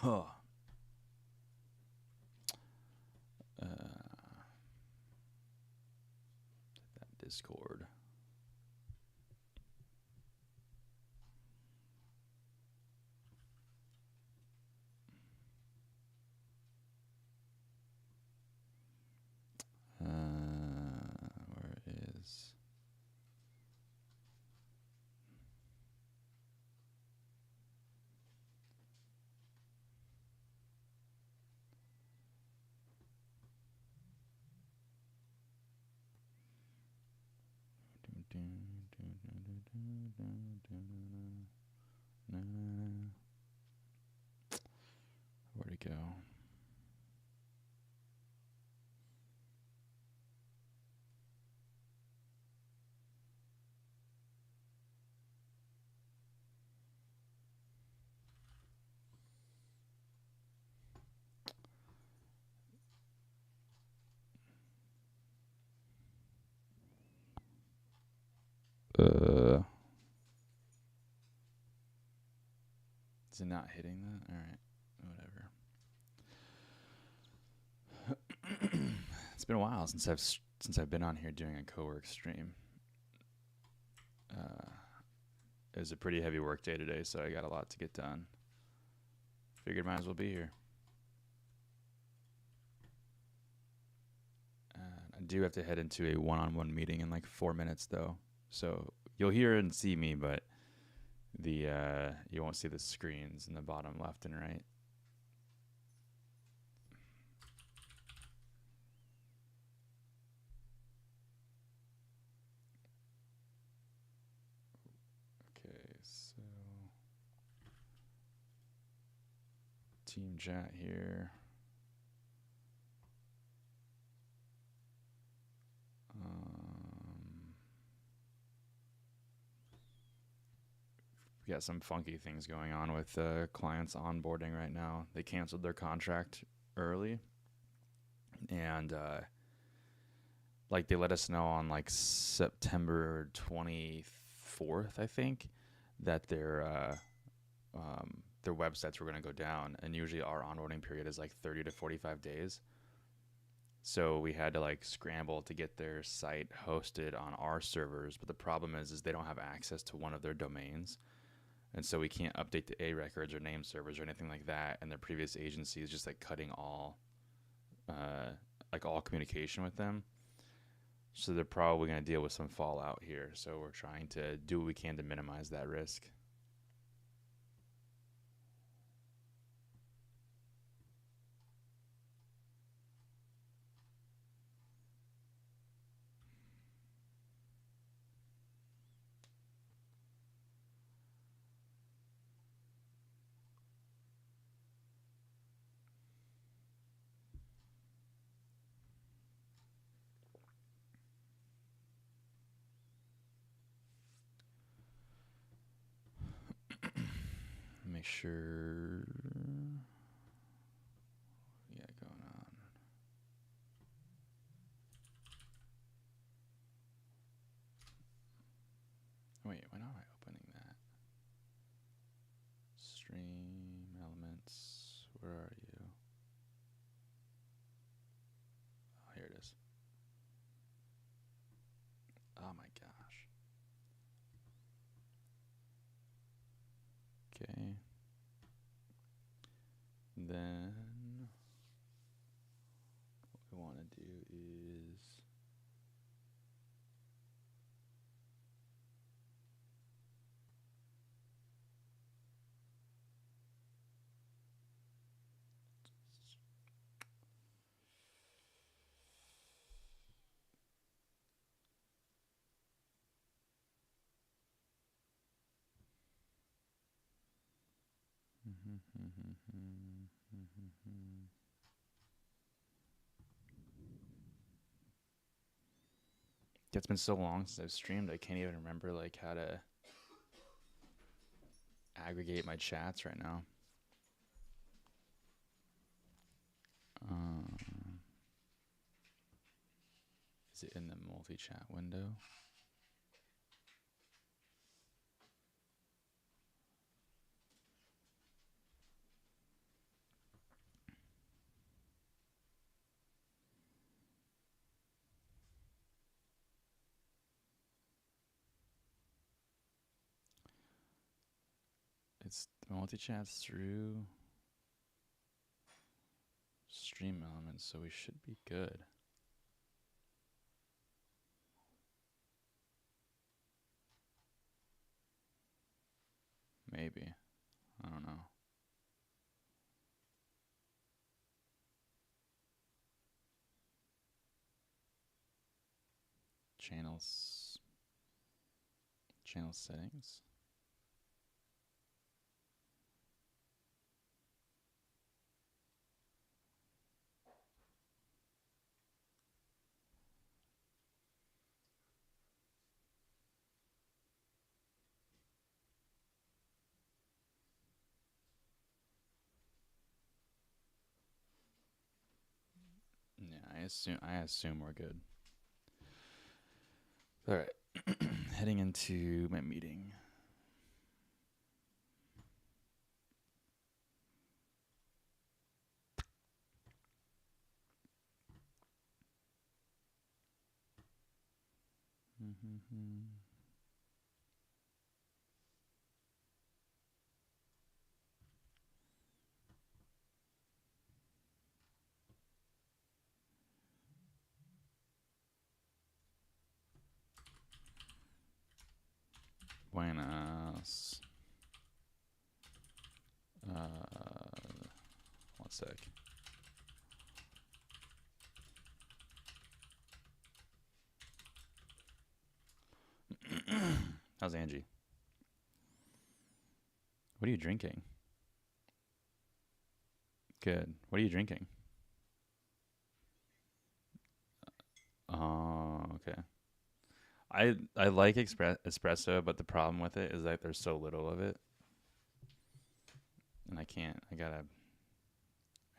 uh, that Discord. Where is? Where'd it go? Is it not hitting that? All right, whatever. It's been a while since I've been on here doing a co-work stream. It was a pretty heavy work day today, so I got a lot to get done. Figured might as well be here. I do have to head into a one-on-one meeting in like 4 minutes, though. So you'll hear and see me, but you won't see the screens in the bottom left and right. Okay, so team chat here. We got some funky things going on with clients onboarding right now. They canceled their contract early, and like they let us know on like September 24th, I think, that their websites were going to go down, and usually our onboarding period is like 30 to 45 days. So we had to like scramble to get their site hosted on our servers, but the problem is they don't have access to one of their domains. And so we can't update the A records or name servers or anything like that. And their previous agency is just like cutting all communication with them. So they're probably going to deal with some fallout here. So we're trying to do what we can to minimize that risk. Make sure. Yeah, going on. Wait, why not am I opening that? Stream elements. Where are you? Oh, here it is. Oh my gosh. Okay. Then what we want to do is it's been so long since I've streamed, I can't even remember like how to aggregate my chats right now. Is it in the multi-chat window? it's multi-chat through Stream Elements, so we should be good. Maybe. I don't know. Channels. Channel settings. Yeah, I assume we're good. All right. Heading into my meeting. Buenas. One sec. How's Angie? What are you drinking? Good. What are you drinking? Oh, okay. I like espresso, but the problem with it is that there's so little of it, and I can't. I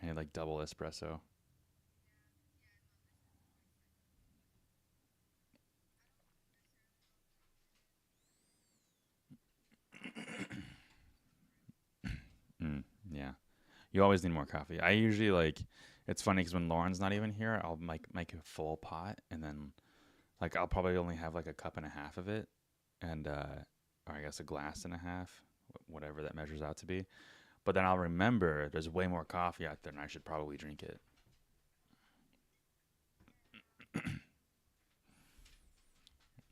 need like double espresso. Yeah, you always need more coffee. I usually like. It's funny because when Lauren's not even here, I'll make a full pot, and then like I'll probably only have like a cup and a half of it, and or I guess a glass and a half, whatever that measures out to be. But then I'll remember there's way more coffee out there, and I should probably drink it.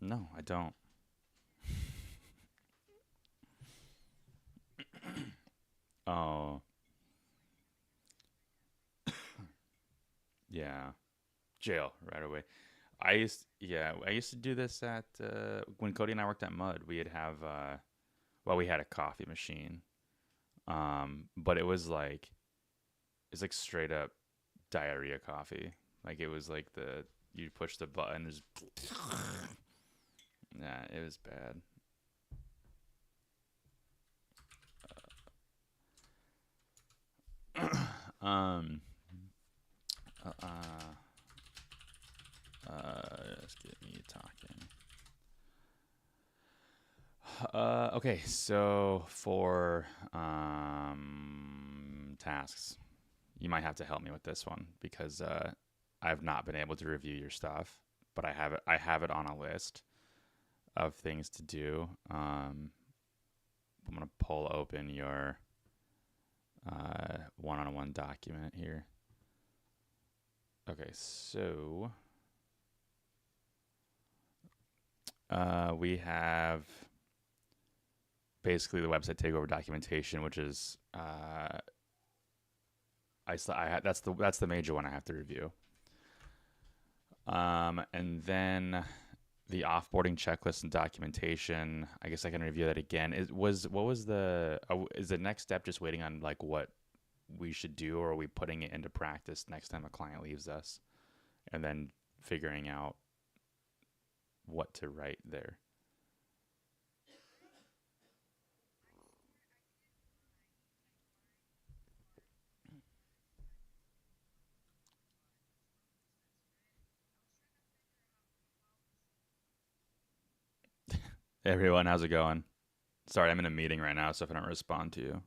No, I don't. Oh, yeah, jail right away. I used to do this at when Cody and I worked at Mud. We had a coffee machine, but it's like straight up diarrhea coffee. Like it was like you push the button, there's yeah, it was bad. Um, uh, uh, just get me talking. Okay, so for tasks, you might have to help me with this one because I've not been able to review your stuff, but I have it on a list of things to do. I'm gonna pull open your one-on-one document here. Okay, so we have basically the website takeover documentation, which is that's the major one I have to review. And then the offboarding checklist and documentation. I guess I can review that again. Is the next step just waiting on like what we should do, or are we putting it into practice next time a client leaves us, and then figuring out what to write there? Hey everyone, how's it going? Sorry, I'm in a meeting right now, so if I don't respond to you,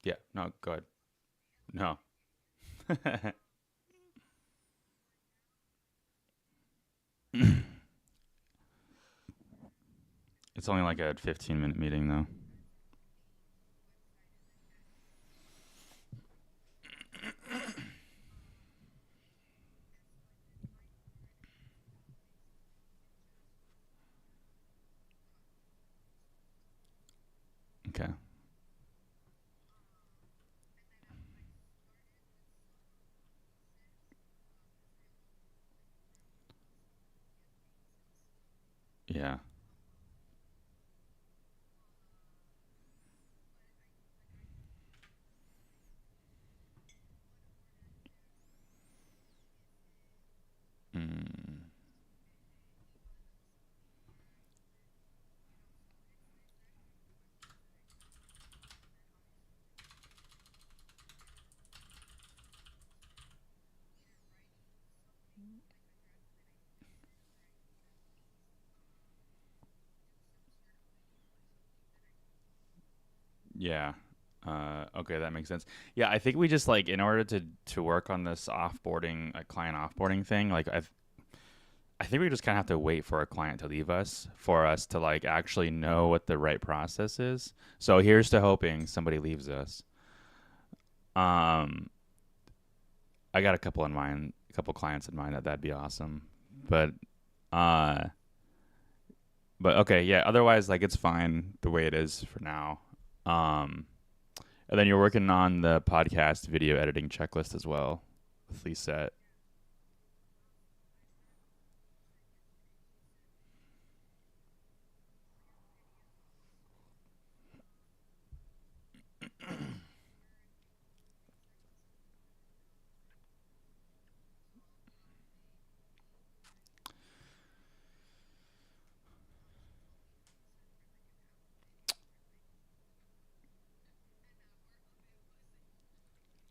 yeah, no, go ahead. No, it's only like a 15-minute meeting though. Yeah. Mm. Yeah. Okay, that makes sense. Yeah, I think we just like in order to work on this offboarding, client offboarding thing, like I think we just kind of have to wait for a client to leave us for us to like actually know what the right process is. So here's to hoping somebody leaves us. Um, I got a couple in mind, a couple clients in mind that'd be awesome. But uh, but okay, yeah. Otherwise, like it's fine the way it is for now. Um, and then you're working on the podcast video editing checklist as well with Lisette.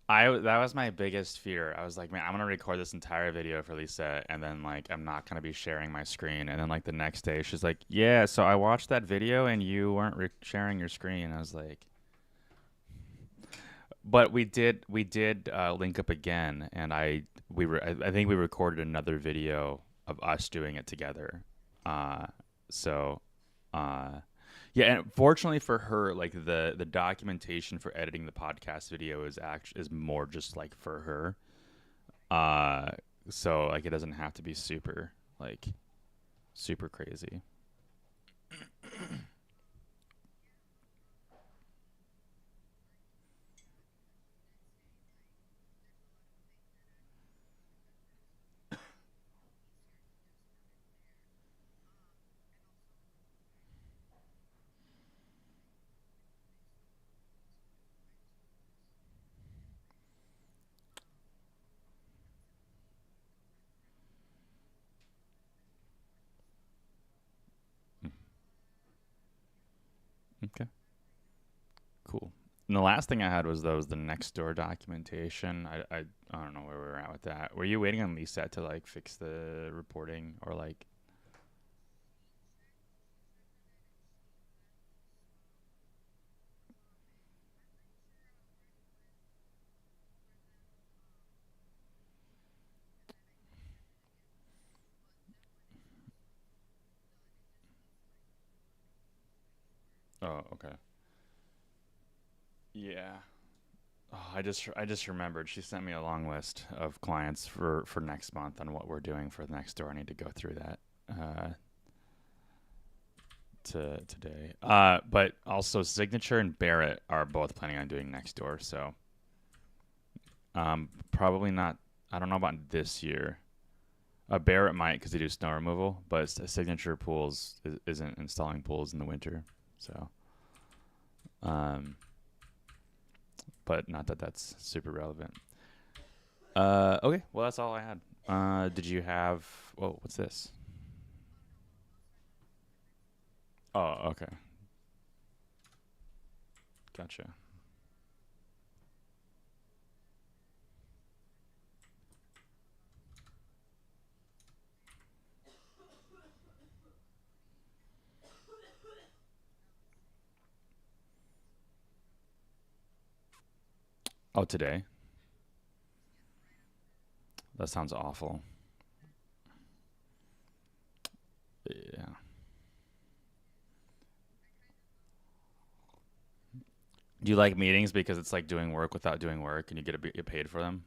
That was my biggest fear. I was like, man, I'm gonna record this entire video for Lisa, and then like I'm not gonna be sharing my screen. And then like the next day, she's like, yeah, so I watched that video and you weren't sharing your screen. I was like, but we did link up again, and I think we recorded another video of us doing it together. Uh, so, uh, yeah, and fortunately for her, like the documentation for editing the podcast video is more just like for her. Uh, so like it doesn't have to be super crazy. Okay, cool. And the last thing I had was the next door documentation. I don't know where we were at with that. Were you waiting on Lisa to like fix the reporting or like? Oh, okay. Yeah. Oh, I just remembered she sent me a long list of clients for next month on what we're doing for the next door. I need to go through that to today. But also Signature and Barrett are both planning on doing next door, so probably not. I don't know about this year. Barrett might because they do snow removal, but Signature Pools isn't installing pools in the winter, so um, but not that that's super relevant. Okay, well that's all I had. Did you have? Whoa, what's this? Oh, okay, gotcha. Oh, today. That sounds awful. Yeah. Do you like meetings because it's like doing work without doing work, and you get paid for them?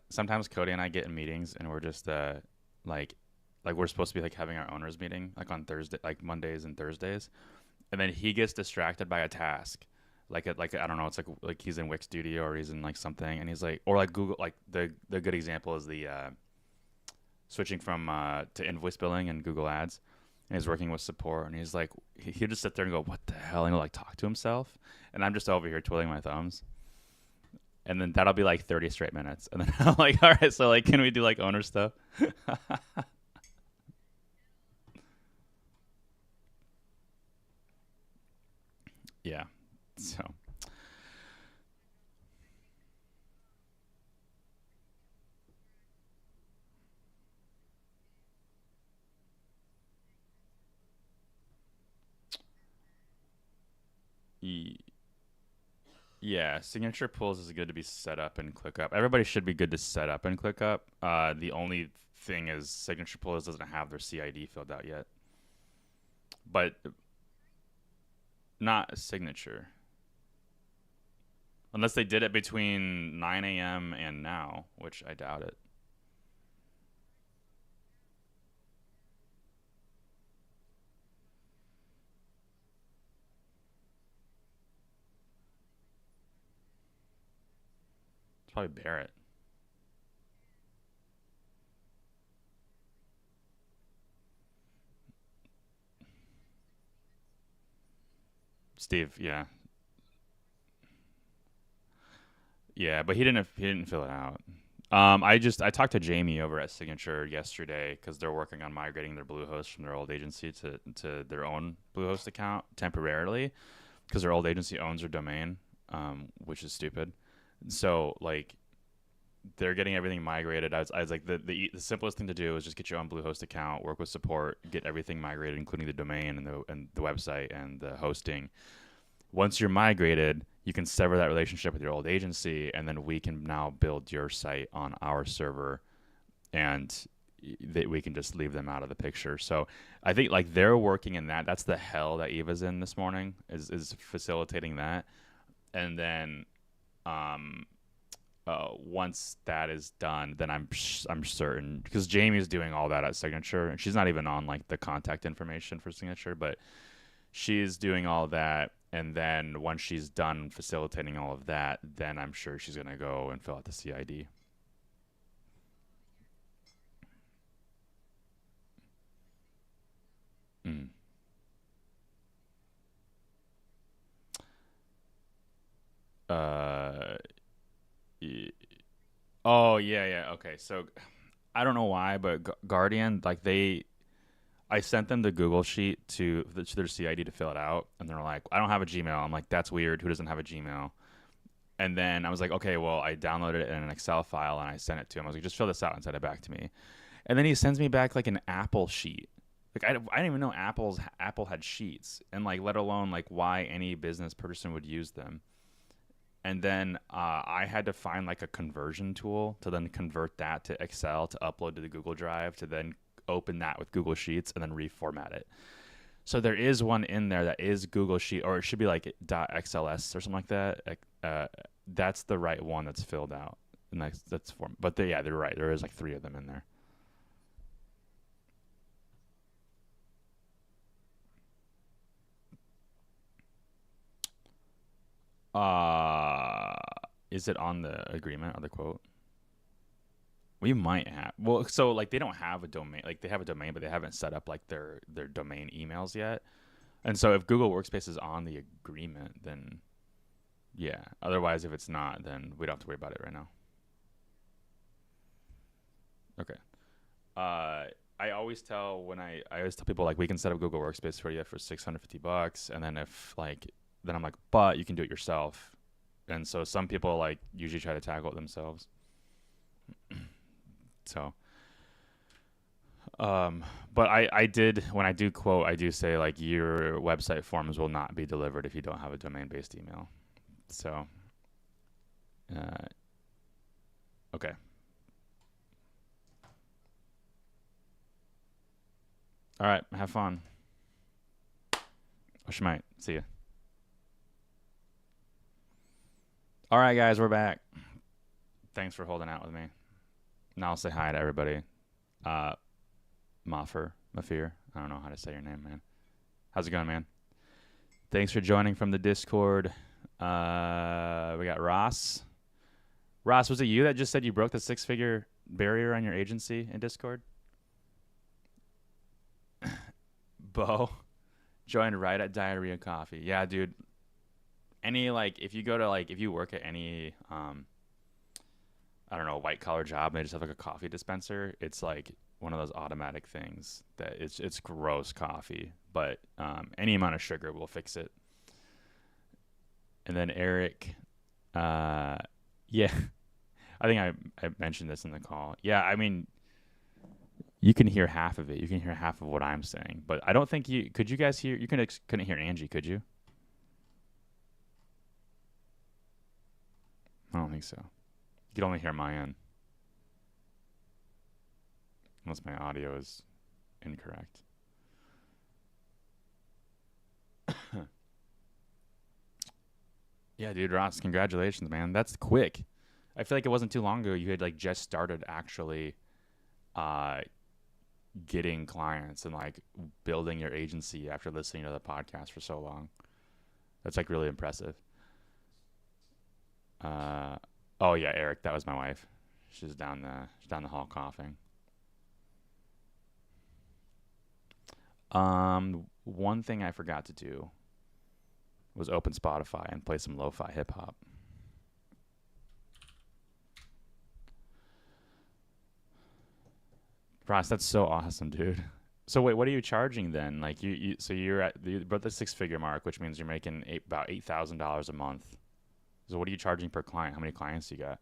Sometimes Cody and I get in meetings, and we're just like like we're supposed to be like having our owners meeting like on Thursday, like Mondays and Thursdays, and then he gets distracted by a task I don't know, it's like he's in Wix Studio or he's in like something, and he's like, or like Google, like the good example is the switching from to invoice billing and Google Ads, and he's working with support, and he's like, he'll just sit there and go, what the hell, and he'll like talk to himself, and I'm just over here twiddling my thumbs, and then that'll be like 30 straight minutes, and then I'm like, all right, so like, can we do like owner stuff? Yeah, so y- yeah, signature pools is good to be set up in ClickUp. Everybody should be good to set up in ClickUp. The only thing is signature pools doesn't have their CID filled out yet, but not a signature unless they did it between 9 a.m. and now, which I doubt it. It's probably Barrett. Steve, yeah. Yeah, but he didn't fill it out. I talked to Jamie over at Signature yesterday because they're working on migrating their Bluehost from their old agency to their own Bluehost account temporarily because their old agency owns their domain, which is stupid. So like they're getting everything migrated. I was like the simplest thing to do is just get your own Bluehost account, work with support, get everything migrated, including the domain and the website and the hosting. Once you're migrated, you can sever that relationship with your old agency, and then we can now build your site on our server, and we can just leave them out of the picture. So I think like they're working in that. That's the hell that Eva's in this morning is facilitating that, and then um, once that is done, then I'm certain because Jamie's doing all that at Signature, and she's not even on like the contact information for Signature, but she's doing all that, and then once she's done facilitating all of that, then I'm sure she's gonna go and fill out the CID. Mm. Uh, oh yeah, yeah. Okay, so I don't know why, but Guardian, like I sent them the Google sheet to their CID to fill it out, and they're like, I don't have a Gmail. I'm like, that's weird. Who doesn't have a Gmail? And then I was like, okay, well, I downloaded it in an Excel file and I sent it to him. I was like, just fill this out and send it back to me. And then he sends me back like an Apple sheet. Like I didn't even know Apple had sheets, and like let alone like why any business person would use them. And then I had to find like a conversion tool to then convert that to Excel to upload to the Google Drive to then open that with Google Sheets and then reformat it. So there is one in there that is Google Sheet, or it should be like .xls or something like that. That's the right one that's filled out, and that's form. But yeah, they're right. There is like three of them in there. Uh, is it on the agreement or the quote? We might have. Well, so like they don't have a domain. Like they have a domain, but they haven't set up like their domain emails yet. And so if Google Workspace is on the agreement, then yeah. Otherwise, if it's not, then we don't have to worry about it right now. Okay. Uh, I always tell I always tell people like we can set up Google Workspace for you for $650, and then if like then I'm like, but you can do it yourself. And so some people like usually try to tackle it themselves. So but I did when I do quote, I do say like your website forms will not be delivered if you don't have a domain based email. So uh, okay. All right, have fun. Wish you might. See ya. All right, guys, we're back. Thanks for holding out with me. Now I'll say hi to everybody. Uh, Mafir. I don't know how to say your name, man. How's it going, man? Thanks for joining from the Discord. We got Ross. Ross, was it you that just said you broke the 6-figure barrier on your agency in Discord? Bo joined right at Diarrhea Coffee. Yeah, dude. Any like if you go to like if you work at any I don't know, white collar job and they just have like a coffee dispenser, it's like one of those automatic things that it's gross coffee, but any amount of sugar will fix it. And then Eric, yeah, I think I mentioned this in the call. Yeah, I mean, you can hear half of it. You can hear half of what I'm saying, but I don't think you could. You guys hear? You couldn't hear Angie, could you? I don't think so. You could only hear my end, unless my audio is incorrect. Yeah, dude, Ross, congratulations, man. That's quick. I feel like it wasn't too long ago you had like just started actually uh getting clients and like building your agency after listening to the podcast for so long. That's like really impressive. Uh oh yeah, Eric, that was my wife. She's down the hall coughing. One thing I forgot to do was open Spotify and play some lo-fi hip hop. Ross, that's so awesome, dude. So wait, what are you charging then? Like so you're at about the 6-figure mark, which means you're making about $8,000 a month. So what are you charging per client? How many clients do you got?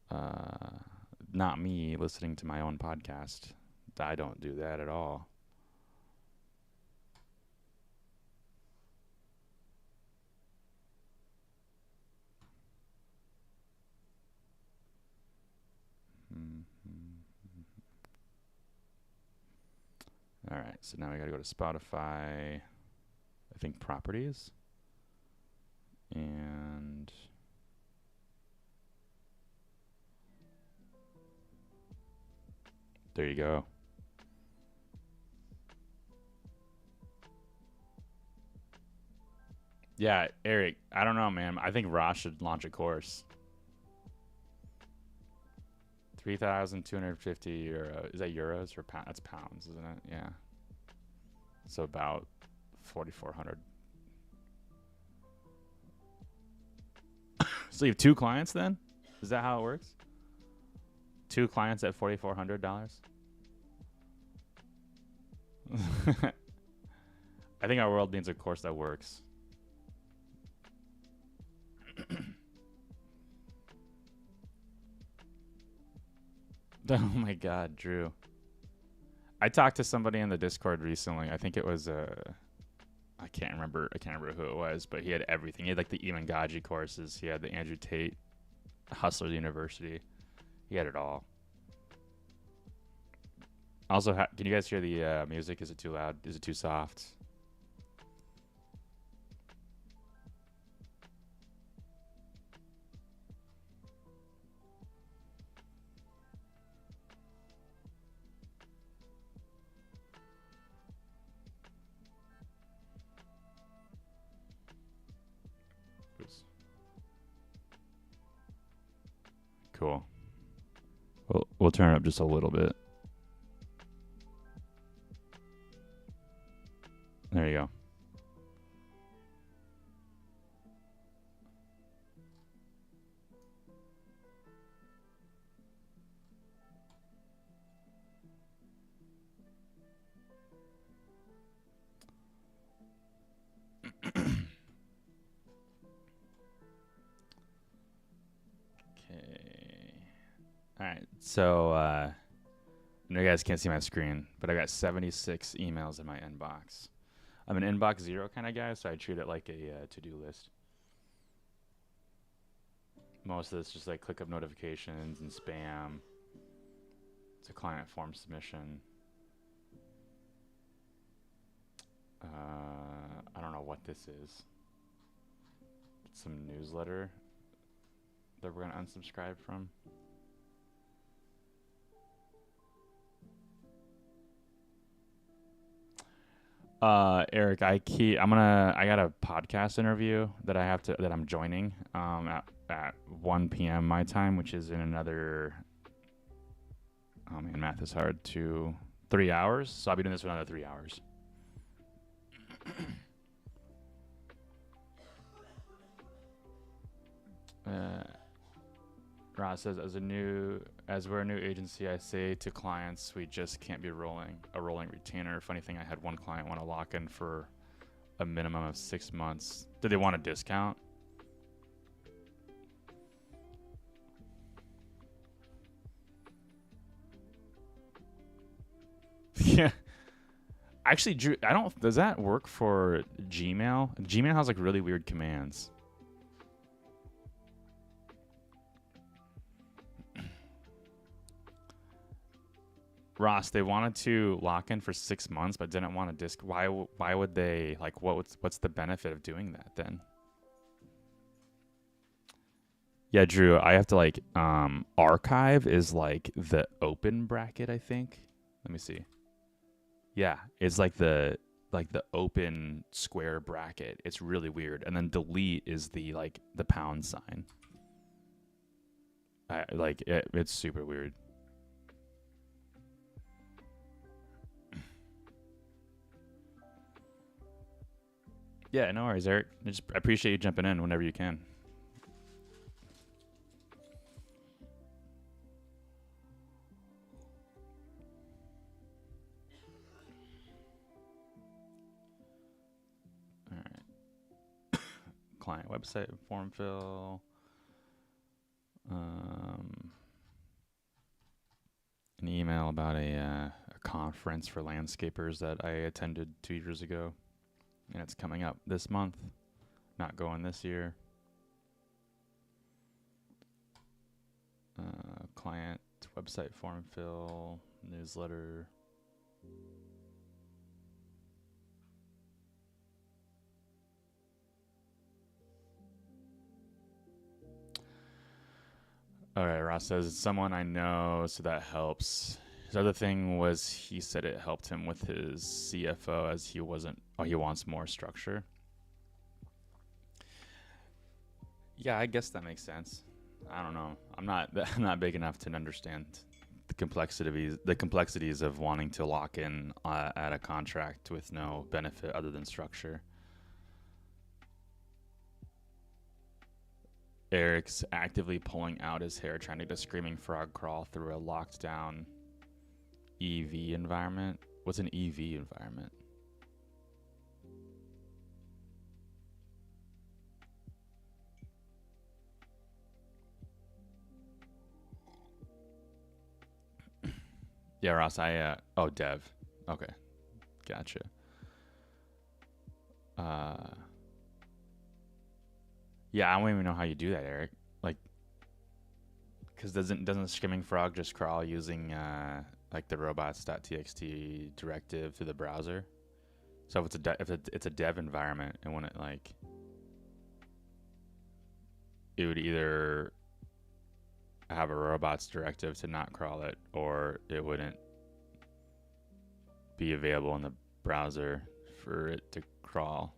Uh, Not me listening to my own podcast. I don't do that at all. Mm-hmm. All right, so now we got to go to Spotify. I think properties. And there you go. Yeah, Eric, I don't know, man. I think Ross should launch a course. 3,250 euro. Is that euros or pounds? That's pounds, isn't it? Yeah. So about 4,400. So you have two clients then? Is that how it works? Two clients at $4,400. I think our world needs a course that works. Oh my God, Drew. I talked to somebody in the Discord recently. I think it was I can't remember who it was, but he had everything. He had like the Eamon Gaji courses. He had the Andrew Tate Hustler University. He had it all. Also, can you guys hear the music? Is it too loud? Is it too soft? Oops. Cool. We'll turn it up just a little bit. There you go. Okay. All right. So I know you guys can't see my screen, but I got 76 emails in my inbox. I'm an inbox zero kind of guy, so I treat it like a to-do list. Most of this just like ClickUp notifications and spam. It's a client form submission. I don't know what this is. It's some newsletter that we're gonna unsubscribe from. Eric, I got a podcast interview that I'm joining at 1 p.m. my time, which is in another, oh man, math is hard, 3 hours. So I'll be doing this for another 3 hours. Ross says, as we're a new agency, I say to clients, we just can't be a rolling retainer. Funny thing, I had one client want to lock in for a minimum of 6 months. Did they want a discount? Yeah. Actually, Drew, does that work for Gmail? Gmail has like really weird commands. Ross, they wanted to lock in for 6 months, but didn't want a disc. Why would they, like, what's the benefit of doing that then? Yeah, Drew, I have to like, archive is like the open bracket, I think. Let me see. Yeah, it's like the open square bracket. It's really weird. And then delete is the pound sign. It's super weird. Yeah, no worries, Eric. I appreciate you jumping in whenever you can. All right. Client website form fill. An email about a conference for landscapers that I attended 2 years ago, and it's coming up this month. Not going this year. Client website form fill, newsletter. All right, Ross says it's someone I know, so that helps. His other thing was he said it helped him with his CFO as he wants more structure. Yeah, I guess that makes sense. I don't know. I'm not big enough to understand the complexities of wanting to lock in at a contract with no benefit other than structure. Eric's actively pulling out his hair, trying to get a screaming frog crawl through a locked down EV environment. What's an EV environment? Yeah, Ross, Dev. Okay, gotcha. Yeah, I don't even know how you do that, Eric. Like, because doesn't Skimming Frog just crawl using like the robots.txt directive through the browser? So if it's a dev environment, and when it would either have a robots directive to not crawl it, or it wouldn't be available in the browser for it to crawl.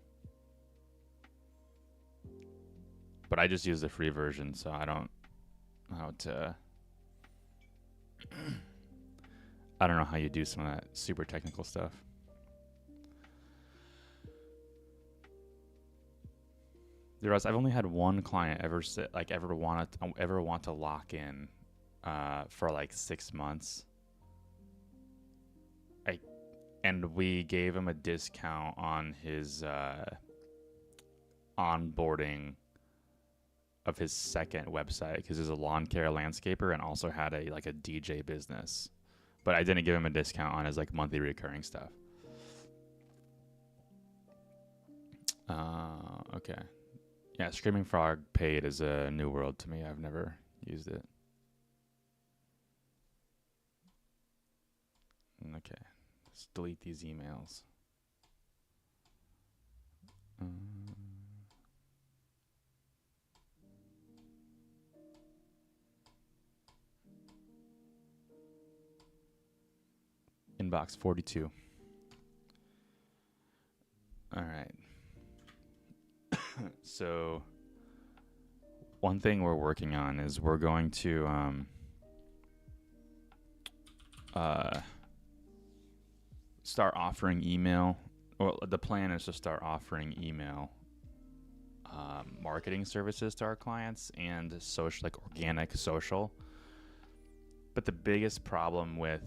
But I just use the free version, so I don't know how to. I don't know how you do some of that super technical stuff. I've only had one client ever want to lock in for like 6 months. And we gave him a discount on his onboarding of his second website because he's a lawn care landscaper and also had a DJ business. But I didn't give him a discount on his like monthly recurring stuff. Okay. Yeah, Screaming Frog paid is a new world to me. I've never used it. Okay. Let's delete these emails. Inbox 42. All right. So one thing we're working on is we're going to uh, start offering email. Well, the plan is to start offering email marketing services to our clients and social, like organic social. But the biggest problem with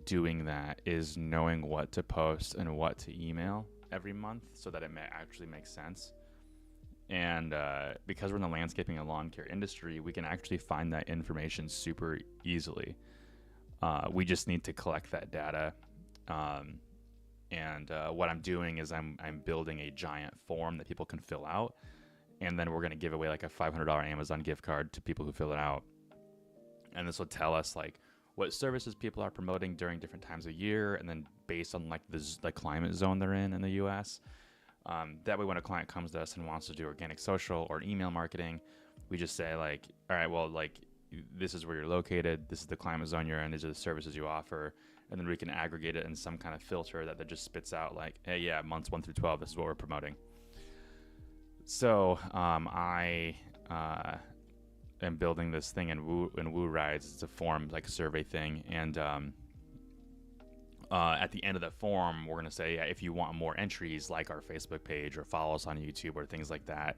doing that is knowing what to post and what to email every month so that it may actually make sense. And because we're in the landscaping and lawn care industry, we can actually find that information super easily. We just need to collect that data. And what I'm doing is I'm building a giant form that people can fill out. And then we're going to give away like a $500 Amazon gift card to people who fill it out. And this will tell us like what services people are promoting during different times of year. And then based on like the climate zone they're in the US, that way when a client comes to us and wants to do organic social or email marketing, we just say like, all right, well, like this is where you're located. This is the climate zone you're in. These are the services you offer. And then we can aggregate it in some kind of filter that just spits out like, hey, yeah, months 1 through 12, this is what we're promoting. So I am building this thing in WooRise. It's a form, like a survey thing. And at the end of the form, we're going to say, yeah, if you want more entries like our Facebook page or follow us on YouTube or things like that.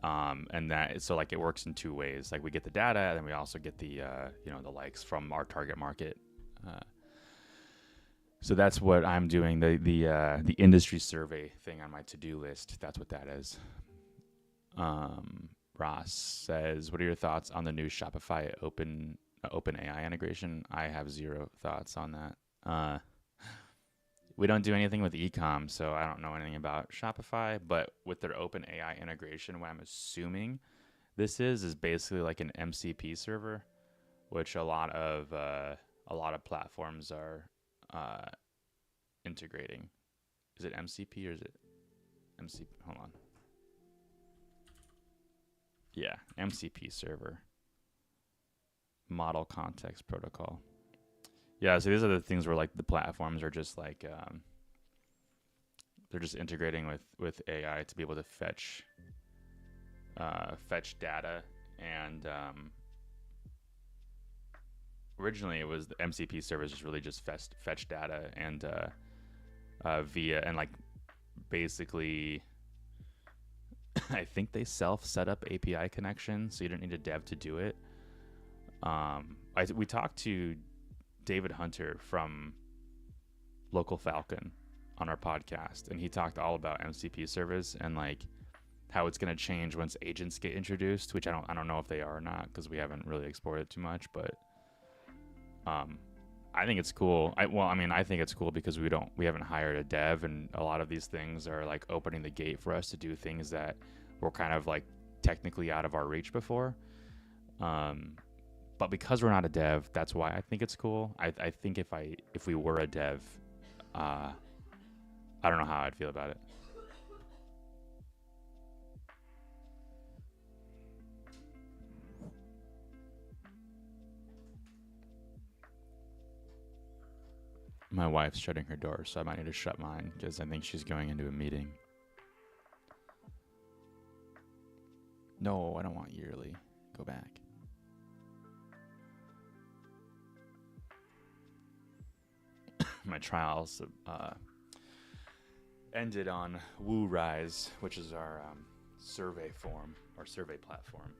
And that, so like it works in two ways. Like we get the data and then we also get the, the likes from our target market. So that's what I'm doing. The industry survey thing on my to-do list. That's what that is. Ross says, what are your thoughts on the new Shopify OpenAI integration? I have zero thoughts on that. We don't do anything with e-com, so I don't know anything about Shopify, but with their OpenAI integration, what I'm assuming this is basically like an MCP server, which a lot of platforms are integrating. Is it MCP or is it MCP? Hold on. Yeah, MCP server. Model Context Protocol. Yeah, so these are the things where like the platforms are just like they're just integrating with AI to be able to fetch data. And originally it was the MCP servers just really just fetch data and via and like basically I think they set up API connection, so you don't need a dev to do it. We talked to David Hunter from Local Falcon on our podcast, and he talked all about MCP servers and like how it's going to change once agents get introduced, which I don't know if they are or not because we haven't really explored it too much, but I think it's cool. I think it's cool because we haven't hired a dev, and a lot of these things are like opening the gate for us to do things that were kind of like technically out of our reach before. But because we're not a dev, that's why I think it's cool. I think if we were a dev, I don't know how I'd feel about it. My wife's shutting her door, so I might need to shut mine because I think she's going into a meeting. No, I don't want yearly. Go back. My trials ended on WooRise, which is our survey form or survey platform.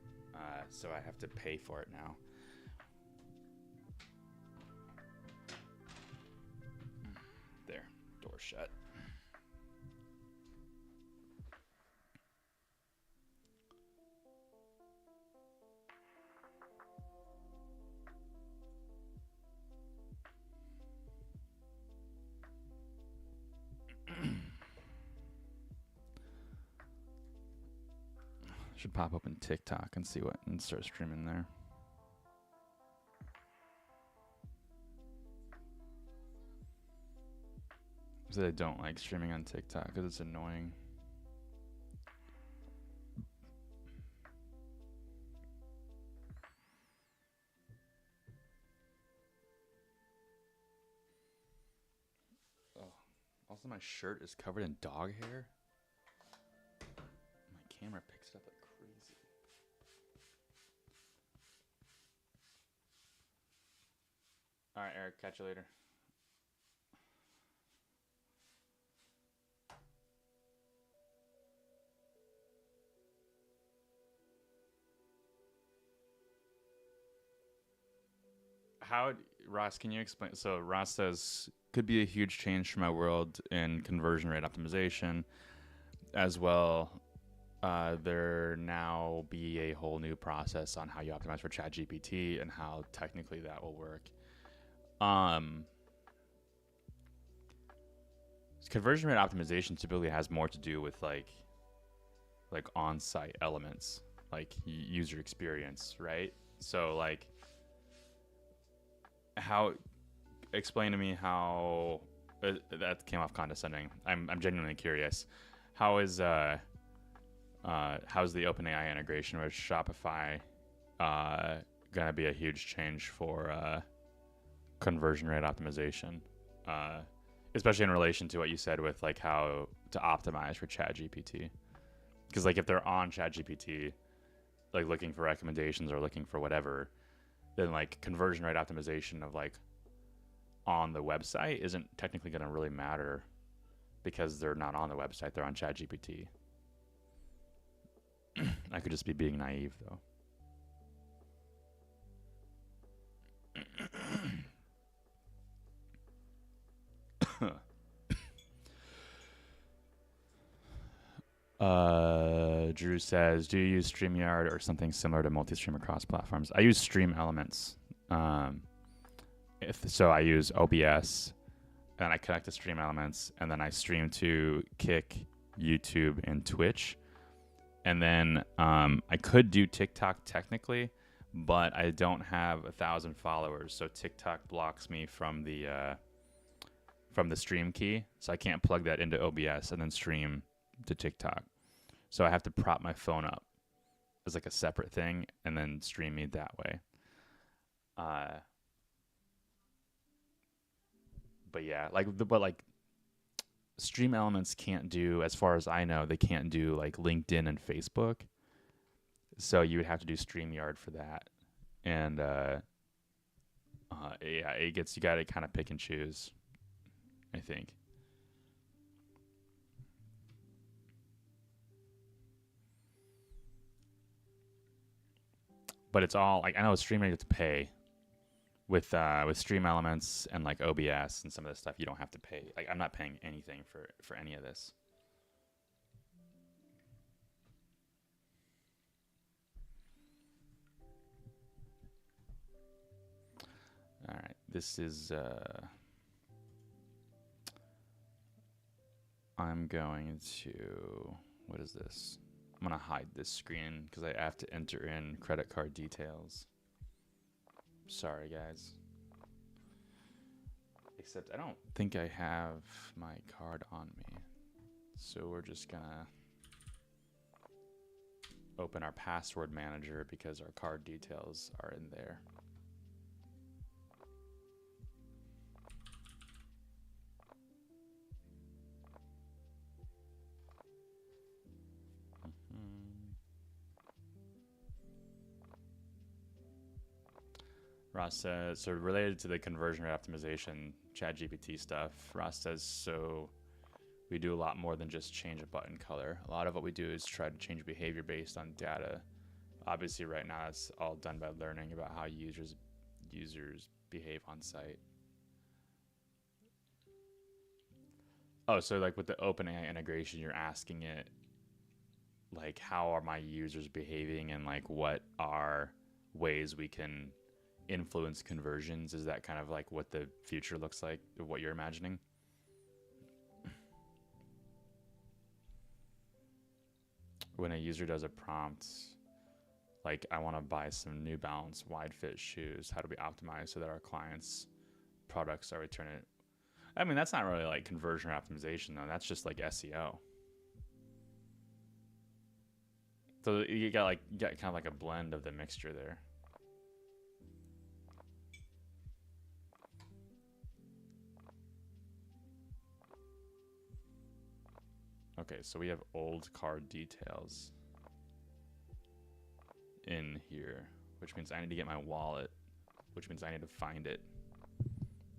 So I have to pay for it now. There, door shut. Should pop open TikTok and see what and start streaming there. So I don't like streaming on TikTok because it's annoying. Also, my shirt is covered in dog hair. My camera picks it up like crazy. All right, Eric, catch you later. How, Ross, can you explain? So Ross says could be a huge change for my world in conversion rate optimization as well. There now be a whole new process on how you optimize for ChatGPT and how technically that will work. Conversion rate optimization typically has more to do with like on-site elements, like user experience, right? So like, how, explain to me how that came off condescending. I'm genuinely curious. How is how's the OpenAI integration with Shopify gonna be a huge change for conversion rate optimization, especially in relation to what you said with like how to optimize for ChatGPT? Because like if they're on ChatGPT, like looking for recommendations or looking for whatever, then like conversion rate optimization of like on the website isn't technically going to really matter because they're not on the website, they're on ChatGPT. I could just be being naive though. Drew says, do you use StreamYard or something similar to multi-stream across platforms? I use Stream Elements. If so, I use OBS and I connect to Stream Elements, and then I stream to Kick, YouTube, and Twitch. And then I could do TikTok technically, but I don't have 1,000 followers, so TikTok blocks me from the stream key, so I can't plug that into OBS and then stream to TikTok. So I have to prop my phone up as like a separate thing and then stream me that way. But yeah, but Stream Elements can't do, as far as I know, they can't do like LinkedIn and Facebook. So you would have to do StreamYard for that. And yeah, you got to kind of pick and choose, I think. But it's all like, I know StreamYard you have to pay. With Stream Elements and like OBS and some of this stuff, you don't have to pay. Like I'm not paying anything for any of this. All right, this is I'm going to, what is this? I'm gonna hide this screen because I have to enter in credit card details. Sorry, guys. Except I don't think I have my card on me. So we're just gonna open our password manager because our card details are in there. Ross says, so related to the conversion rate optimization, ChatGPT stuff, Ross says, so we do a lot more than just change a button color. A lot of what we do is try to change behavior based on data. Obviously, right now, it's all done by learning about how users behave on site. Oh, so like with the OpenAI integration, you're asking it, like, how are my users behaving and like what are ways we can influence conversions? Is that kind of like what the future looks like, what you're imagining? When a user does a prompt, like I want to buy some New Balance wide fit shoes, how do we optimize so that our clients' products are returned? I mean, that's not really like conversion optimization though. That's just like SEO. So you got kind of like a blend of the mixture there. Okay, so we have old card details in here, which means I need to get my wallet, which means I need to find it.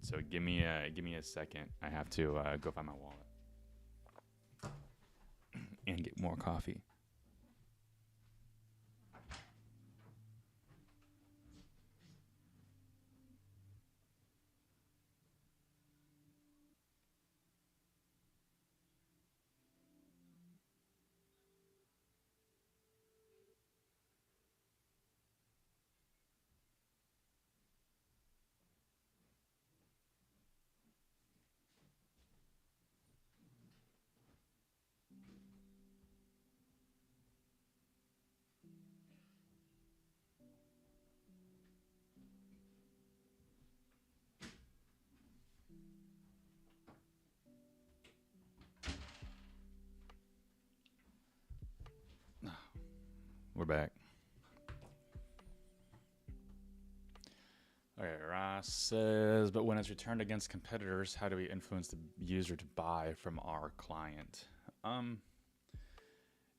So give me a second. I have to go find my wallet and get more coffee. We're back. Okay, Ross says, but when it's returned against competitors, how do we influence the user to buy from our client?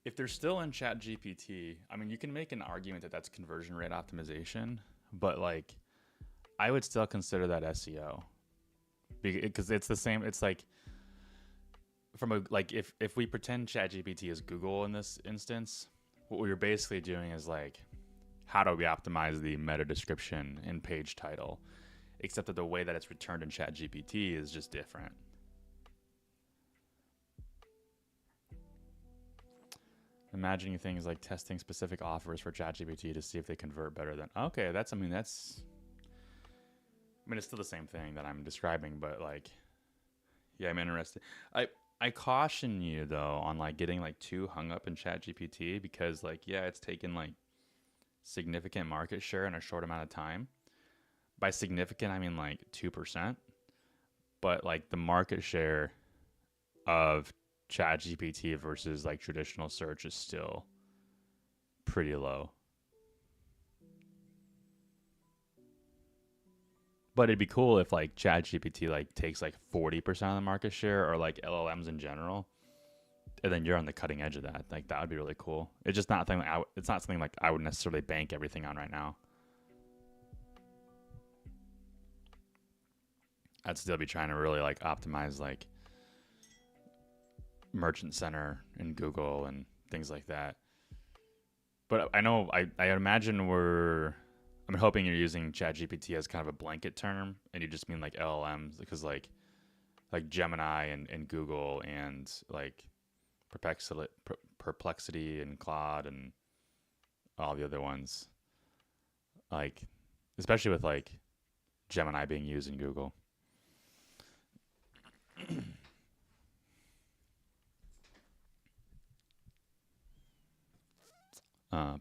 If they're still in ChatGPT, I mean, you can make an argument that that's conversion rate optimization, but like, I would still consider that SEO because it's the same. It's like from a like if we pretend ChatGPT is Google in this instance, what we're basically doing is like, how do we optimize the meta description and page title? Except that the way that it's returned in ChatGPT is just different. Imagining things like testing specific offers for ChatGPT to see if they convert better than. Okay, it's still the same thing that I'm describing, but like, yeah, I'm interested. I caution you though on like getting like too hung up in ChatGPT because like, yeah, it's taken like significant market share in a short amount of time. By significant, I mean like 2%. But like the market share of ChatGPT versus like traditional search is still pretty low. But it'd be cool if like ChatGPT like takes like 40% of the market share, or like LLMs in general, and then you're on the cutting edge of that. Like that would be really cool. It's just not something it's not something like I would necessarily bank everything on right now. I'd still be trying to really like optimize like Merchant Center and Google and things like that. But I know I imagine I'm hoping you're using ChatGPT as kind of a blanket term, and you just mean like LLMs, because like Gemini and Google and like Perplexity and Claude and all the other ones, like especially with like Gemini being used in Google.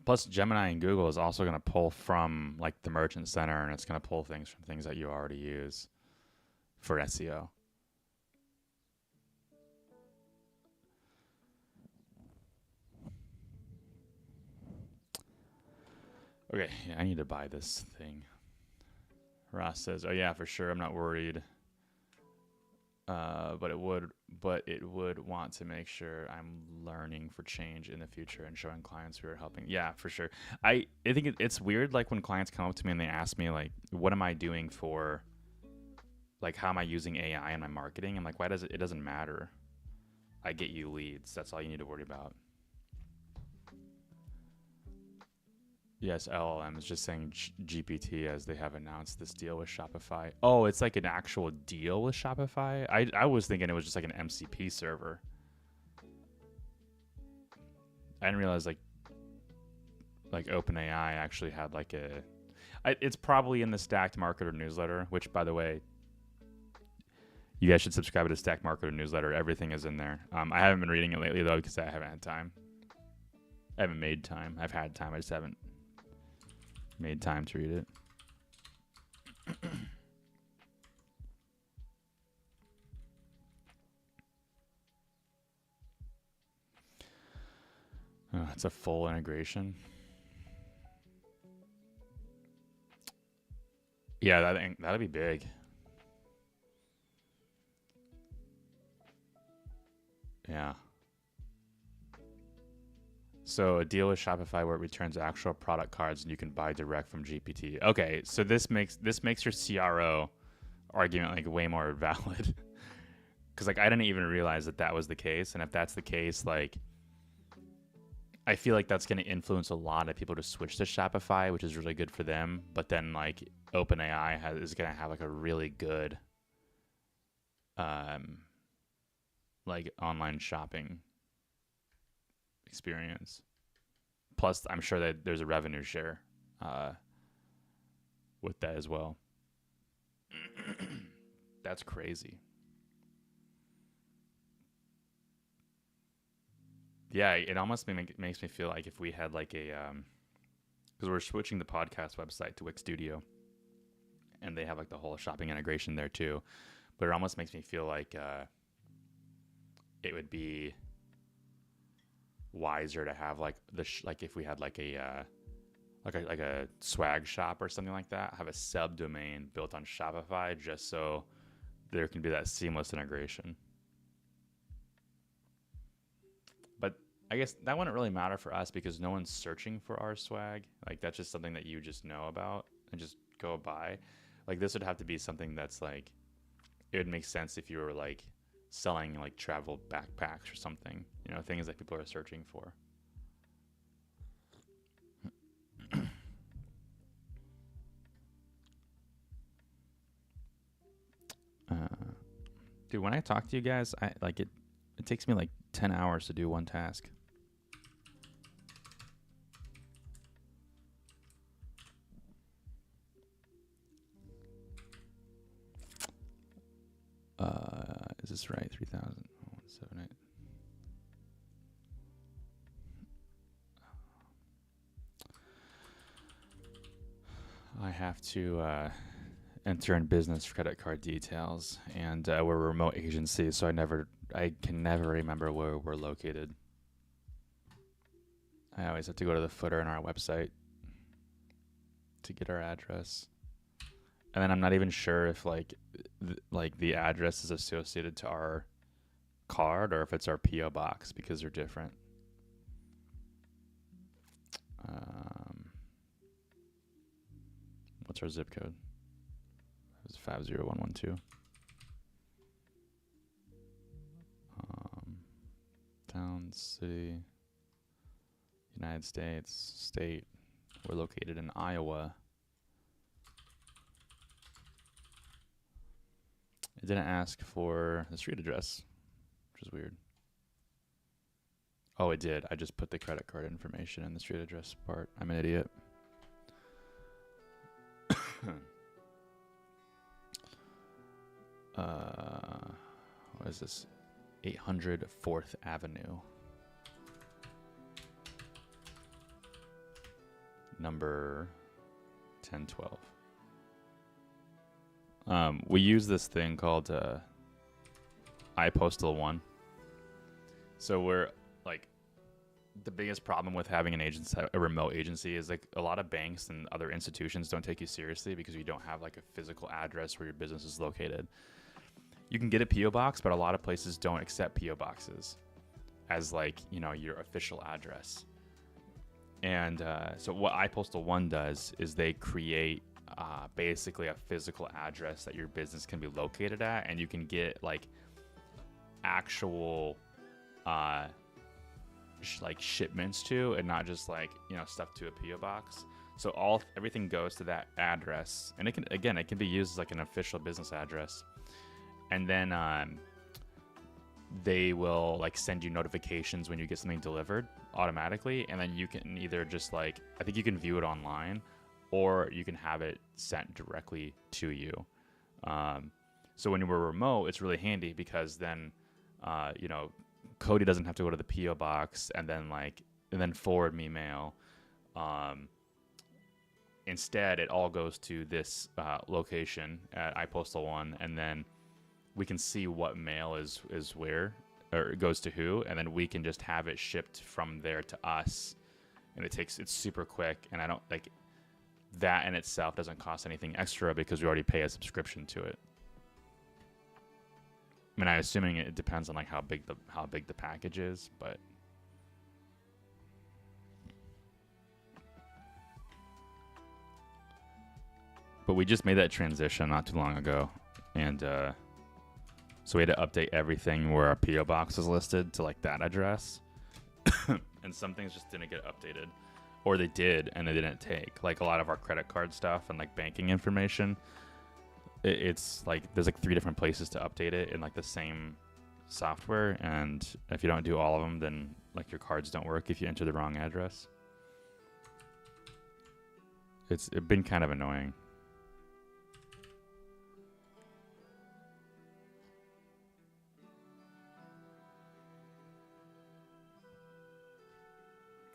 Plus, Gemini and Google is also going to pull from like the Merchant Center, and it's going to pull things from things that you already use for SEO. Okay, yeah, I need to buy this thing. Ross says, "Oh yeah, for sure. I'm not worried. But it would want to make sure I'm learning for change in the future and showing clients who are helping." Yeah, for sure. I think it's weird, like when clients come up to me and they ask me like, what am I doing for, like, how am I using AI in my marketing? I'm like, why does it doesn't matter. I get you leads. That's all you need to worry about. Yes, LLM is just saying GPT, as they have announced this deal with Shopify. Oh, it's like an actual deal with Shopify? I was thinking it was just like an MCP server. I didn't realize like OpenAI actually had like it's probably in the Stacked Marketer newsletter, which, by the way, you guys should subscribe to the Stacked Marketer newsletter. Everything is in there. I haven't been reading it lately though because I haven't had time. I haven't made time. I've had time. I just haven't made time to read it. It's a full integration. Yeah, that'd be big. Yeah. So a deal with Shopify where it returns actual product cards and you can buy direct from GPT. Okay, so this makes your CRO argument like way more valid. Because like I didn't even realize that was the case, and if that's the case, like I feel like that's going to influence a lot of people to switch to Shopify, which is really good for them. But then like OpenAI is going to have like a really good like online shopping experience. Plus, I'm sure that there's a revenue share with that as well. That's crazy. Yeah, it almost makes me feel like if we had like a because we're switching the podcast website to Wix Studio, and they have like the whole shopping integration there too. But it almost makes me feel like it would be wiser to have like like if we had like a swag shop or something like that, have a subdomain built on Shopify just so there can be that seamless integration. But I guess that wouldn't really matter for us because no one's searching for our swag. Like that's just something that you just know about and just go buy. Like this would have to be something that's like, it would make sense if you were like selling like travel backpacks or something, you know, things that people are searching for. Dude, when I talk to you guys, I like it takes me like 10 hours to do one task. Is this right? 3,178. I have to enter in business credit card details, and we're a remote agency, so I can never remember where we're located. I always have to go to the footer in our website to get our address. And then I'm not even sure if like the address is associated to our card or if it's our PO box because they're different. What's our zip code? It's 50112. Town, city, United States, state. We're located in Iowa. It didn't ask for the street address, which is weird. Oh, it did. I just put the credit card information in the street address part. I'm an idiot. What is this? 800 4th Avenue. Number 1012. We use this thing called iPostal One. So we're like, the biggest problem with having a remote agency is like a lot of banks and other institutions don't take you seriously because you don't have like a physical address where your business is located. You can get a PO box, but a lot of places don't accept PO boxes as like, you know, your official address. And so what iPostal One does is they create basically a physical address that your business can be located at, and you can get like actual like shipments to, and not just like, you know, stuff to a PO box. So everything goes to that address, and it can be used as like an official business address. And then they will like send you notifications when you get something delivered automatically, and then you can either just like, I think you can view it online, or you can have it sent directly to you. So when we're remote, it's really handy because then, you know, Cody doesn't have to go to the PO box and then forward me mail. Instead, it all goes to this location at iPostal One, and then we can see what mail is where, or it goes to who, and then we can just have it shipped from there to us. And it's super quick, and I don't like that in itself doesn't cost anything extra because we already pay a subscription to it. I mean, I'm assuming it depends on like how big the package is, but But we just made that transition not too long ago, and so we had to update everything where our PO box is listed to like that address, and some things just didn't get updated, or they did and they didn't take. Like a lot of our credit card stuff and like banking information, it's like there's like 3 different places to update it in like the same software, and if you don't do all of them, then like your cards don't work if you enter the wrong address. It's been kind of annoying.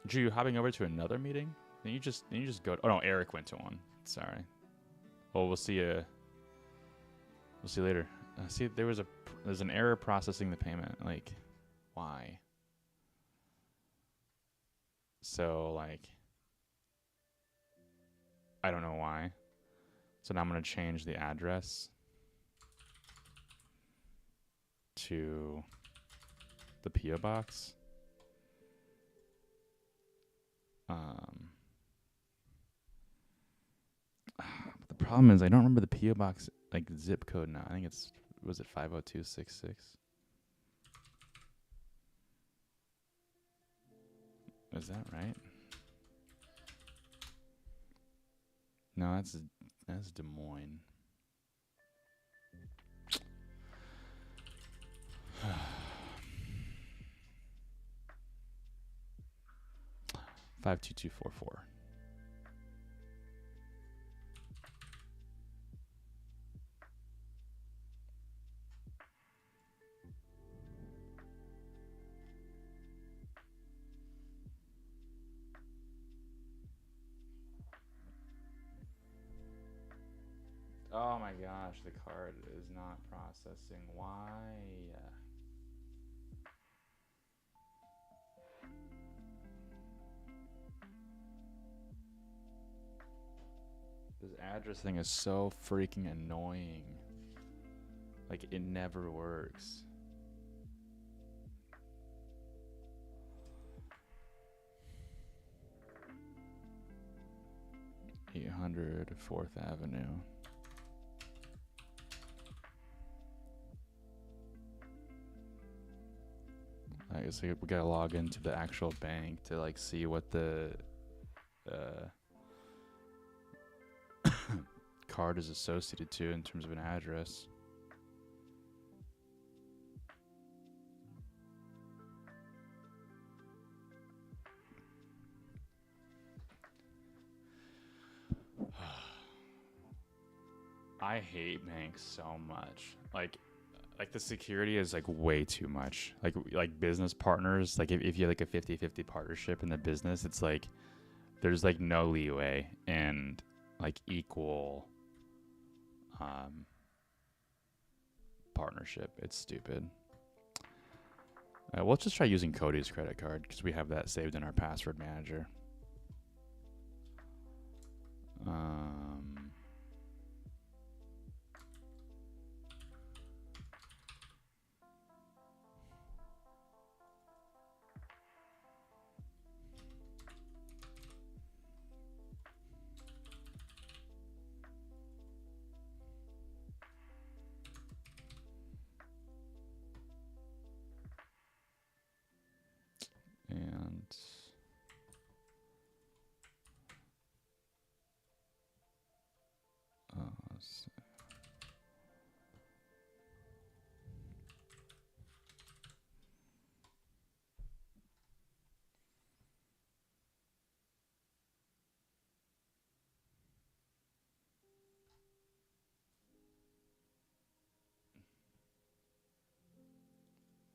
Drew, you hopping over to another meeting? Then you just go. Oh no, Eric went to one. Sorry. Well, we'll see you. We'll see you later. See, there's an error processing the payment. Like, why? So like, I don't know why. So now I'm gonna change the address to the PO box. But the problem is I don't remember the PO box like zip code now. I think was it 50266? Is that right? No, that's Des Moines. $52244. Oh my gosh, the card is not processing. Why? This address thing is so freaking annoying. Like, it never works. $800 4th Avenue. I guess we gotta log into the actual bank to like see what the card is associated to in terms of an address. I hate banks so much. Like the security is like way too much. Like business partners, like if you have like a 50-50 partnership in the business, it's like there's like no leeway and like equal partnership. It's stupid. Let's just try using Cody's credit card because we have that saved in our password manager. And let's see.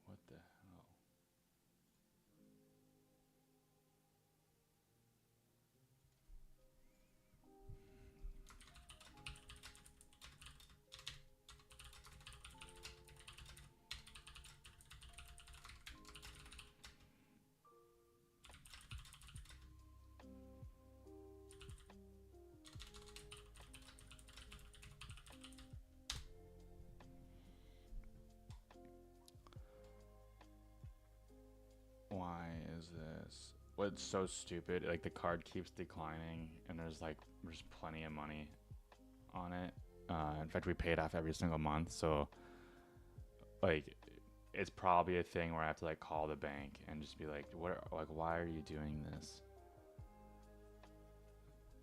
What the hell? Why is this? What's so stupid? Like the card keeps declining, and there's plenty of money on it. In fact, we pay it off every single month. So like, it's probably a thing where I have to like call the bank and just be like, why are you doing this?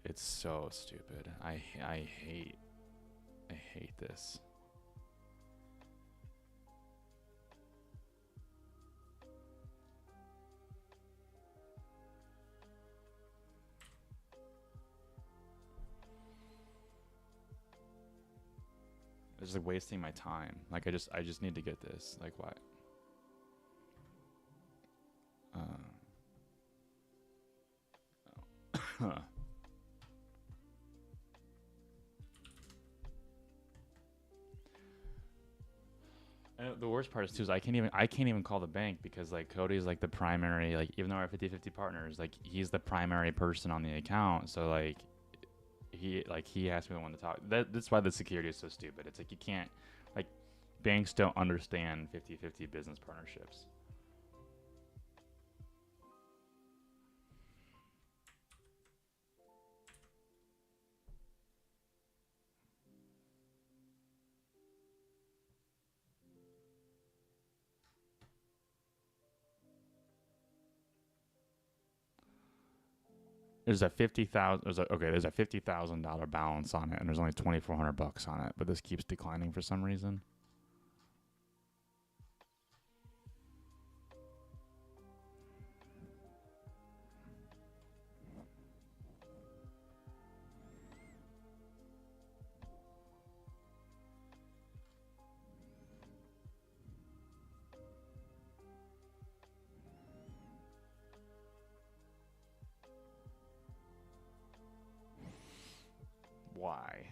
It's so stupid. I hate this. It's like wasting my time. Like I just need to get this. Like why? Uh, And the worst part is too is I can't even call the bank because like Cody's like the primary, like even though we're 50-50 partners, like he's the primary person on the account. So like he has to be the one to talk. That's why the security is so stupid. It's like you can't, like, banks don't understand 50-50 business partnerships. There's a $50,000 balance on it, and there's only $2,400 on it, but this keeps declining for some reason. Why?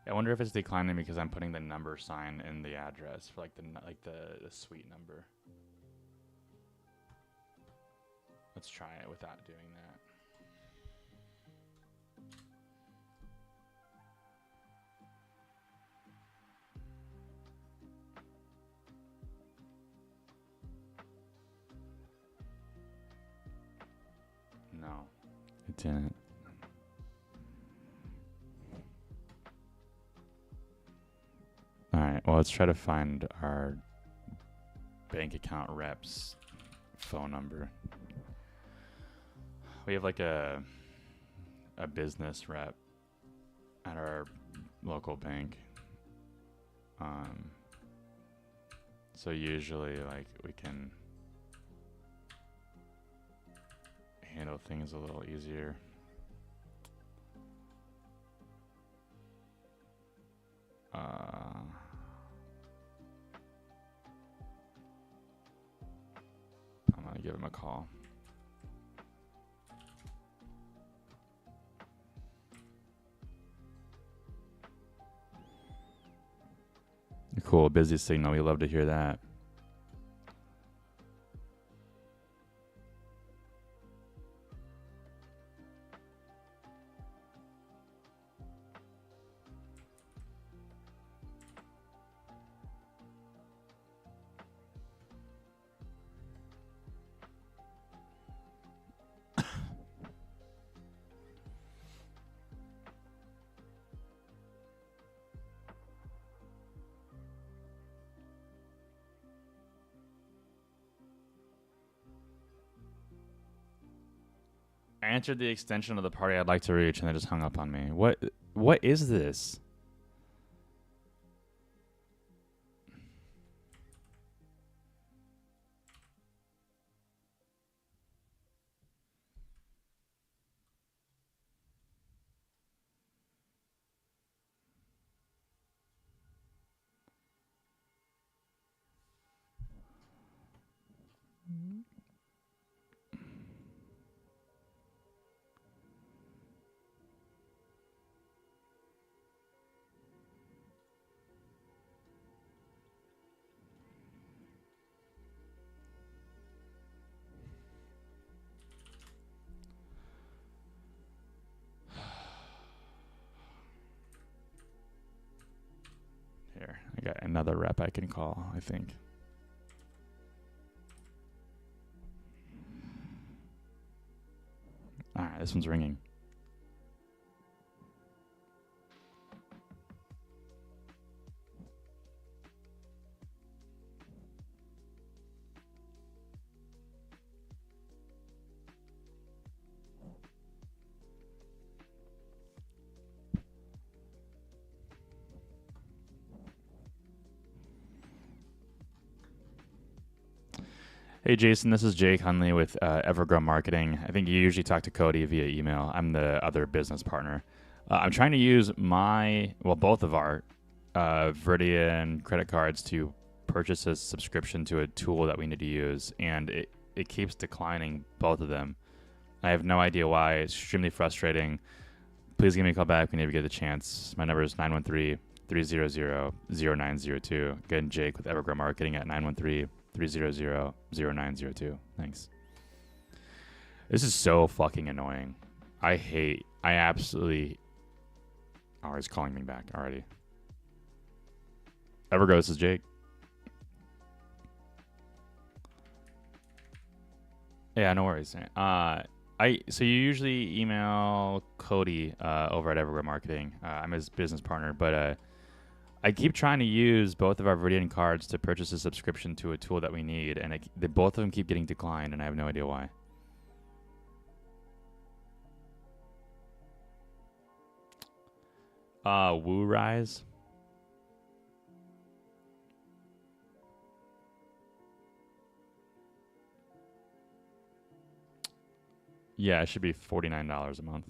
I wonder if it's declining because I'm putting the number sign in the address for like the suite number. Let's try it without doing that. No, it didn't. All right. Well, let's try to find our bank account rep's phone number. We have like a business rep at our local bank. So usually like we can handle things a little easier. I'm gonna give him a call. Cool, busy signal. We love to hear that. I answered the extension of the party I'd like to reach, and they just hung up on me. What is this? I got another rep I can call, I think. All right, this one's ringing. Hey, Jason, this is Jake Hunley with Evergrow Marketing. I think you usually talk to Cody via email. I'm the other business partner. I'm trying to use both of our Viridian credit cards to purchase a subscription to a tool that we need to use, and it keeps declining, both of them. I have no idea why. It's extremely frustrating. Please give me a call back whenever you get the chance. My number is 913-300-0902. Again, Jake with Evergrow Marketing at 913-300-0902. Thanks. This is so fucking annoying. I absolutely... Oh, he's calling me back already. Evergrow, this is Jake. Yeah, no worries. So you usually email Cody over at Evergrow Marketing. I'm his business partner, but I keep trying to use both of our Viridian cards to purchase a subscription to a tool that we need, and both of them keep getting declined, and I have no idea why. WooRise. Yeah, it should be $49 a month.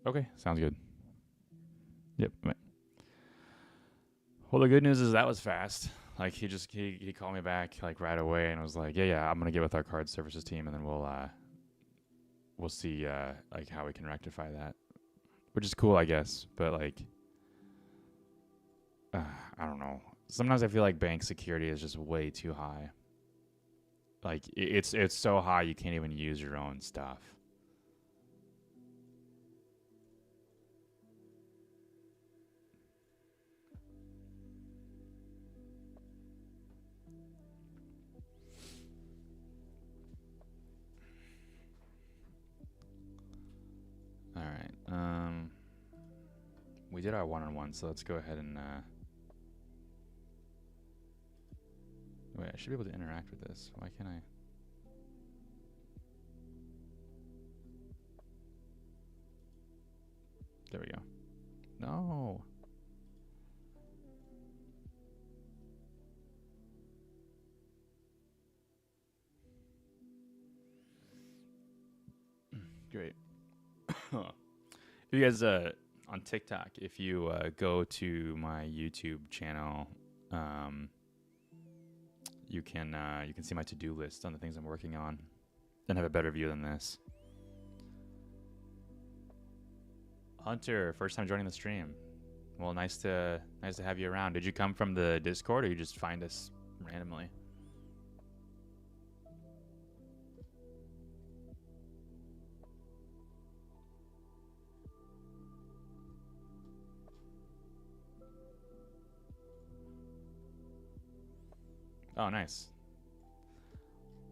Okay, sounds good. Yep. Well, the good news is that was fast. Like he called me back like right away and was like, yeah, I'm gonna get with our card services team and then we'll see like how we can rectify that, which is cool, I guess. But like, I don't know. Sometimes I feel like bank security is just way too high. Like it's so high you can't even use your own stuff. All right. We did our one-on-one, so let's go ahead and wait. I should be able to interact with this. Why can't I? There we go. No. Great. You guys on TikTok, if you go to my YouTube channel, you can see my to-do list on the things I'm working on and have a better view than this. Hunter, first time joining the stream. Well, nice to have you around. Did you come from the Discord or you just find us randomly? Oh, nice.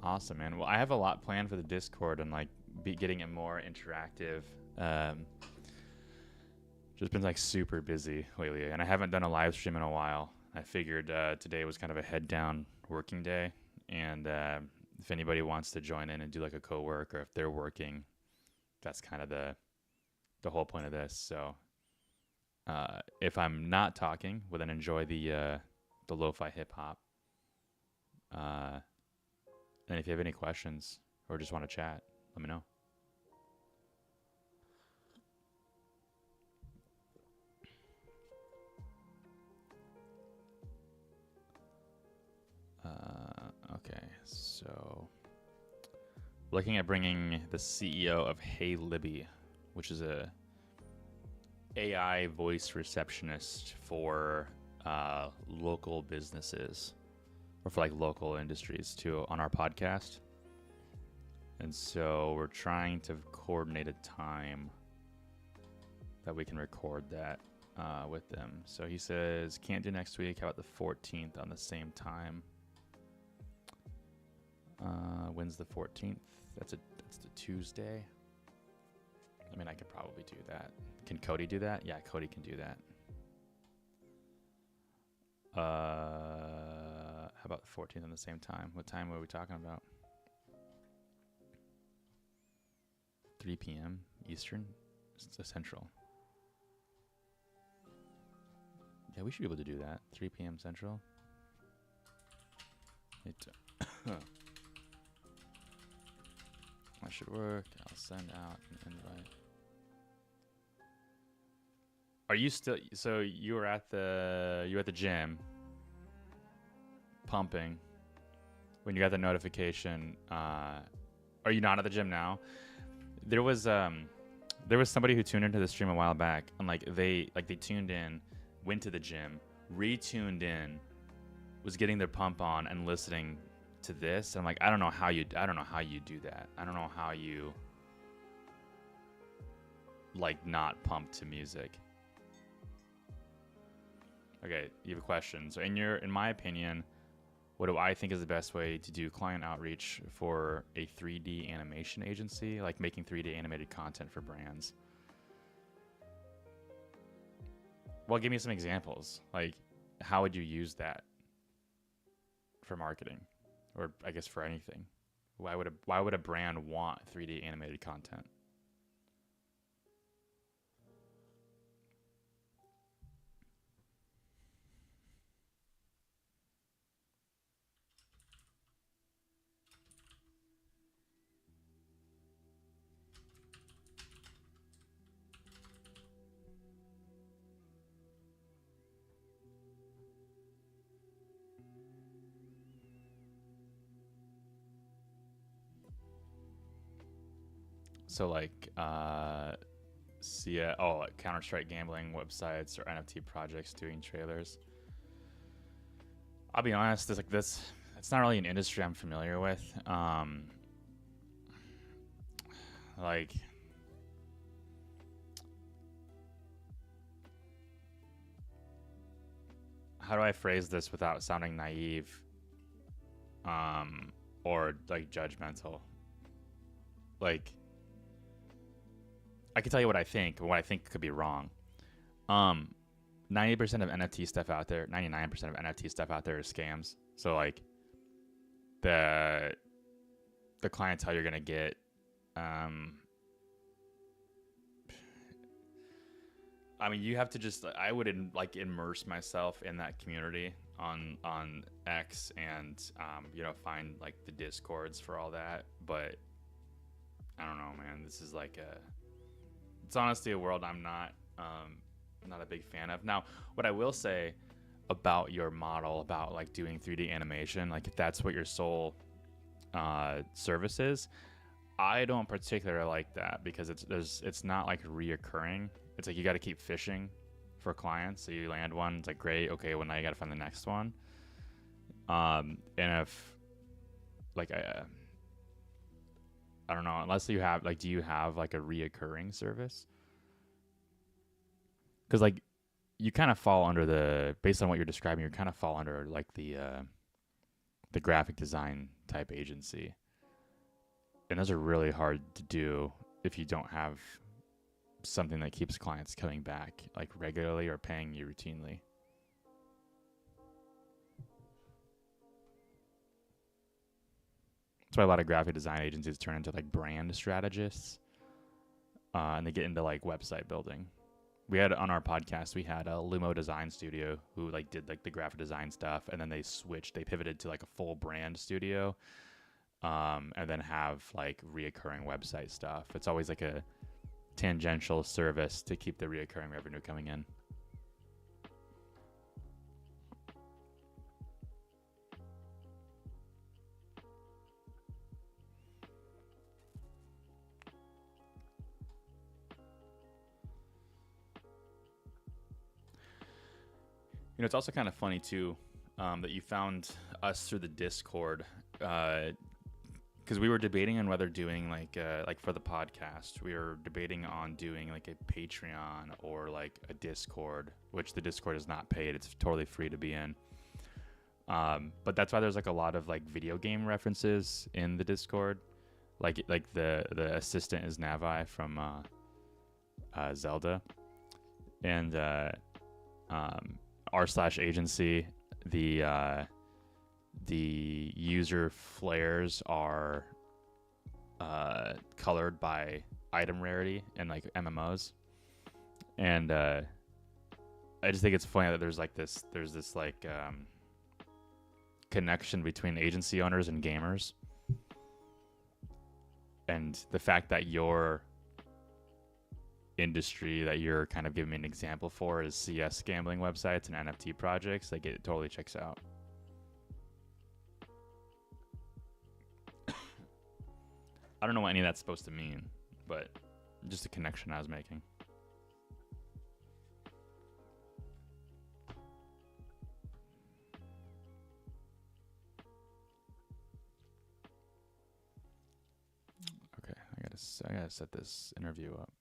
Awesome, man. Well, I have a lot planned for the Discord and like getting it more interactive. Just been like super busy lately, and I haven't done a live stream in a while. I figured today was kind of a head down working day, and if anybody wants to join in and do like a co-work, or if they're working, that's kind of the whole point of this. So if I'm not talking, well then enjoy the lo-fi hip hop. And if you have any questions or just want to chat, let me know. Okay, so looking at bringing the CEO of Hey Libby, which is a AI voice receptionist for local businesses. or for like local industries too on our podcast. And so we're trying to coordinate a time that we can record that with them. So he says, can't do next week. How about the 14th on the same time? When's the 14th? That's the Tuesday. I mean, I could probably do that. Can Cody do that? Yeah, Cody can do that. How about the 14th on the same time? What time were we talking about? 3 p.m. Eastern? It's Central. Yeah, we should be able to do that. 3 p.m. Central. That should work. I'll send out an invite. Are you still? So you were at the gym, pumping, when you got the notification. Are you not at the gym now? There was somebody who tuned into the stream a while back, and they tuned in, went to the gym, retuned in, was getting their pump on and listening to this. I'm like, I don't know how you do that. I don't know how you not pump to music. Okay, you have a question. So in my opinion, what do I think is the best way to do client outreach for a 3D animation agency, like making 3D animated content for brands? Well, give me some examples. Like, how would you use that for marketing, or I guess for anything? Why would a brand want 3D animated content? So Counter-Strike gambling websites or NFT projects doing trailers. I'll be honest, it's not really an industry I'm familiar with. How do I phrase this without sounding naive or judgmental? I can tell you what I think, but what I think could be wrong. 90% of NFT stuff out there, 99% of NFT stuff out there is scams. So the clientele you're gonna get, I mean, you have to just, I would immerse myself in that community on X and find the discords for all that. But I don't know, man. This is it's honestly a world I'm not a big fan of. Now, what I will say about your model about doing 3D animation, if that's what your sole service is, I don't particularly like that because it's not reoccurring. It's you got to keep fishing for clients. So you land one, it's great, okay, well now you got to find the next one. And if I don't know, unless you have do you have a reoccurring service? Because you kind of fall under based on what you're describing, you kind of fall under the graphic design type agency, and those are really hard to do if you don't have something that keeps clients coming back regularly or paying you routinely. That's why a lot of graphic design agencies turn into brand strategists, and they get into website building. We had on our podcast, we had a Lumo Design Studio who did the graphic design stuff, and then they pivoted to a full brand studio, and then have reoccurring website stuff. It's always a tangential service to keep the reoccurring revenue coming in. It's also kind of funny too. that you found us through the Discord, because we were debating on whether doing like for the podcast, we were debating on doing like a Patreon or like a Discord, which the Discord is not paid; it's totally free to be in. But that's why there's like a lot of like video game references in the Discord, like the assistant is Navi from Zelda, and r/agency, the user flares are colored by item rarity and like MMOs, and I just think it's funny that there's this like connection between agency owners and gamers, and the fact that your industry that you're kind of giving me an example for is CS gambling websites and NFT projects, like it totally checks out. I don't know what any of that's supposed to mean, but just a connection I was making. Okay, I gotta set this interview up.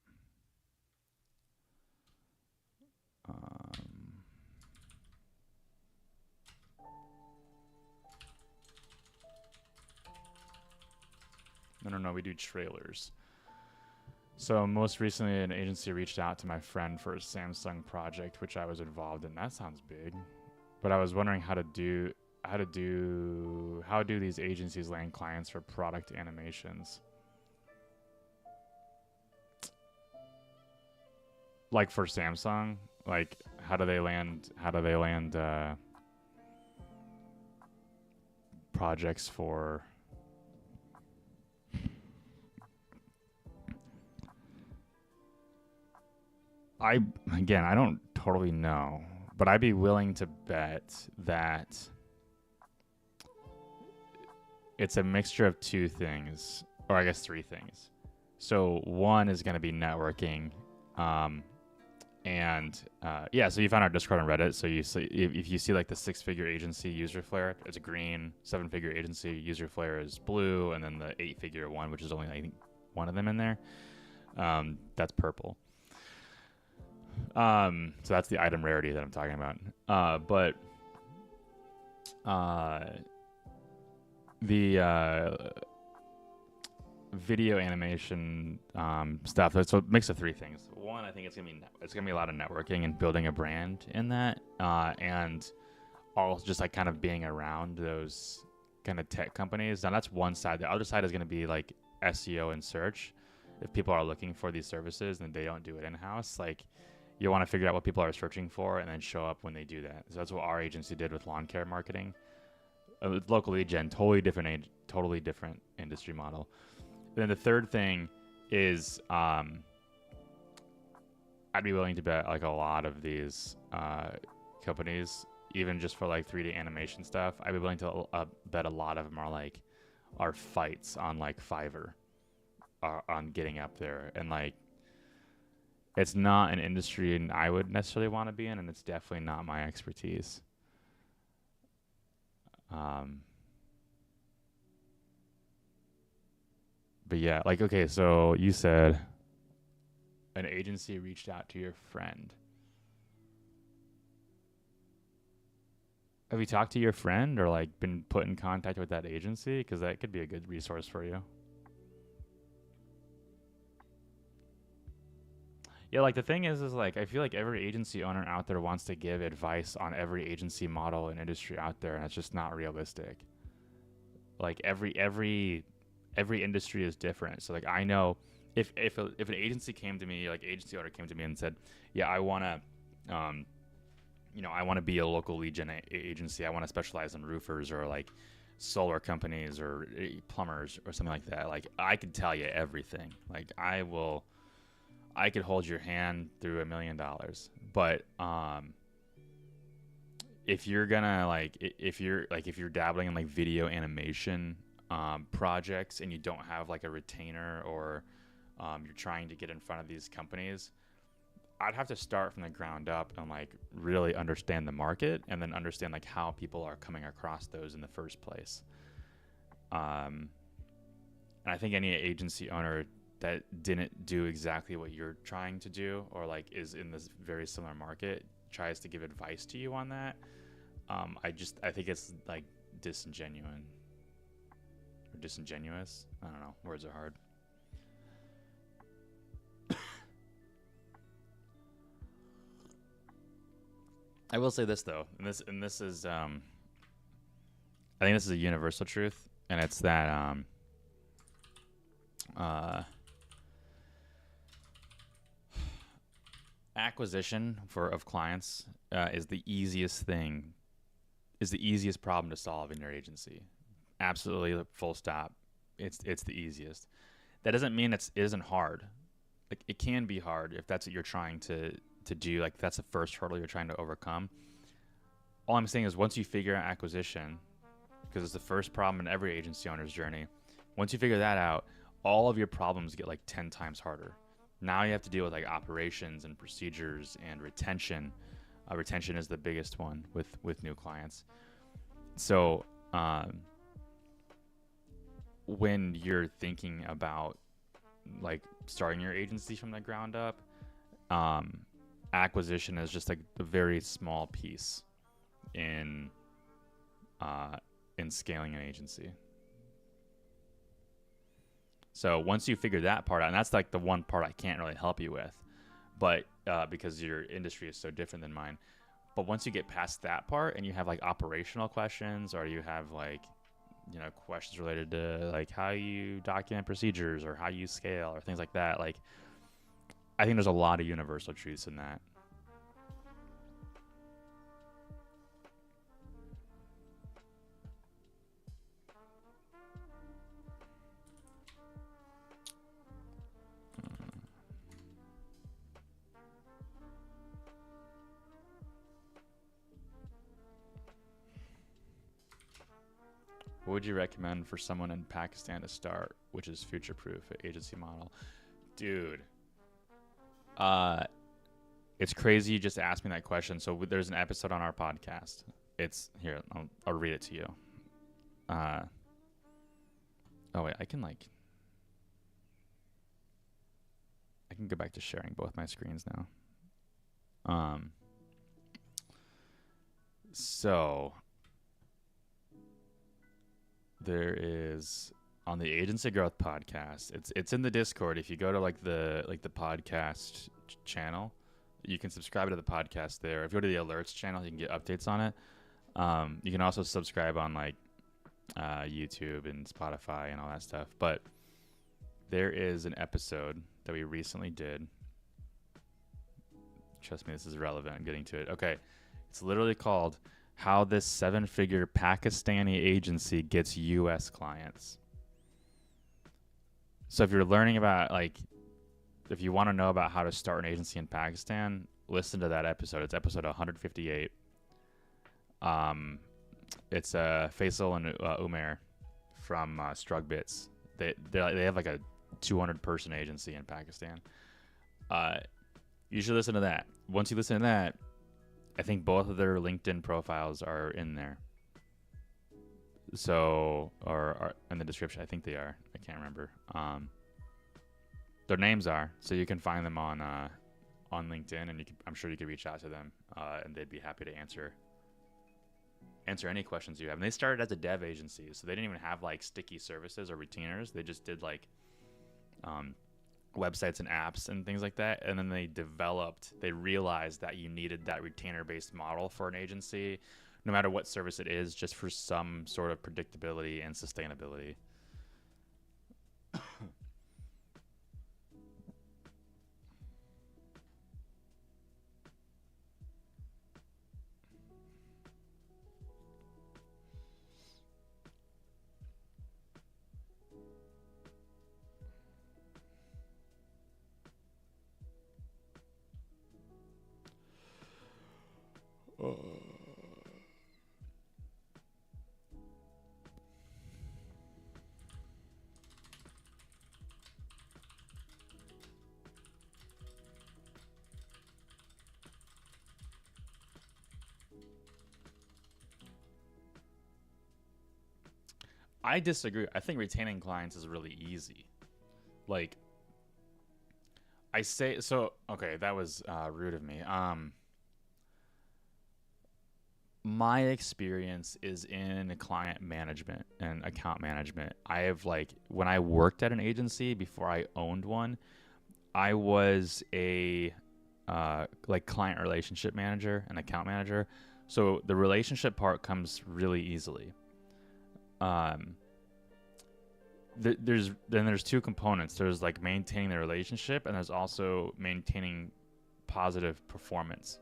No, we do trailers. So most recently, an agency reached out to my friend for a Samsung project, which I was involved in. That sounds big, but I was wondering how do these agencies land clients for product animations? Like for Samsung, like how do they land projects for? I don't totally know, but I'd be willing to bet that it's a mixture of two things, or I guess three things. So one is going to be networking, so you found our Discord on Reddit. So you see, if you see like the 6-figure agency user flare, it's a green. 7-figure agency user flare is blue, and then the 8-figure one, which is only I think one of them in there, that's purple. So that's the item rarity that I'm talking about. But the video animation stuff. So it makes it three things. One, I think it's gonna be a lot of networking and building a brand in that, and also just like kind of being around those kind of tech companies. Now that's one side. The other side is gonna be like SEO and search. If people are looking for these services and they don't do it in-house, like you want to figure out what people are searching for and then show up when they do that. So that's what our agency did with lawn care marketing. With local lead gen, totally different industry model. And then the third thing is I'd be willing to bet like a lot of these companies, even just for like 3D animation stuff, I'd be willing to bet a lot of them are fights on like Fiverr on getting up there. And like, it's not an industry I would necessarily want to be in, and it's definitely not my expertise. But yeah, like, okay, so you said an agency reached out to your friend. Have you talked to your friend or like been put in contact with that agency? Because that could be a good resource for you. Yeah, like the thing is like I feel like every agency owner out there wants to give advice on every agency model and industry out there, and it's just not realistic. Like every industry is different. So like I know if an agency came to me, like agency owner came to me and said, "Yeah, I want to I want to be a local lead gen agency. I want to specialize in roofers or like solar companies or plumbers or something like that." Like I could tell you everything. Like I could hold your hand through $1 million. But if you're gonna if you're dabbling in like video animation projects and you don't have like a retainer or you're trying to get in front of these companies, I'd have to start from the ground up and like really understand the market and then understand like how people are coming across those in the first place. And I think any agency owner that didn't do exactly what you're trying to do or like is in this very similar market tries to give advice to you on that. I think it's like disingenuous. I don't know. Words are hard. I will say this though, and this is I think this is a universal truth, and it's that uh, acquisition of clients is the easiest problem to solve in your agency. Absolutely, full stop. It's the easiest. That doesn't mean it isn't hard. Like it can be hard if that's what you're trying to do. Like that's the first hurdle you're trying to overcome. All I'm saying is once you figure out acquisition, because it's the first problem in every agency owner's journey. Once you figure that out, all of your problems get like 10 times harder. Now you have to deal with like operations and procedures and retention. Retention is the biggest one with new clients. So when you're thinking about like starting your agency from the ground up, acquisition is just like a very small piece in scaling an agency. So once you figure that part out, and that's like the one part I can't really help you with, but because your industry is so different than mine. But once you get past that part and you have like operational questions, or you have like, you know, questions related to like how you document procedures or how you scale or things like that, like I think there's a lot of universal truths in that. What would you recommend for someone in Pakistan to start, which is future-proof agency model? Dude, it's crazy you just asked me that question. So there's an episode on our podcast. It's here. I'll read it to you. Oh wait, I can go back to sharing both my screens now. So there is on the Agency Growth podcast. It's in the Discord. If you go to like the podcast channel, you can subscribe to the podcast there. If you go to the alerts channel, you can get updates on it. You can also subscribe on like YouTube and Spotify and all that stuff. But there is an episode that we recently did. Trust me, this is relevant. I'm getting to it. Okay. It's literally called How This 7-Figure Pakistani Agency Gets U.S. Clients. So if you're learning about, like, if you want to know about how to start an agency in Pakistan, listen to that episode. It's episode 158. It's Faisal and Umair from Strugbits. They have like a 200-person agency in Pakistan. You should listen to that. Once you listen to that, I think both of their LinkedIn profiles are in there. So, or in the description, I think they are. I can't remember. Their names are, so you can find them on LinkedIn, and I'm sure you could reach out to them, and they'd be happy to answer any questions you have. And they started as a dev agency, so they didn't even have like sticky services or retainers. They just did like websites and apps and things like that. And then they realized that you needed that retainer-based model for an agency, no matter what service it is, just for some sort of predictability and sustainability. I disagree. I think retaining clients is really easy. Like, I say so. Okay, that was rude of me. My experience is in client management and account management. I have like when I worked at an agency before I owned one, I was a like client relationship manager and account manager. So the relationship part comes really easily. Um, there's two components. There's like maintaining the relationship, and there's also maintaining positive performance.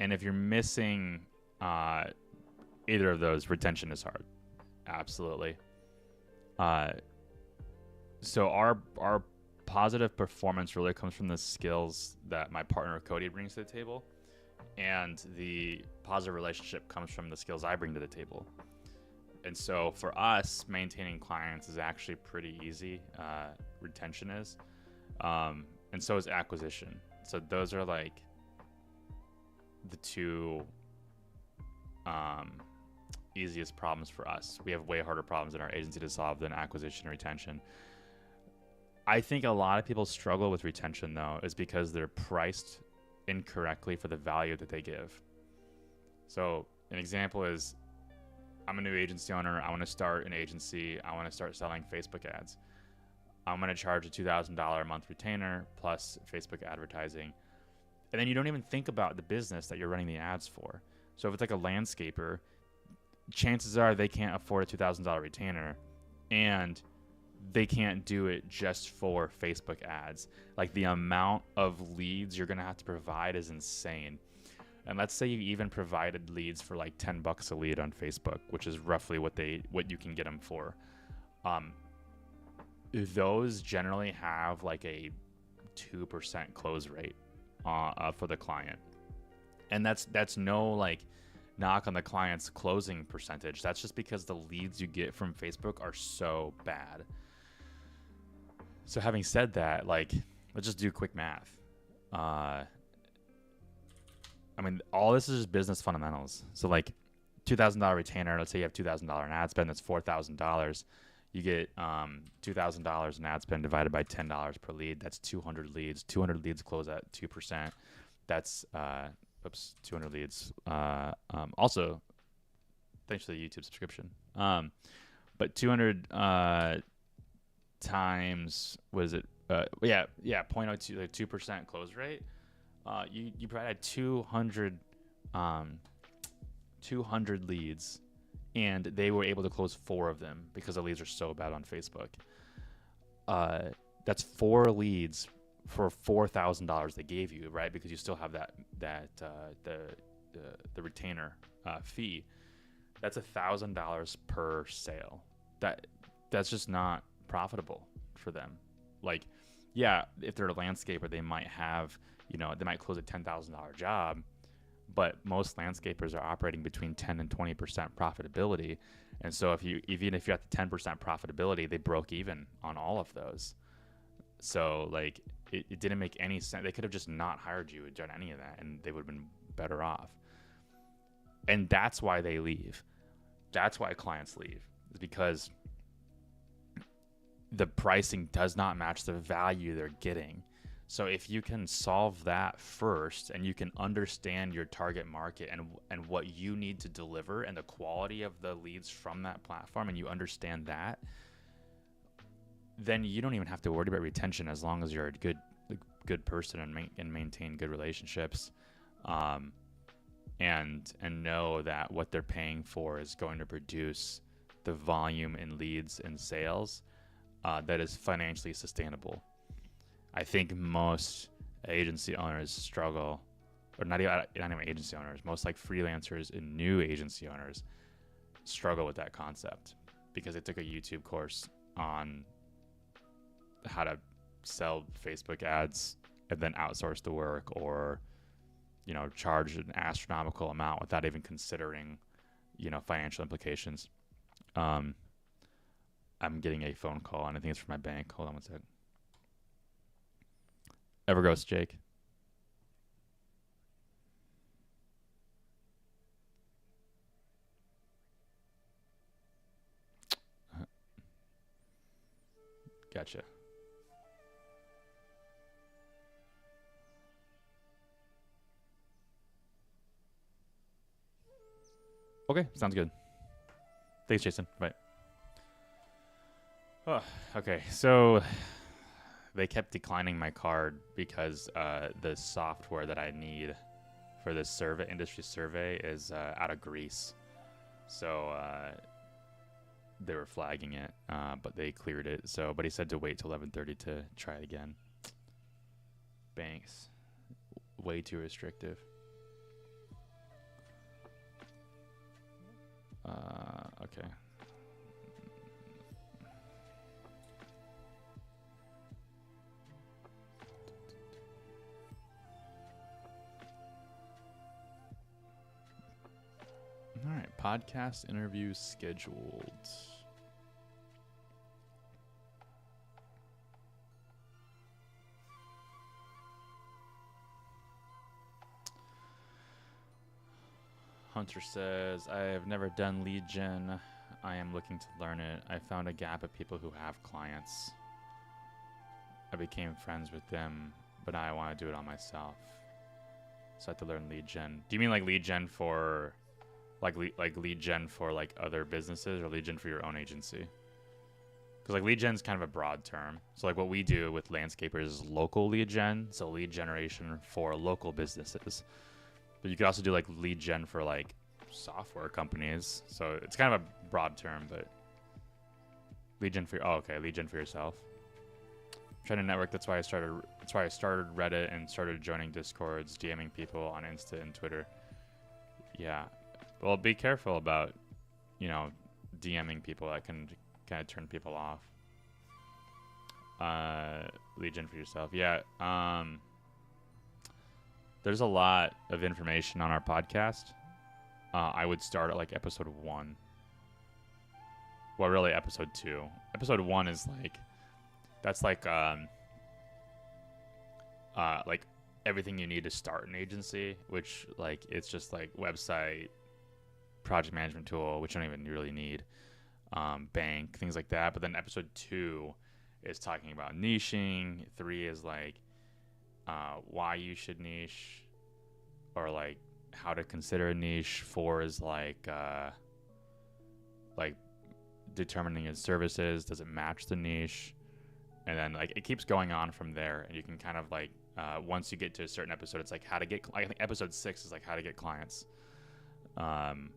And if you're missing uh, either of those, retention is hard. Absolutely. Uh, so our positive performance really comes from the skills that my partner Cody brings to the table, and the positive relationship comes from the skills I bring to the table. And so for us, maintaining clients is actually pretty easy. Retention is, and so is acquisition. So those are like the two easiest problems for us. We have way harder problems in our agency to solve than acquisition and retention. I think a lot of people struggle with retention, though, is because they're priced incorrectly for the value that they give. So an example is, I'm a new agency owner. I want to start an agency. I want to start selling Facebook ads. I'm going to charge a $2,000 a month retainer plus Facebook advertising. And then you don't even think about the business that you're running the ads for. So if it's like a landscaper, chances are they can't afford a $2,000 retainer, and they can't do it just for Facebook ads. Like the amount of leads you're going to have to provide is insane. And let's say you even provided leads for like $10 a lead on Facebook, which is roughly what you can get them for. Those generally have like a 2% close rate for the client, and that's no like knock on the client's closing percentage. That's just because the leads you get from Facebook are so bad. So having said that, like, let's just do quick math. I mean, all this is just business fundamentals. So like $2,000 retainer, let's say you have $2,000 in ad spend, that's $4,000. You get $2,000 in ad spend divided by $10 per lead. That's 200 leads. 200 leads close at 2%. That's 200 leads. Also, thanks for the YouTube subscription. But 200 times, what is it? 0.02, like 2% close rate. You provided 200 leads, and they were able to close 4 of them because the leads are so bad on Facebook. That's 4 leads for $4,000 they gave you, right? Because you still have the retainer fee. That's $1,000 per sale. That's just not profitable for them. Like, yeah, if they're a landscaper, they might have, they might close a $10,000 job, but most landscapers are operating between 10 and 20% profitability. And so even if you're at the 10% profitability, they broke even on all of those. So like it didn't make any sense. They could have just not hired you and done any of that, and they would have been better off. And that's why they leave. That's why clients leave, is because the pricing does not match the value they're getting. So if you can solve that first, and you can understand your target market and what you need to deliver and the quality of the leads from that platform, and you understand that, then you don't even have to worry about retention, as long as you're a good person and maintain good relationships, and know that what they're paying for is going to produce the volume in leads and sales that is financially sustainable. I think most agency owners struggle, or not even agency owners, most like freelancers and new agency owners struggle with that concept, because they took a YouTube course on how to sell Facebook ads and then outsource the work, or charge an astronomical amount without even considering financial implications. I'm getting a phone call, and I think it's from my bank. Hold on one second. Everghost Jake. Gotcha. Okay, sounds good. Thanks, Jason. Bye. Oh, okay, so they kept declining my card because the software that I need for this survey, industry survey, is out of Greece. So they were flagging it, but they cleared it. So, but he said to wait till 11:30 to try it again. Banks, way too restrictive. Okay. All right, podcast interviews scheduled. Hunter says, I have never done lead gen. I am looking to learn it. I found a gap of people who have clients. I became friends with them, but now I want to do it on myself. So I have to learn lead gen. Do you mean like lead gen for like lead gen for like other businesses, or lead gen for your own agency? Because like lead gen is kind of a broad term. So like what we do with landscapers is local lead gen, so lead generation for local businesses. But you could also do like lead gen for like software companies. So it's kind of a broad term, but lead gen for lead gen for yourself. I'm trying to network. That's why I started Reddit and started joining Discords, DMing people on Insta and Twitter. Yeah. Well, be careful about, DMing people. That can kind of turn people off. Lead gen for yourself. Yeah. There's a lot of information on our podcast. I would start at like episode 1. Well, really episode 2. Episode 1 is that's like everything you need to start an agency, which like it's just like website, project management tool, which you don't even really need, bank, things like that. But then episode 2 is talking about niching. 3 is like why you should niche, or like how to consider a niche. 4 is like determining its services, does it match the niche, and then like it keeps going on from there. And you can kind of like once you get to a certain episode, it's like how to get. I think episode 6 is like how to get clients. And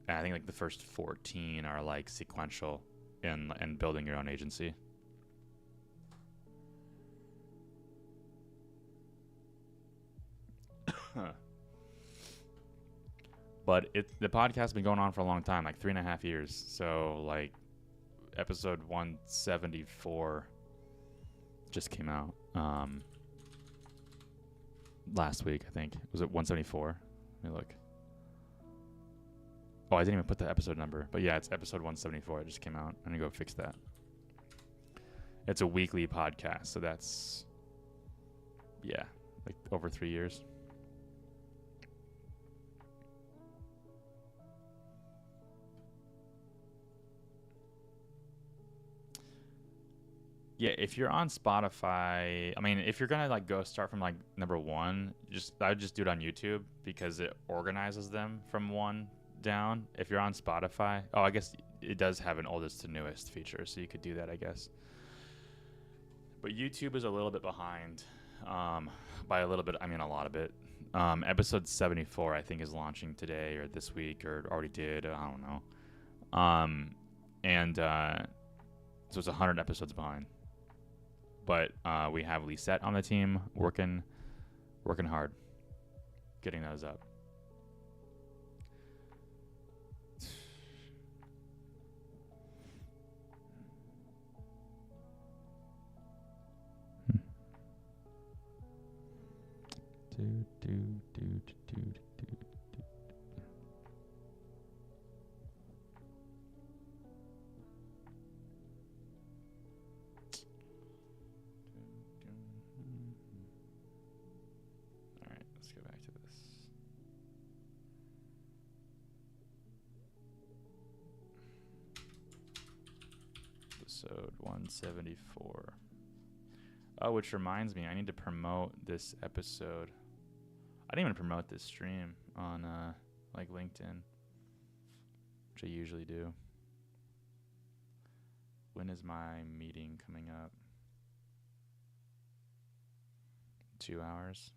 I think like the first 14 are like sequential in building your own agency. But the podcast has been going on for a long time, like 3.5 years. So like episode 174 just came out last week, I think. Was it 174? Let me look. Oh, I didn't even put the episode number. But yeah, it's episode 174. It just came out. I'm going to go fix that. It's a weekly podcast. So that's, yeah, like over 3 years. Yeah, if you're on Spotify, I mean, if you're gonna like go start from like number 1, I would just do it on YouTube because it organizes them from 1 down. If you're on Spotify, I guess it does have an oldest to newest feature, so you could do that, I guess. But YouTube is a little bit behind. By a little bit, I mean a lot of it. Episode 74, I think, is launching today or this week, or already did. I don't know. So it's 100 episodes behind. But we have Lisette on the team working hard, getting those up. All right, let's go back to this. episode 174. Oh, which reminds me, I need to promote this episode. I didn't even promote this stream on like LinkedIn, which I usually do. When is my meeting coming up? 2 hours.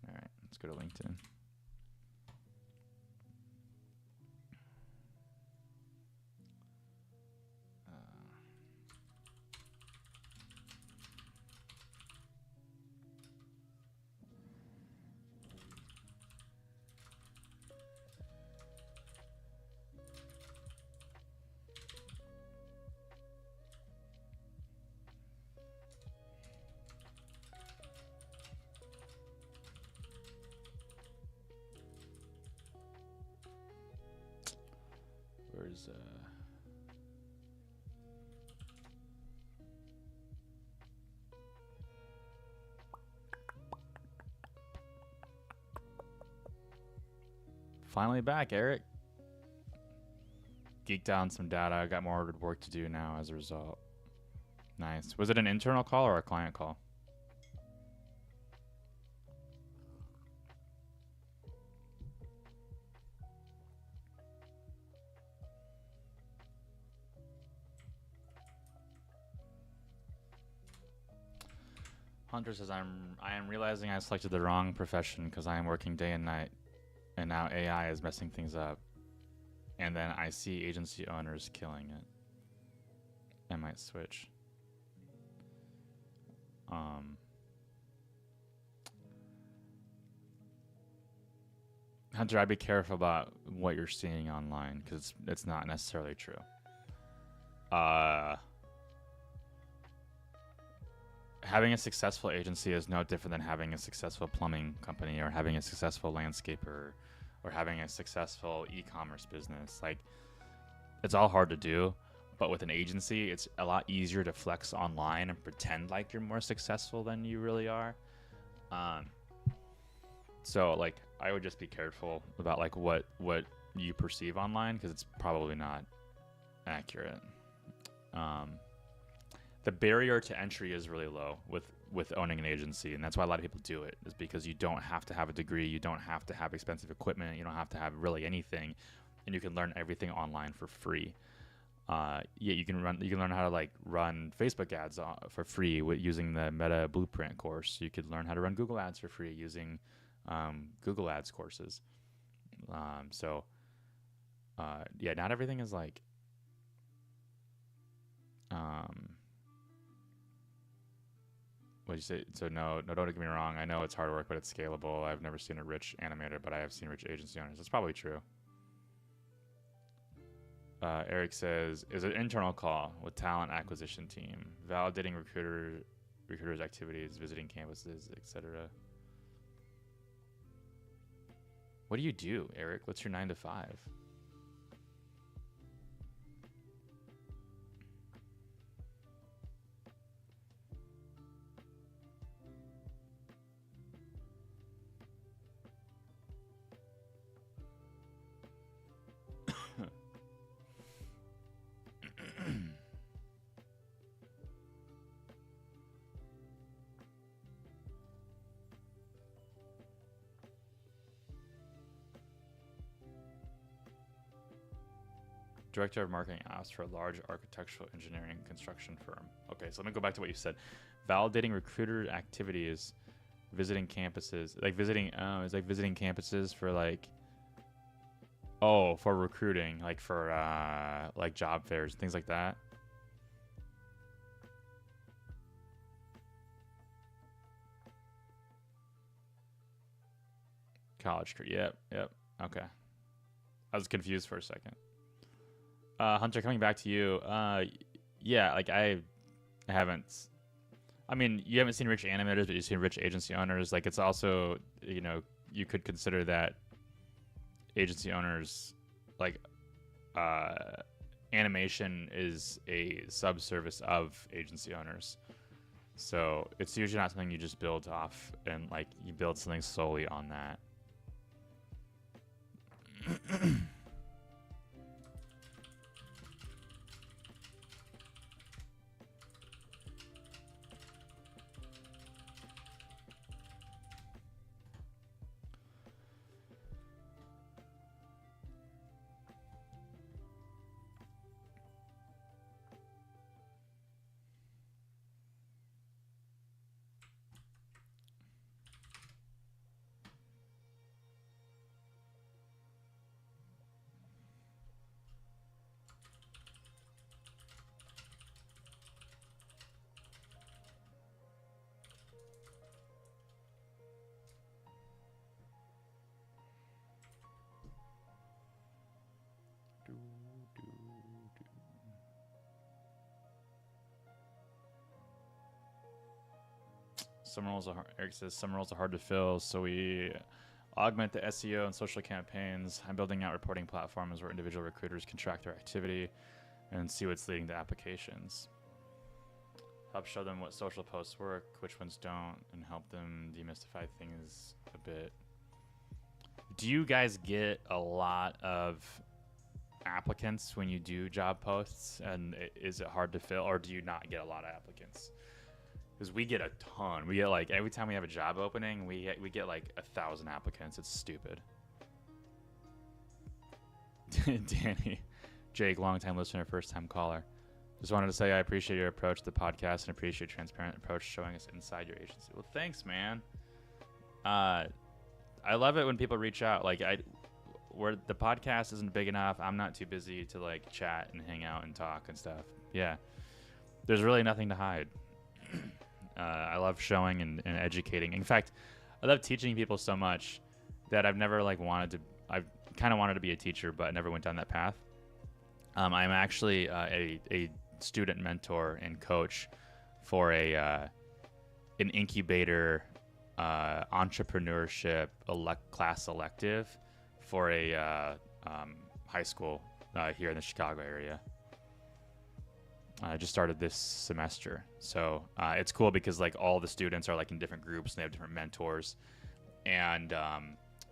All right, let's go to LinkedIn. Where's finally back, Eric. Geeked out on some data. I got more work to do now as a result. Nice. Was it an internal call or a client call? Hunter says, I am realizing I selected the wrong profession because I am working day and night, and now AI is messing things up. And then I see agency owners killing it. I might switch. Hunter, I'd be careful about what you're seeing online because it's not necessarily true. Having a successful agency is no different than having a successful plumbing company or having a successful landscaper or having a successful e-commerce business. Like, it's all hard to do, but with an agency, it's a lot easier to flex online and pretend like you're more successful than you really are. So like, I would just be careful about like what you perceive online because it's probably not accurate. The barrier to entry is really low with owning an agency, and that's why a lot of people do it, is because you don't have to have a degree, you don't have to have expensive equipment, you don't have to have really anything, and you can learn everything online for free. You can learn how to like run Facebook ads for free using the Meta Blueprint course. You could learn how to run Google Ads for free using Google Ads courses. Yeah, not everything is like what'd you say? So no, don't get me wrong. I know it's hard work, but it's scalable. I've never seen a rich animator, but I have seen rich agency owners. That's probably true. Eric says, is an internal call with talent acquisition team, validating recruiters' activities, visiting campuses, etc. What do you do, Eric? What's your 9 to 5? Director of marketing asks for a large architectural engineering construction firm. Okay, so let me go back to what you said. Validating recruiter activities, visiting campuses, like visiting, it's like visiting campuses for like, for recruiting, like for like job fairs, things like that. College, yep. Okay. I was confused for a second. Hunter, coming back to you. Yeah, like I haven't. I mean, you haven't seen rich animators, but you've seen rich agency owners. Like, it's also, you could consider that agency owners, like, animation is a subservice of agency owners. So it's usually not something you just build off and like you build something solely on that. Eric says some roles are hard to fill, so we augment the SEO and social campaigns. I'm building out reporting platforms where individual recruiters can track their activity and see what's leading to applications. Help show them what social posts work, which ones don't, and help them demystify things a bit. Do you guys get a lot of applicants when you do job posts, and is it hard to fill, or do you not get a lot of applicants? Because we get a ton. We get like every time we have a job opening, we get like 1,000 applicants. It's stupid. Danny, Jake, longtime listener, first time caller. Just wanted to say I appreciate your approach to the podcast and appreciate your transparent approach showing us inside your agency. Well, thanks, man. I love it when people reach out. Like where the podcast isn't big enough, I'm not too busy to like chat and hang out and talk and stuff. Yeah, there's really nothing to hide. I love showing and educating. In fact, I love teaching people so much that I've never like I've kind of wanted to be a teacher, but never went down that path. I'm actually a student mentor and coach for an incubator entrepreneurship class elective for a high school here in the Chicago area. I just started this semester, so it's cool because like all the students are like in different groups and they have different mentors, and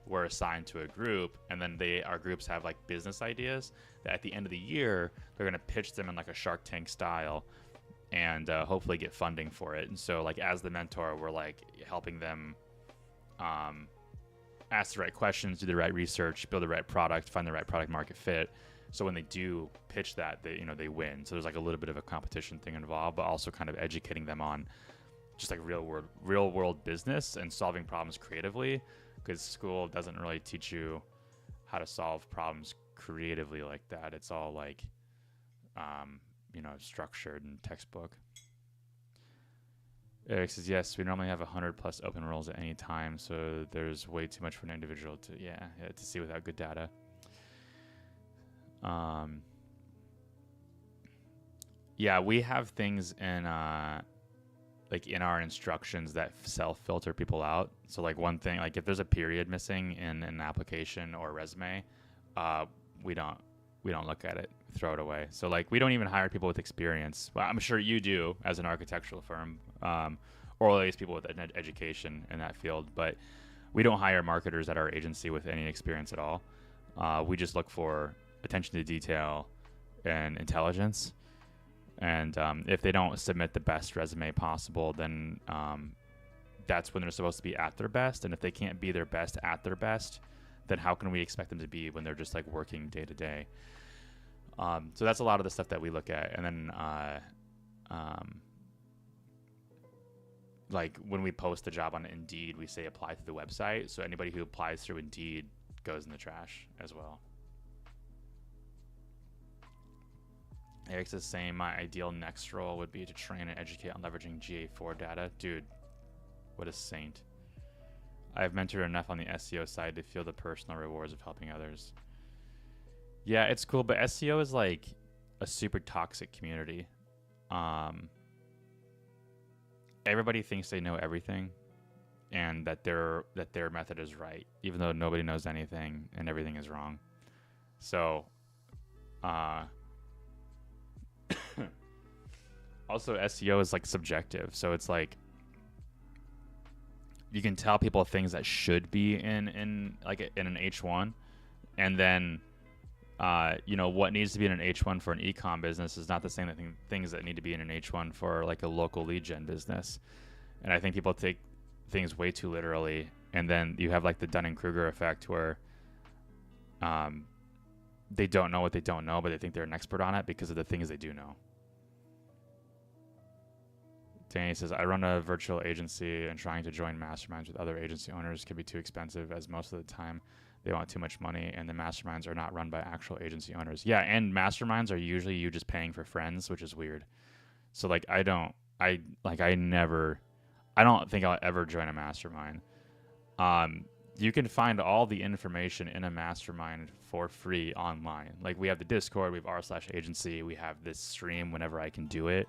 we're assigned to a group, and then our groups have like business ideas that at the end of the year they're going to pitch them in like a Shark Tank style and hopefully get funding for it. And so like as the mentor, we're like helping them ask the right questions, do the right research, build the right product, find the right product market fit. So when they do pitch that, they win. So there's like a little bit of a competition thing involved, but also kind of educating them on just like real world business and solving problems creatively, because school doesn't really teach you how to solve problems creatively like that. It's all like, structured and textbook. Eric says, yes, we normally have 100+ open roles at any time, so there's way too much for an individual to see without good data. We have things in in our instructions that self-filter people out. So like one thing, like if there's a period missing in an application or resume, we don't look at it, throw it away. So like we don't even hire people with experience. Well, I'm sure you do as an architectural firm, or at least people with an education in that field, but we don't hire marketers at our agency with any experience at all. We just look for attention to detail and intelligence. And if they don't submit the best resume possible, then that's when they're supposed to be at their best. And if they can't be their best at their best, then how can we expect them to be when they're just like working day to day? So that's a lot of the stuff that we look at. And then like when we post the job on Indeed, we say apply through the website. So anybody who applies through Indeed goes in the trash as well. Eric's the same. My ideal next role would be to train and educate on leveraging GA4 data. Dude, what a saint. I've mentored enough on the SEO side to feel the personal rewards of helping others. Yeah, it's cool, but SEO is like a super toxic community. Everybody thinks they know everything and that their method is right, even though nobody knows anything and everything is wrong. So, also SEO is like subjective, so it's like you can tell people things that should be in an H1, and then what needs to be in an H1 for an e-com business is not the same things that need to be in an H1 for like a local lead gen business. And I think people take things way too literally, and then you have like the Dunning-Kruger effect where they don't know what they don't know, but they think they're an expert on it because of the things they do know. Danny says, I run a virtual agency, and trying to join masterminds with other agency owners can be too expensive, as most of the time they want too much money, and the masterminds are not run by actual agency owners. Yeah, and masterminds are usually you just paying for friends, which is weird. So like I don't think I'll ever join a mastermind. You can find all the information in a mastermind for free online. Like we have the Discord, we have r/agency, we have this stream whenever I can do it.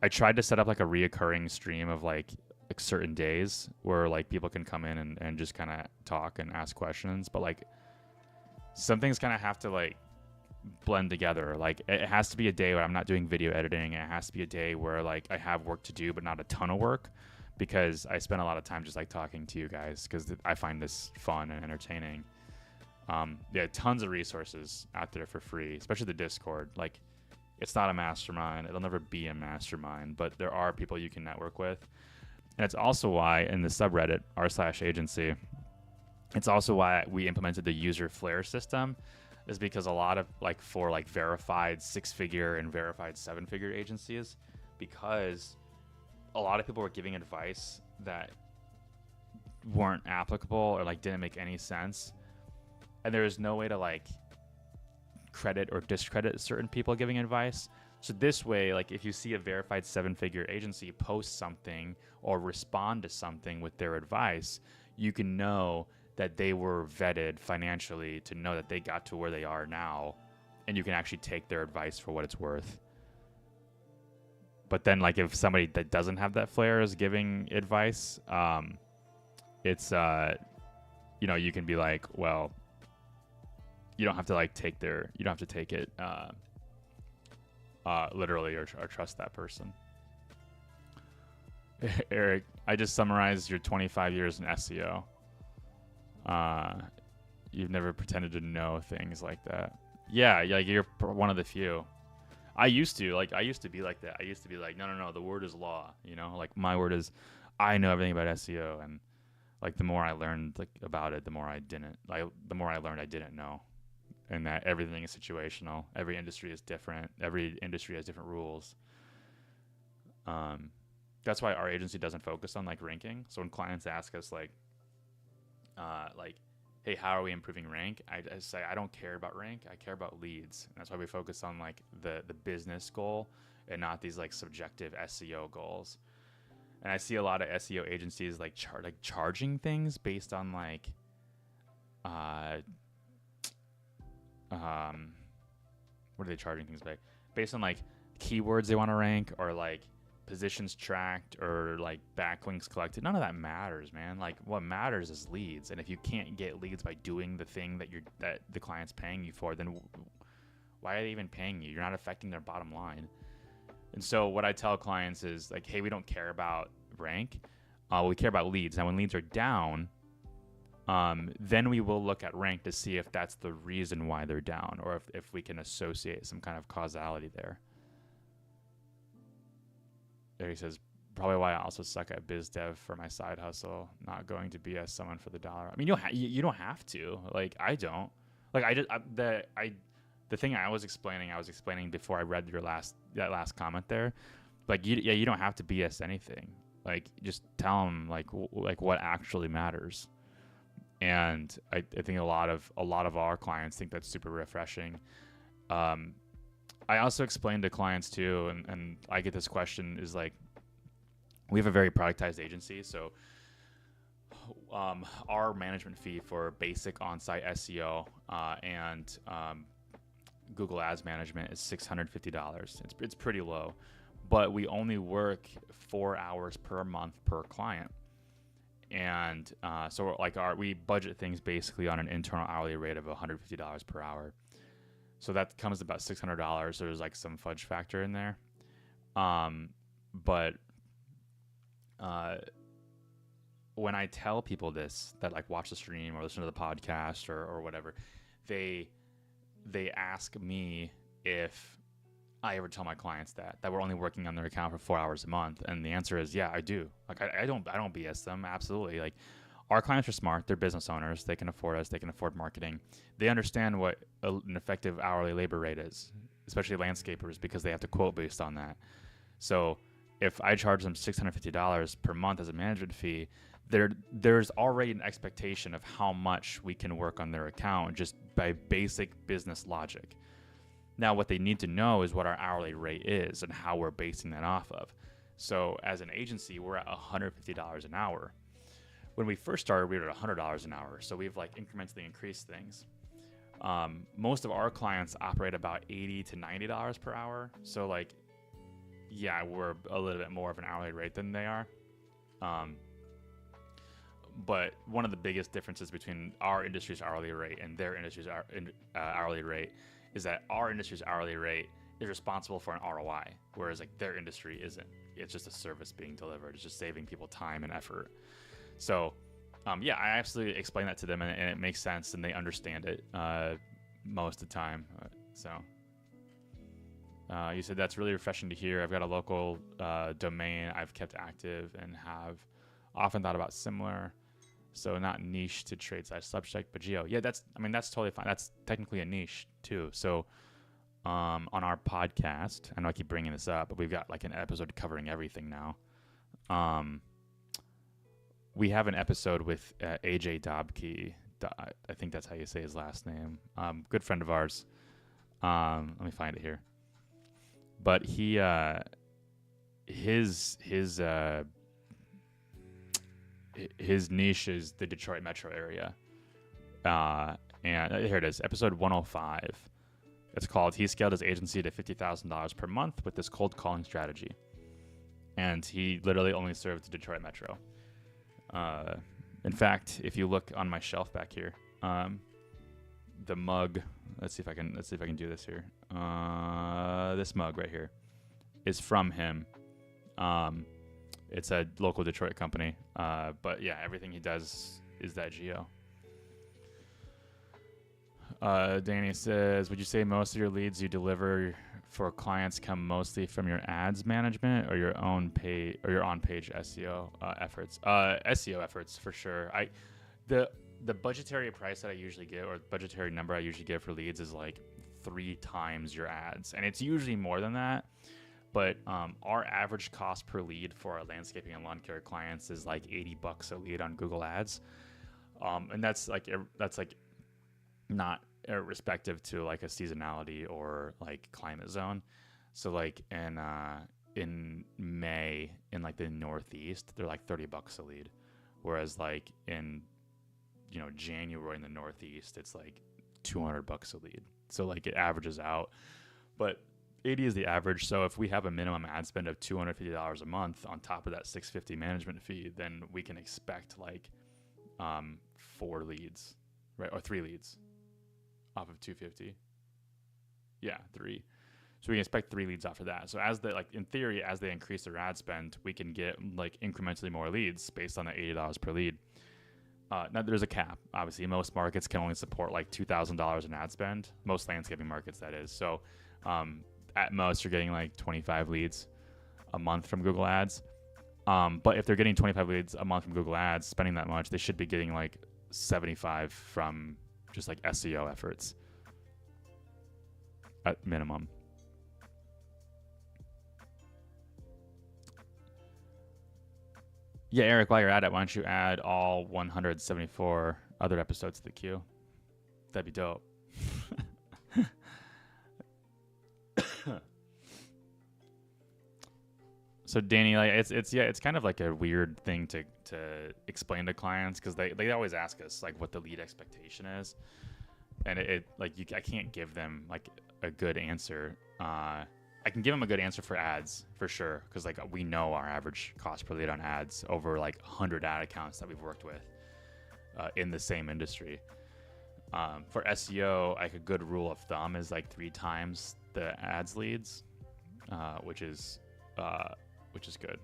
I tried to set up like a reoccurring stream of like certain days where like people can come in and just kind of talk and ask questions, but like some things kind of have to like blend together. Like it has to be a day where I'm not doing video editing, and it has to be a day where like I have work to do but not a ton of work, because I spend a lot of time just like talking to you guys because I find this fun and entertaining. Yeah, tons of resources out there for free, especially the Discord. Like, it's not a mastermind. It'll never be a mastermind, but there are people you can network with. And it's also why in the subreddit, r/agency, it's also why we implemented the user flare system, is because a lot of like for like verified 6-figure and verified 7-figure agencies, because a lot of people were giving advice that weren't applicable or like didn't make any sense. And there is no way to like credit or discredit certain people giving advice. So this way, like if you see a verified 7-figure agency post something or respond to something with their advice, you can know that they were vetted financially to know that they got to where they are now, and you can actually take their advice for what it's worth. But then like if somebody that doesn't have that flair is giving advice, it's you know, you can be like, well, you don't have to like take their, you don't have to take it literally or trust that person. Eric, I just summarized your 25 years in SEO. You've never pretended to know things like that. Yeah, like you're one of the few. I used to be like that. I used to be like, no, the word is law. You know, like my word is, I know everything about SEO, and like the more I learned like about it, the more I learned I didn't know, and that everything is situational. Every industry is different. Every industry has different rules. That's why our agency doesn't focus on like ranking. So when clients ask us like, hey, how are we improving rank? I say, I don't care about rank. I care about leads. And that's why we focus on like the business goal and not these like subjective SEO goals. And I see a lot of SEO agencies like charging things based on like, what are they charging things by? Based on like keywords they want to rank, or like positions tracked, or like backlinks collected. None of that matters, man. Like what matters is leads. And if you can't get leads by doing the thing that the client's paying you for, then why are they even paying you? You're not affecting their bottom line. And so what I tell clients is like, hey, we don't care about rank. We care about leads. Now when leads are down, then we will look at rank to see if that's the reason why they're down, or if we can associate some kind of causality there. There he says, probably why I also suck at biz dev for my side hustle, not going to BS someone for the dollar. I mean, you don't have to. Like, I don't. Like, the thing I was explaining before I read that last comment there. Like, you don't have to BS anything. Like, just tell them like what actually matters. And I think a lot of our clients think that's super refreshing. I also explain to clients too, and I get this question, is like, we have a very productized agency. So our management fee for basic on-site SEO and Google Ads management is $650. It's pretty low, but we only work 4 hours per month per client. And so like we budget things basically on an internal hourly rate of $150 per hour. So that comes to about $600. So there's like some fudge factor in there. But when I tell people this, that like watch the stream or listen to the podcast or whatever, they ask me if I ever tell my clients that we're only working on their account for 4 hours a month. And the answer is, yeah, I do. Like I don't BS them. Absolutely. Like our clients are smart. They're business owners. They can afford us. They can afford marketing. They understand what an effective hourly labor rate is, especially landscapers, because they have to quote based on that. So if I charge them $650 per month as a management fee, there's already an expectation of how much we can work on their account just by basic business logic. Now, what they need to know is what our hourly rate is and how we're basing that off of. So as an agency, we're at $150 an hour. When we first started, we were at $100 an hour. So we've like incrementally increased things. Most of our clients operate about $80 to $90 per hour. So like yeah, we're a little bit more of an hourly rate than they are. Um, but one of the biggest differences between our industry's hourly rate and their industry's hourly rate is that our industry's hourly rate is responsible for an ROI, whereas like their industry isn't. It's just a service being delivered. It's just saving people time and effort. So, yeah, I absolutely explain that to them, and it makes sense, and they understand it most of the time. You said that's really refreshing to hear. I've got a local domain I've kept active and have often thought about similar. So not niche to trade / subject, but geo. Yeah, that's totally fine. That's technically a niche too. So on our podcast, I know I keep bringing this up, but we've got like an episode covering everything now. We have an episode with AJ Dobke. I think that's how you say his last name. Good friend of ours. Let me find it here. But he, his niche is the Detroit metro area. And here it is, episode 105. It's called "He Scaled His Agency to $50,000 per month with this cold calling strategy." And he literally only served the Detroit metro. In fact, if you look on my shelf back here, the mug. Let's see if I can do this here. This mug right here is from him. It's a local Detroit company. But yeah, everything he does is that geo. Danny says, would you say most of your leads you deliver for clients come mostly from your ads management or your own pay or your on-page SEO efforts? SEO efforts for sure. The budgetary price that I usually give, or budgetary number I usually give for leads, is like 3 times your ads, and it's usually more than that. But our average cost per lead for our landscaping and lawn care clients is like $80 a lead on Google Ads, and that's like not irrespective to like a seasonality or like climate zone. So like in May in like the Northeast, they're like $30 a lead, whereas like in January in the Northeast, it's like $200 a lead. So like it averages out, but 80 is the average. So if we have a minimum ad spend of $250 a month on top of that $650 management fee, then we can expect like 4 leads, right? Or 3 leads off of 250. Yeah, 3. So we can expect 3 leads off of that. So as in theory, as they increase their ad spend, we can get like incrementally more leads based on the $80 per lead. Now there's a cap. Obviously, most markets can only support like $2,000 in ad spend. Most landscaping markets, that is. So at most, you're getting like 25 leads a month from Google Ads. But if they're getting 25 leads a month from Google Ads, spending that much, they should be getting like 75 from just like SEO efforts at minimum. Yeah, Eric, while you're at it, why don't you add all 174 other episodes to the queue? That'd be dope. So Danny, like it's kind of like a weird thing to explain to clients, because they always ask us like what the lead expectation is, and I can't give them like a good answer. I can give them a good answer for ads for sure, because like we know our average cost per lead on ads over like 100 ad accounts that we've worked with in the same industry. For SEO, like a good rule of thumb is like 3 times the ads leads, which is good.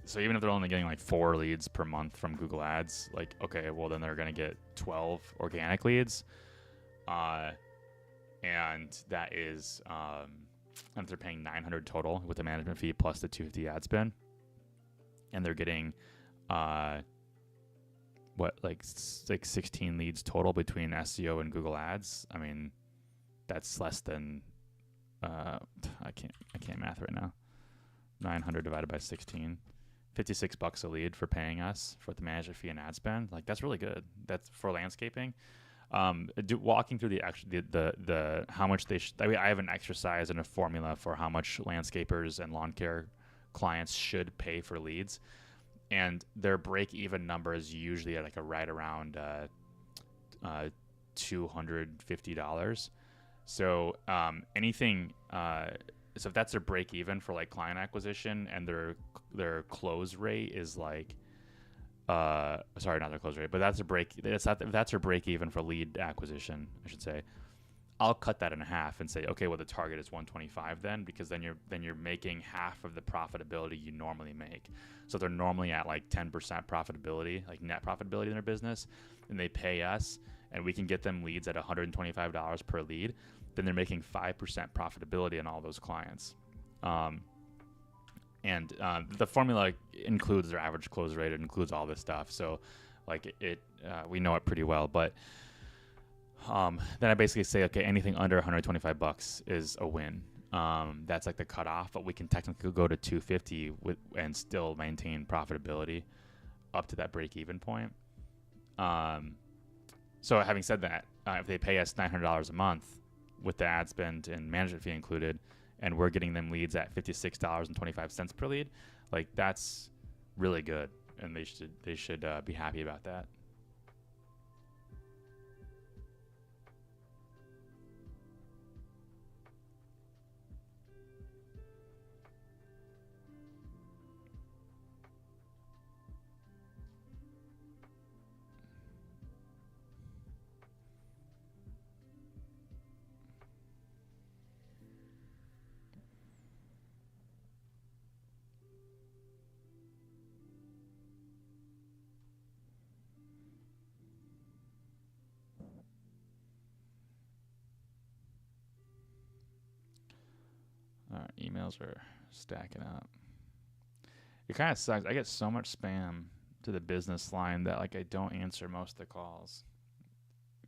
So even if they're only getting like 4 leads per month from Google Ads, like okay, well then they're gonna get 12 organic leads, and that is and they're paying $900 total with the management fee plus the $250 ad spend, and they're getting like 16 leads total between SEO and Google Ads. I mean, that's less than I can't math right now. 900 divided by 16, $56 a lead for paying us for the management fee and ad spend. Like that's really good. That's for landscaping. Walking through the how much I have an exercise and a formula for how much landscapers and lawn care clients should pay for leads, and their break-even number is usually at like a right around $250. So anything So if that's their break even for like client acquisition, and their close rate is like, sorry, not their close rate, but that's a break. That's their break even for lead acquisition, I should say. I'll cut that in half and say, okay, well, the target is 125 then, because then you're making half of the profitability you normally make. So they're normally at like 10% profitability, like net profitability in their business, and they pay us, and we can get them leads at $125 per lead. Then they're making 5% profitability on all those clients. And the formula includes their average close rate. It includes all this stuff. So like we know it pretty well, but then I basically say, okay, anything under $125 is a win. That's like the cutoff, but we can technically go to 250 and still maintain profitability up to that break-even point. So having said that, if they pay us $900 a month with the ad spend and management fee included, and we're getting them leads at $56.25 per lead, like that's really good, and they should be happy about that. Emails are stacking up. It kind of sucks. I get so much spam to the business line that like I don't answer most of the calls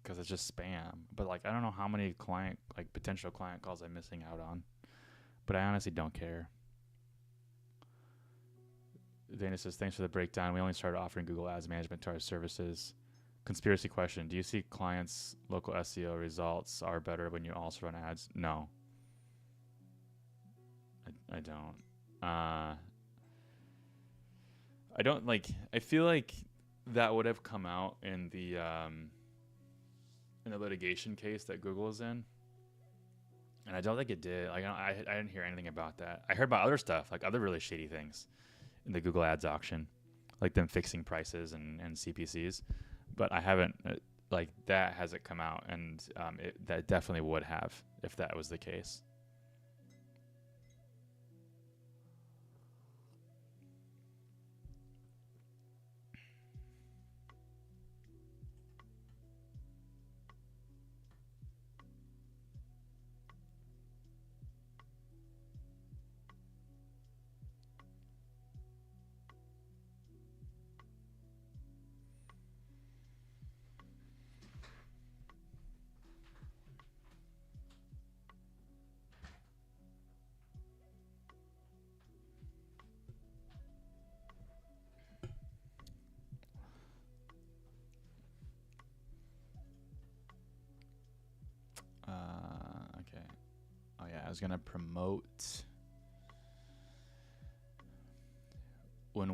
because it's just spam. But like I don't know how many potential client calls I'm missing out on. But I honestly don't care. Dana says, thanks for the breakdown. We only started offering Google Ads management to our services. Conspiracy question. Do you see clients' local SEO results are better when you also run ads? No. I don't. I don't like. I feel like that would have come out in the litigation case that Google is in, and I don't think it did. Like I didn't hear anything about that. I heard about other stuff, like other really shady things in the Google Ads auction, like them fixing prices and CPCs, but I haven't. Like that hasn't come out, and that definitely would have if that was the case. Okay. Oh yeah, I was gonna promote when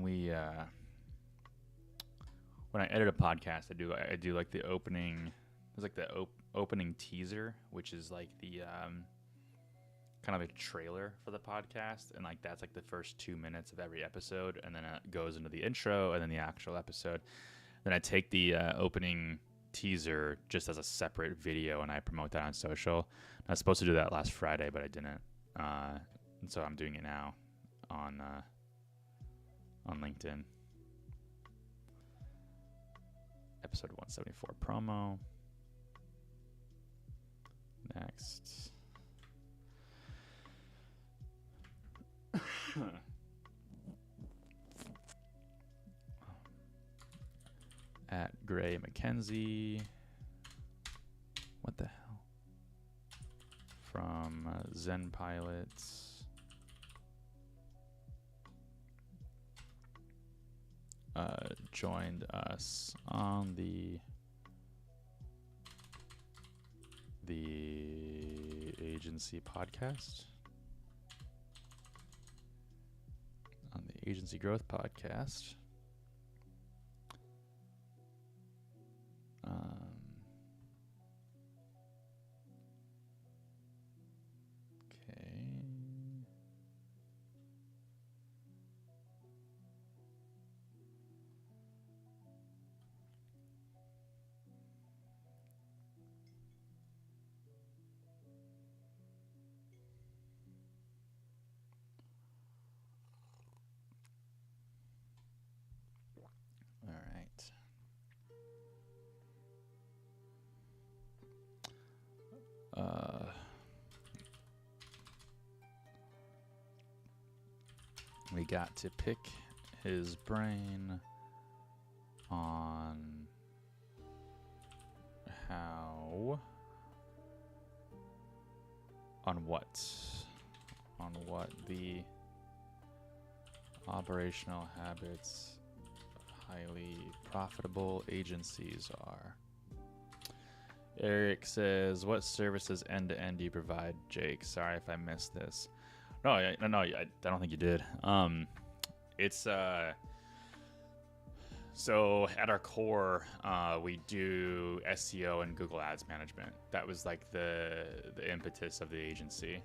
I edit a podcast. I do like the opening. There's like the opening teaser, which is like the kind of a trailer for the podcast, and like that's like the first 2 minutes of every episode, and then it goes into the intro and then the actual episode. Then I take the opening teaser just as a separate video and I promote that on social. I was supposed to do that last Friday, but I didn't, and so I'm doing it now on LinkedIn. Episode 174 promo. Next. At Gray McKenzie. What the hell? From Zen Pilots. Joined us on the agency podcast. On the Agency Growth Podcast. Okay. we got to pick his brain on what the operational habits of highly profitable agencies are. Eric says, what services end-to-end do you provide, Jake? Sorry if I missed this. No, I don't think you did. It's so at our core, we do SEO and Google Ads management. That was like the impetus of the agency.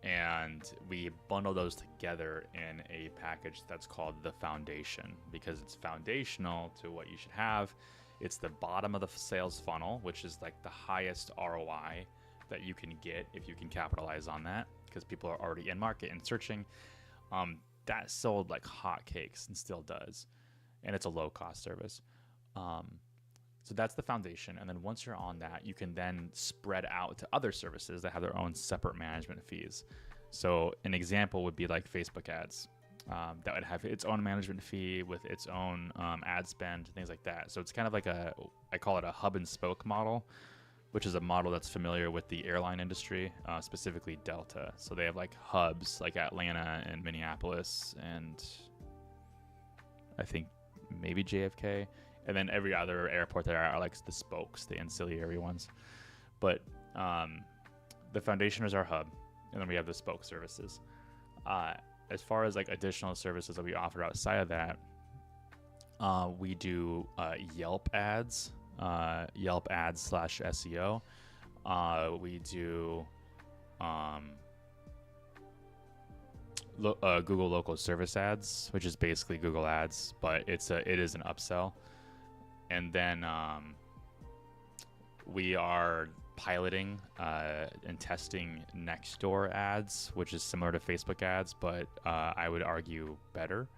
And we bundle those together in a package that's called the Foundation, because it's foundational to what you should have. It's the bottom of the sales funnel, which is like the highest ROI that you can get if you can capitalize on that, because people are already in market and searching. That sold like hotcakes and still does, and it's a low-cost service. So that's the foundation, and then once you're on that, you can then spread out to other services that have their own separate management fees. So an example would be like Facebook ads. That would have its own management fee with its own ad spend, things like that. So it's kind of like I call it a hub and spoke model, which is a model that's familiar with the airline industry, specifically Delta. So they have like hubs like Atlanta and Minneapolis, and I think maybe JFK. And then every other airport there are like the spokes, the ancillary ones. But the Foundation is our hub, and then we have the spoke services. As far as like additional services that we offer outside of that, we do Yelp ads, Yelp ads / SEO. We do Google local service ads, which is basically Google ads, but it is an upsell. And then we are piloting and testing Nextdoor ads, which is similar to Facebook ads, but I would argue better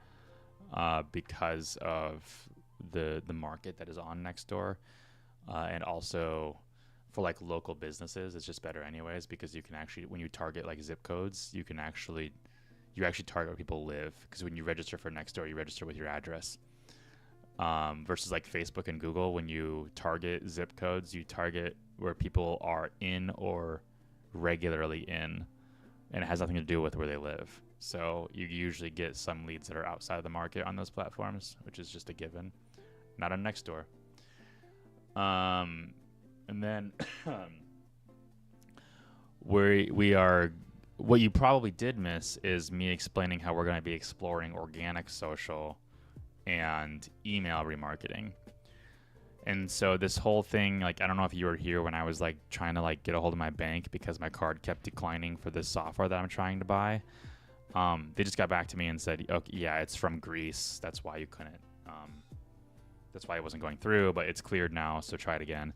because of the market that is on Nextdoor, and also for like local businesses, it's just better anyways, because you can actually, when you target like zip codes, you actually target where people live, because when you register for Nextdoor, you register with your address. Versus like Facebook and Google, when you target zip codes, you target where people are in or regularly in, and it has nothing to do with where they live. So you usually get some leads that are outside of the market on those platforms, which is just a given, not on Nextdoor. And then we are, what you probably did miss is me explaining how we're going to be exploring organic social and email remarketing. And so this whole thing, like, I don't know if you were here when I was like trying to like get a hold of my bank because my card kept declining for this software that I'm trying to buy. They just got back to me and said, okay, yeah, it's from Greece. That's why you couldn't, that's why it wasn't going through, but it's cleared now. So try it again.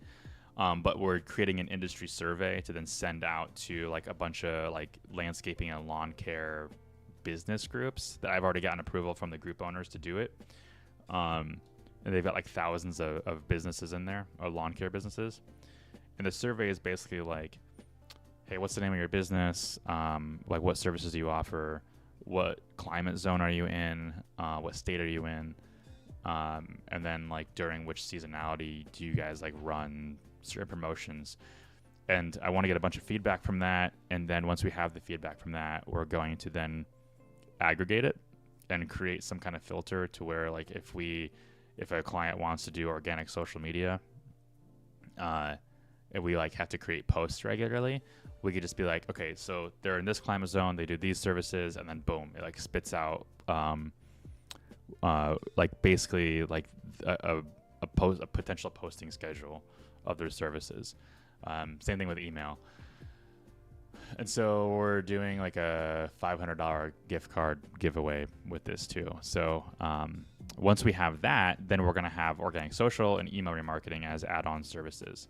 But we're creating an industry survey to then send out to like a bunch of like landscaping and lawn care business groups that I've already gotten approval from the group owners to do it. And they've got like thousands of businesses in there, or lawn care businesses. And the survey is basically like, hey, what's the name of your business? Like, what services do you offer? What climate zone are you in? What state are you in? And then like during which seasonality do you guys like run certain promotions? And I want to get a bunch of feedback from that. And then once we have the feedback from that, we're going to then aggregate it and create some kind of filter to where like if a client wants to do organic social media, and we like have to create posts regularly, we could just be like, okay, so they're in this climate zone, they do these services, and then boom, it like spits out like basically like a potential posting schedule of their services. Same thing with email. And so we're doing like a $500 gift card giveaway with this too. So once we have that, then we're going to have organic social and email remarketing as add-on services.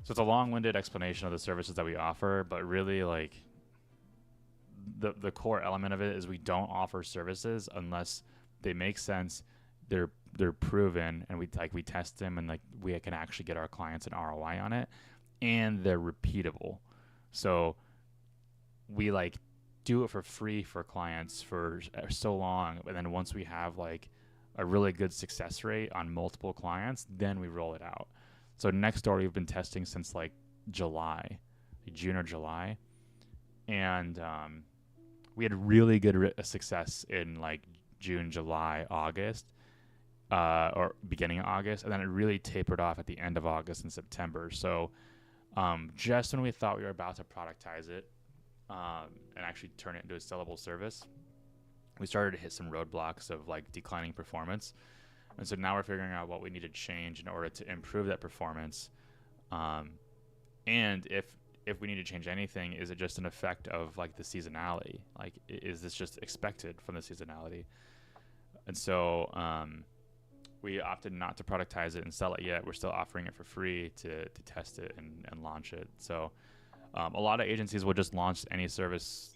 So it's a long-winded explanation of the services that we offer, but really like the core element of it is we don't offer services unless they make sense, they're proven, and we test them, and like we can actually get our clients an ROI on it, and they're repeatable. So we like do it for free for clients for so long, and then once we have like a really good success rate on multiple clients, then we roll it out. So Nextdoor we've been testing since like June or July, and we had really good success in like June, July, August, or beginning of August, and then it really tapered off at the end of August and September. So just when we thought we were about to productize it and actually turn it into a sellable service, we started to hit some roadblocks of like declining performance. And so now we're figuring out what we need to change in order to improve that performance. And if we need to change anything, is it just an effect of like the seasonality? Like, is this just expected from the seasonality? And so we opted not to productize it and sell it yet. We're still offering it for free to test it and launch it. So a lot of agencies will just launch any service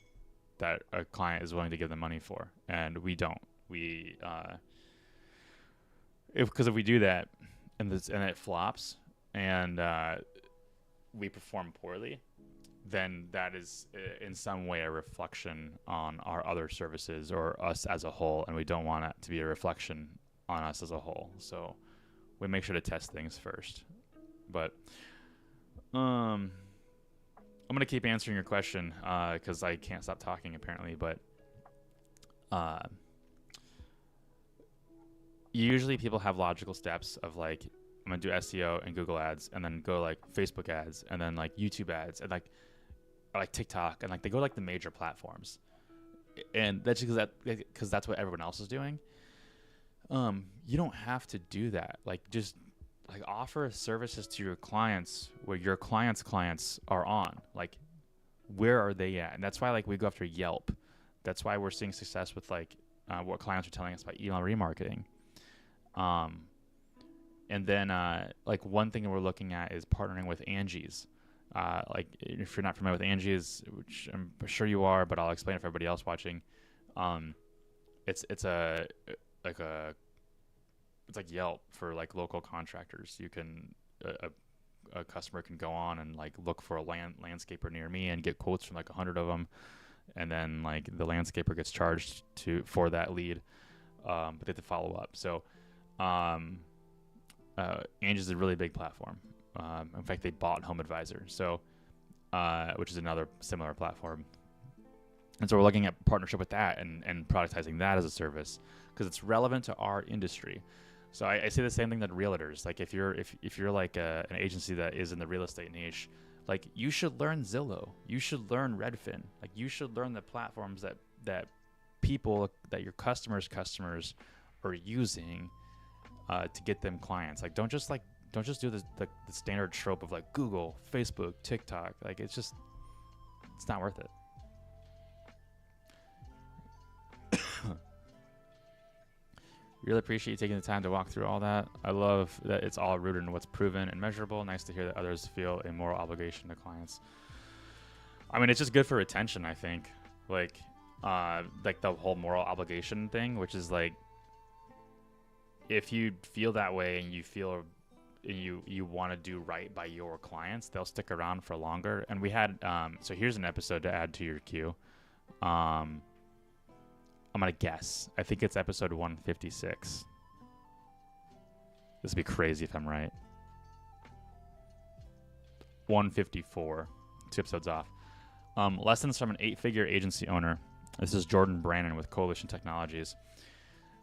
that a client is willing to give them money for, and we don't. Because if we do that and it flops and we perform poorly, then that is in some way a reflection on our other services or us as a whole, and we don't want it to be a reflection on us as a whole. So we make sure to test things first. But I'm going to keep answering your question because I can't stop talking apparently. But usually people have logical steps of like, I'm going to do SEO and Google ads and then go like Facebook ads and then like YouTube ads and like TikTok, and like they go like the major platforms. And that's because that's what everyone else is doing. You don't have to do that. Like, just like offer services to your clients where your clients' clients are on. Like, where are they at? And that's why like we go after Yelp. That's why we're seeing success with like what clients are telling us about email remarketing. And then like one thing we're looking at is partnering with Angie's. Like, if you're not familiar with Angie's, which I'm sure you are, but I'll explain it for everybody else watching. It's like Yelp for like local contractors. You can a customer can go on and like look for a landscaper near me and get quotes from like 100 of them, and then like the landscaper gets charged for that lead, but they have to follow up. So Angie's is a really big platform. In fact, they bought HomeAdvisor, so which is another similar platform. And so we're looking at partnership with that and productizing that as a service because it's relevant to our industry. So I say the same thing that realtors. Like if you're like an agency that is in the real estate niche, like you should learn Zillow. You should learn Redfin. Like you should learn the platforms that people, that your customers are using to get them clients. Like don't just do the standard trope of like Google, Facebook, TikTok. Like it's not worth it. Really appreciate you taking the time to walk through all that. I love that it's all rooted in what's proven and measurable. Nice to hear that others feel a moral obligation to clients. I mean, it's just good for retention, I think. Like the whole moral obligation thing, which is like, if you feel that way and you feel you want to do right by your clients, they'll stick around for longer. And we had so here's an episode to add to your queue. I'm gonna guess. I think it's episode 156. This would be crazy if I'm right. 154, 2 episodes off. Lessons from an 8-figure agency owner. This is Jordan Brannon with Coalition Technologies.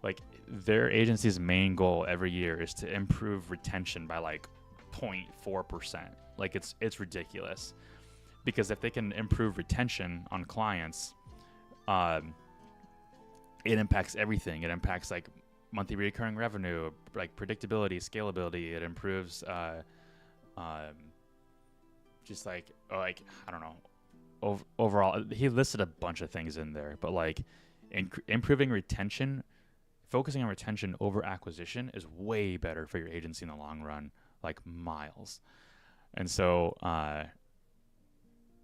Like, their agency's main goal every year is to improve retention by like 0.4%. Like it's ridiculous, because if they can improve retention on clients, it impacts everything. It impacts like monthly recurring revenue, like predictability, scalability. It improves just like I don't know. Overall, he listed a bunch of things in there, but like improving retention, focusing on retention over acquisition is way better for your agency in the long run, like miles. And so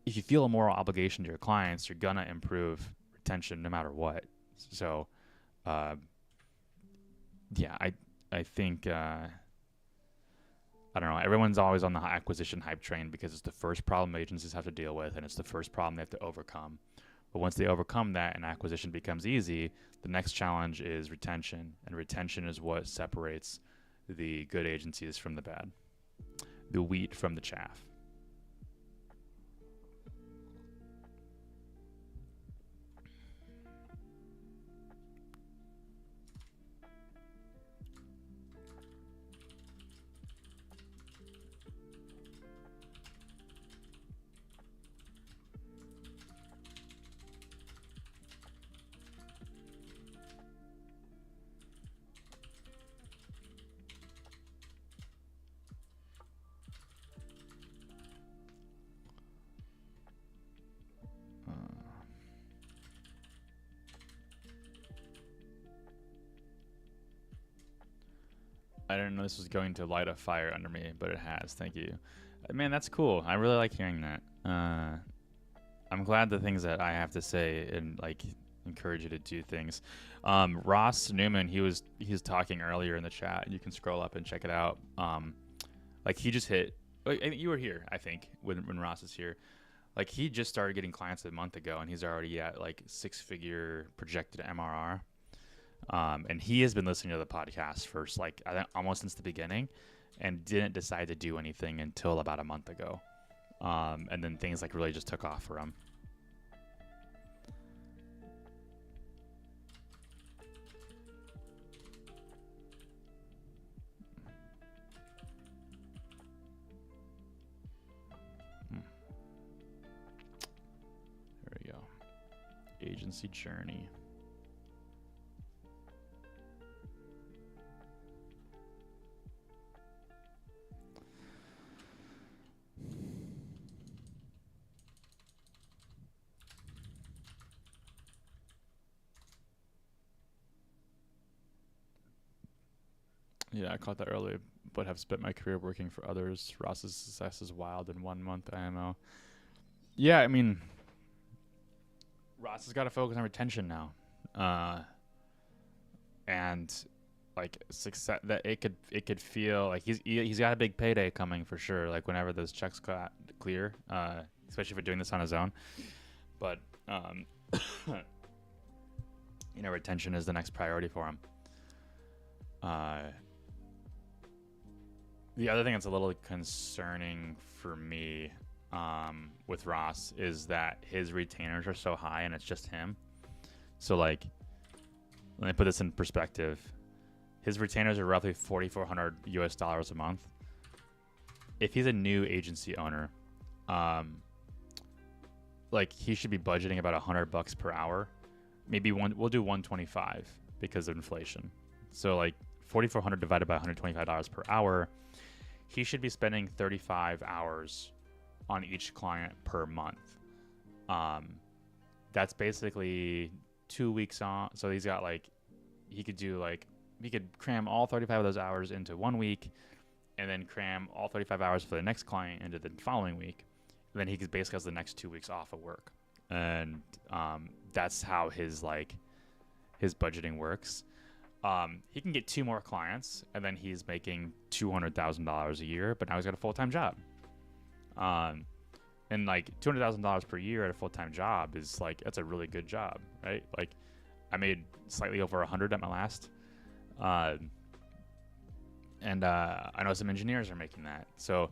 if you feel a moral obligation to your clients, you're gonna improve retention no matter what. So yeah, I think I don't know, everyone's always on the acquisition hype train because it's the first problem agencies have to deal with, and it's the first problem they have to overcome. But once they overcome that and acquisition becomes easy, the next challenge is retention. And retention is what separates the good agencies from the bad, the wheat from the chaff. I didn't know this was going to light a fire under me, but it has. Thank you. Man, that's cool. I really like hearing that. I'm glad the things that I have to say and like encourage you to do things. Ross Newman, he was talking earlier in the chat. You can scroll up and check it out. Like he just hit. Like, you were here, I think, when Ross is here. Like he just started getting clients a month ago, and he's already at like 6-figure projected MRR. And he has been listening to the podcast for like I think almost since the beginning, and didn't decide to do anything until about a month ago. And then things like really just took off for him. There we go. Agency journey. Yeah, I caught that earlier, but have spent my career working for others. Ross's success is wild in 1 month IMO. Yeah, I mean, Ross has got to focus on retention now. And like success, that it could feel like he's got a big payday coming for sure. Like whenever those checks clear, especially for doing this on his own. But retention is the next priority for him. The other thing that's a little concerning for me with Ross is that his retainers are so high and it's just him. So like, let me put this in perspective. His retainers are roughly $4,400 US a month. If he's a new agency owner, like he should be budgeting about $100 per hour. Maybe we'll do 125 because of inflation. So like 4,400 divided by $125 per hour, he should be spending 35 hours on each client per month. That's basically 2 weeks on. So he's got like, he could cram all 35 of those hours into 1 week and then cram all 35 hours for the next client into the following week. And then he basically has the next 2 weeks off of work. And that's how his budgeting works. He can get 2 more clients, and then he's making $200,000 a year. But now he's got a full-time job, and like $200,000 per year at a full-time job is like that's a really good job, right? Like, I made slightly over 100 at my last, and I know some engineers are making that, so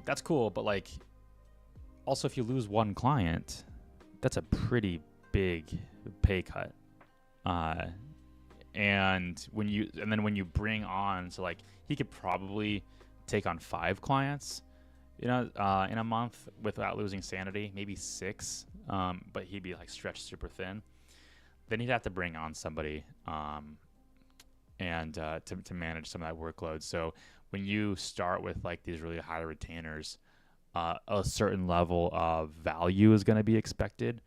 that's cool. But like, also if you lose one client, that's a pretty big pay cut. And when you bring on, so like he could probably take on 5 clients, in a month without losing sanity, maybe 6, but he'd be like stretched super thin. Then he'd have to bring on somebody, and to manage some of that workload. So when you start with like these really high retainers, a certain level of value is going to be expected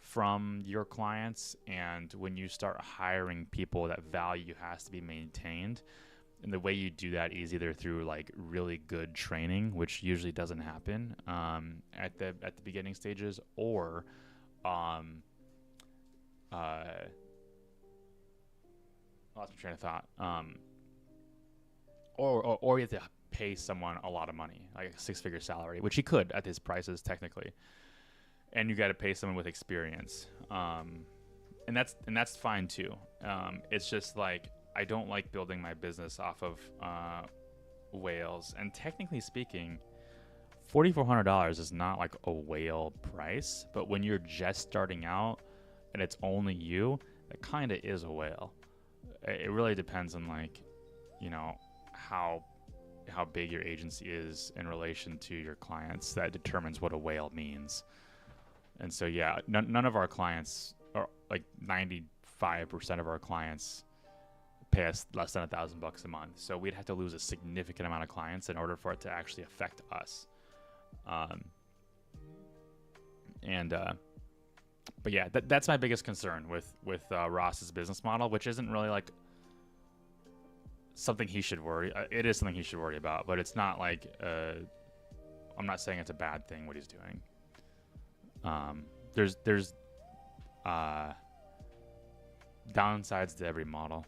from your clients, and when you start hiring people, that value has to be maintained. And the way you do that is either through like really good training, which usually doesn't happen at the beginning stages, or lost my train of thought. Or you have to pay someone a lot of money, like a 6-figure salary, which he could at his prices technically. and you got to pay someone with experience. And that's fine too. It's just like I don't like building my business off of whales. And technically speaking, $4,400 is not like a whale price, but when you're just starting out and it's only you, that kind of is a whale. It really depends on like, you know, how big your agency is in relation to your clients. That determines what a whale means. And so yeah, none of our clients, or like 95% of our clients, pay us less than $1,000 a month. So we'd have to lose a significant amount of clients in order for it to actually affect us. But yeah, that's my biggest concern with Ross's business model, which isn't really like something he should worry. It is something he should worry about, but it's not like I'm not saying it's a bad thing what he's doing. There's downsides to every model.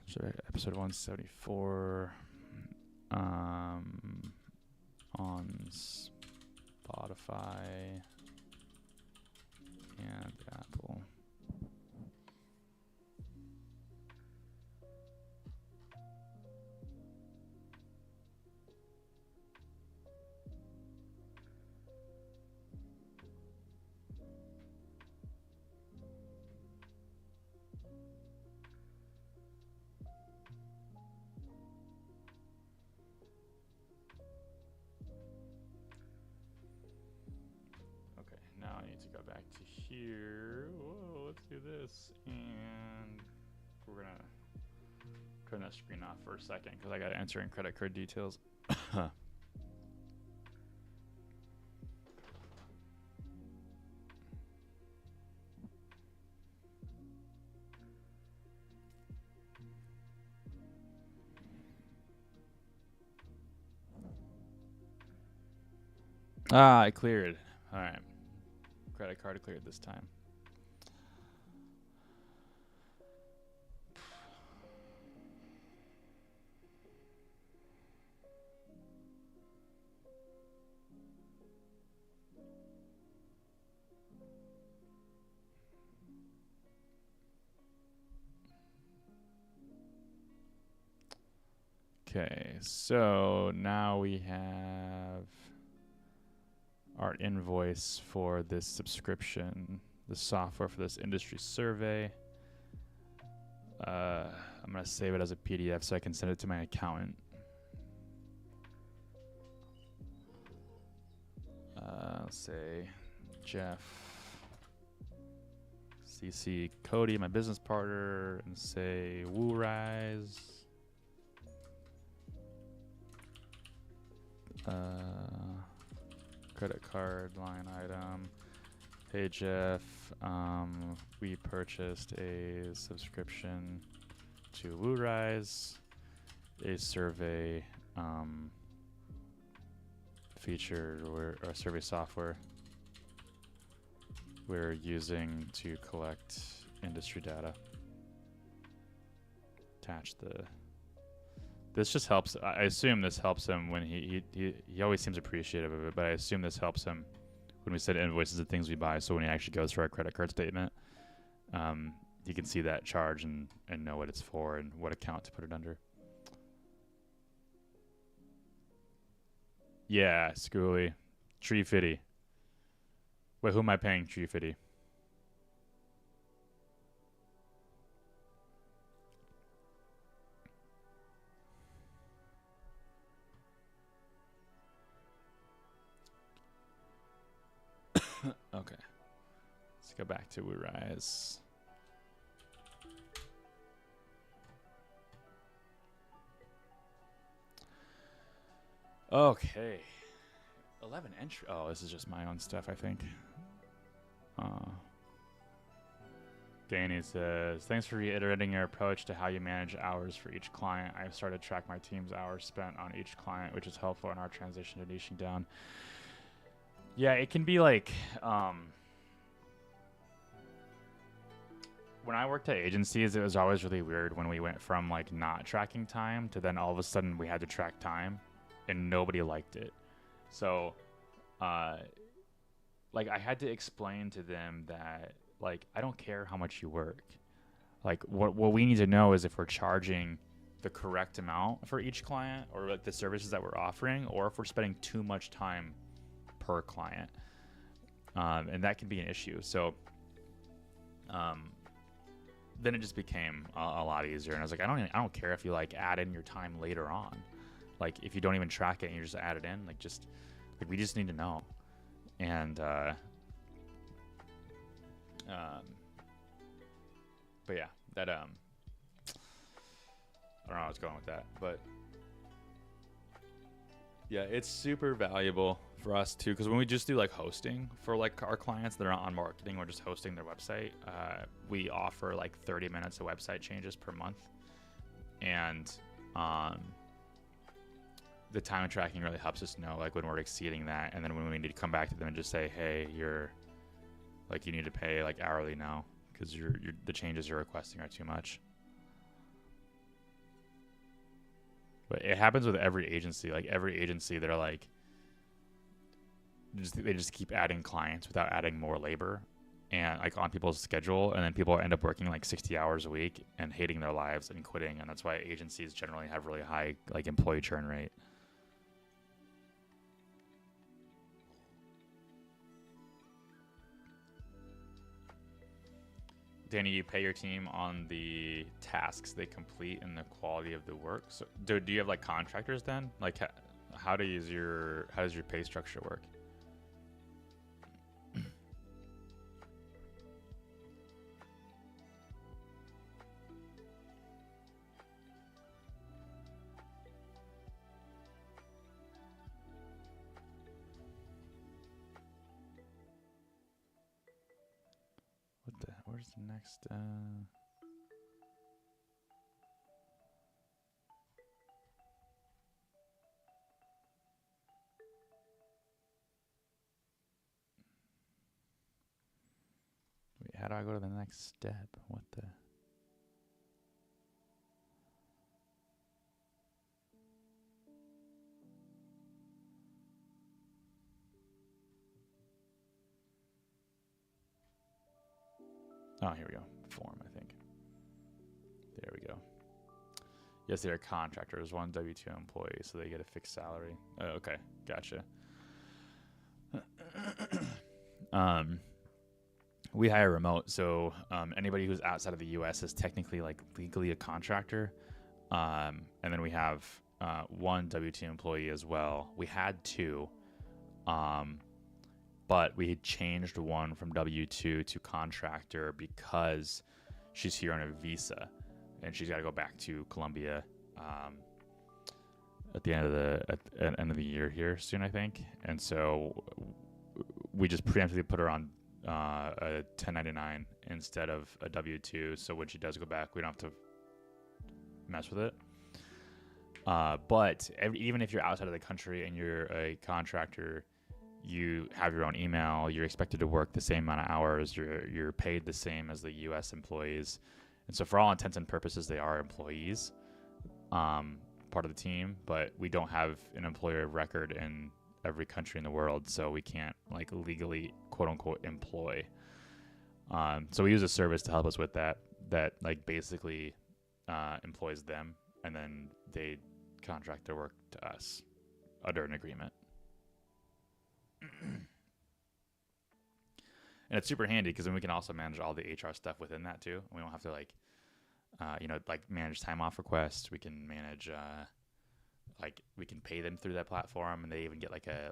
Check out episode 174 on Spotify and Apple. Now I need to go back to here. Whoa, let's do this. And we're going to turn that screen off for a second because I got to enter in credit card details. I cleared. All right. Credit card cleared this time. Okay, so now we have our invoice for this subscription, the software for this industry survey. I'm going to save it as a PDF so I can send it to my accountant. Let's say Jeff, CC Cody, my business partner, and say WooRise. Credit card line item. Hey Jeff, we purchased a subscription to WooRise, a survey feature or survey software we're using to collect industry data. Attach the. This just helps. I assume this helps him when he always seems appreciative of it, but I assume this helps him when we send invoices of things we buy. So when he actually goes for our credit card statement, he can see that charge and know what it's for and what account to put it under. Yeah, Schooly. Tree Fitty. Wait, who am I paying Tree Fitty? go back to WooRise. Okay. 11 entry. Oh, this is just my own stuff, I think. Danny says, thanks for reiterating your approach to how you manage hours for each client. I've started to track my team's hours spent on each client, which is helpful in our transition to niching down. Yeah, it can be like, when I worked at agencies, it was always really weird when we went from like not tracking time to then all of a sudden we had to track time, and nobody liked it. So, like I had to explain to them that like I don't care how much you work. Like what we need to know is if we're charging the correct amount for each client, or like the services that we're offering, or if we're spending too much time per client, and that can be an issue. So, then it just became a lot easier, and I was like, I don't care if you like add in your time later on, like if you don't even track it and you just add it in, like just like we just need to know. And but yeah, that I don't know how I was going with that, but yeah, it's super valuable for us too, because when we just do like hosting for like our clients that are on marketing or just hosting their website, we offer like 30 minutes of website changes per month, and the time tracking really helps us know like when we're exceeding that, and then when we need to come back to them and just say, hey, you're like, you need to pay like hourly now because the changes you're requesting are too much. But it happens with every agency. Like every agency, they're like, they just keep adding clients without adding more labor, and like on people's schedule, and then people end up working like 60 hours a week and hating their lives and quitting, and that's why agencies generally have really high like employee churn rate. Danny, you pay your team on the tasks they complete and the quality of the work. So, do you have like contractors then? Like, how does your pay structure work? Where's the next? Wait, how do I go to the next step? What the? Oh, here we go. Form, I think. There we go. Yes, they are contractors, one W-2 employee, so they get a fixed salary. Oh, okay, gotcha. We hire remote, so anybody who's outside of the U.S. is technically like legally a contractor. And then we have one W-2 employee as well. We had two, but we had changed one from W-2 to contractor because she's here on a visa, and she's got to go back to Colombia at the end of the year here soon, I think. And so we just preemptively put her on a 1099 instead of a W-2. So when she does go back, we don't have to mess with it. But even if you're outside of the country and you're a contractor, you have your own email. You're expected to work the same amount of hours. You're paid the same as the U.S. employees, and so for all intents and purposes, they are employees, part of the team. But we don't have an employer of record in every country in the world, so we can't like legally quote unquote employ. So we use a service to help us with that. That like basically employs them, and then they contract their work to us under an agreement. And it's super handy because then we can also manage all the HR stuff within that too. We don't have to like, like manage time off requests. We can manage Like we can pay them through that platform, and they even get like a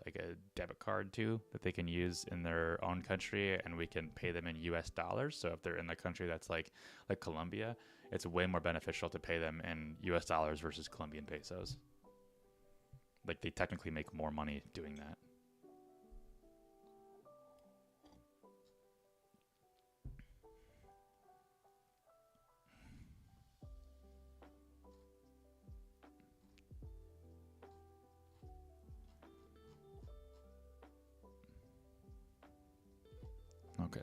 debit card too that they can use in their own country, and we can pay them in US dollars. So if they're in the country that's like Colombia, it's way more beneficial to pay them in US dollars versus Colombian pesos. Like they technically make more money doing that. Okay.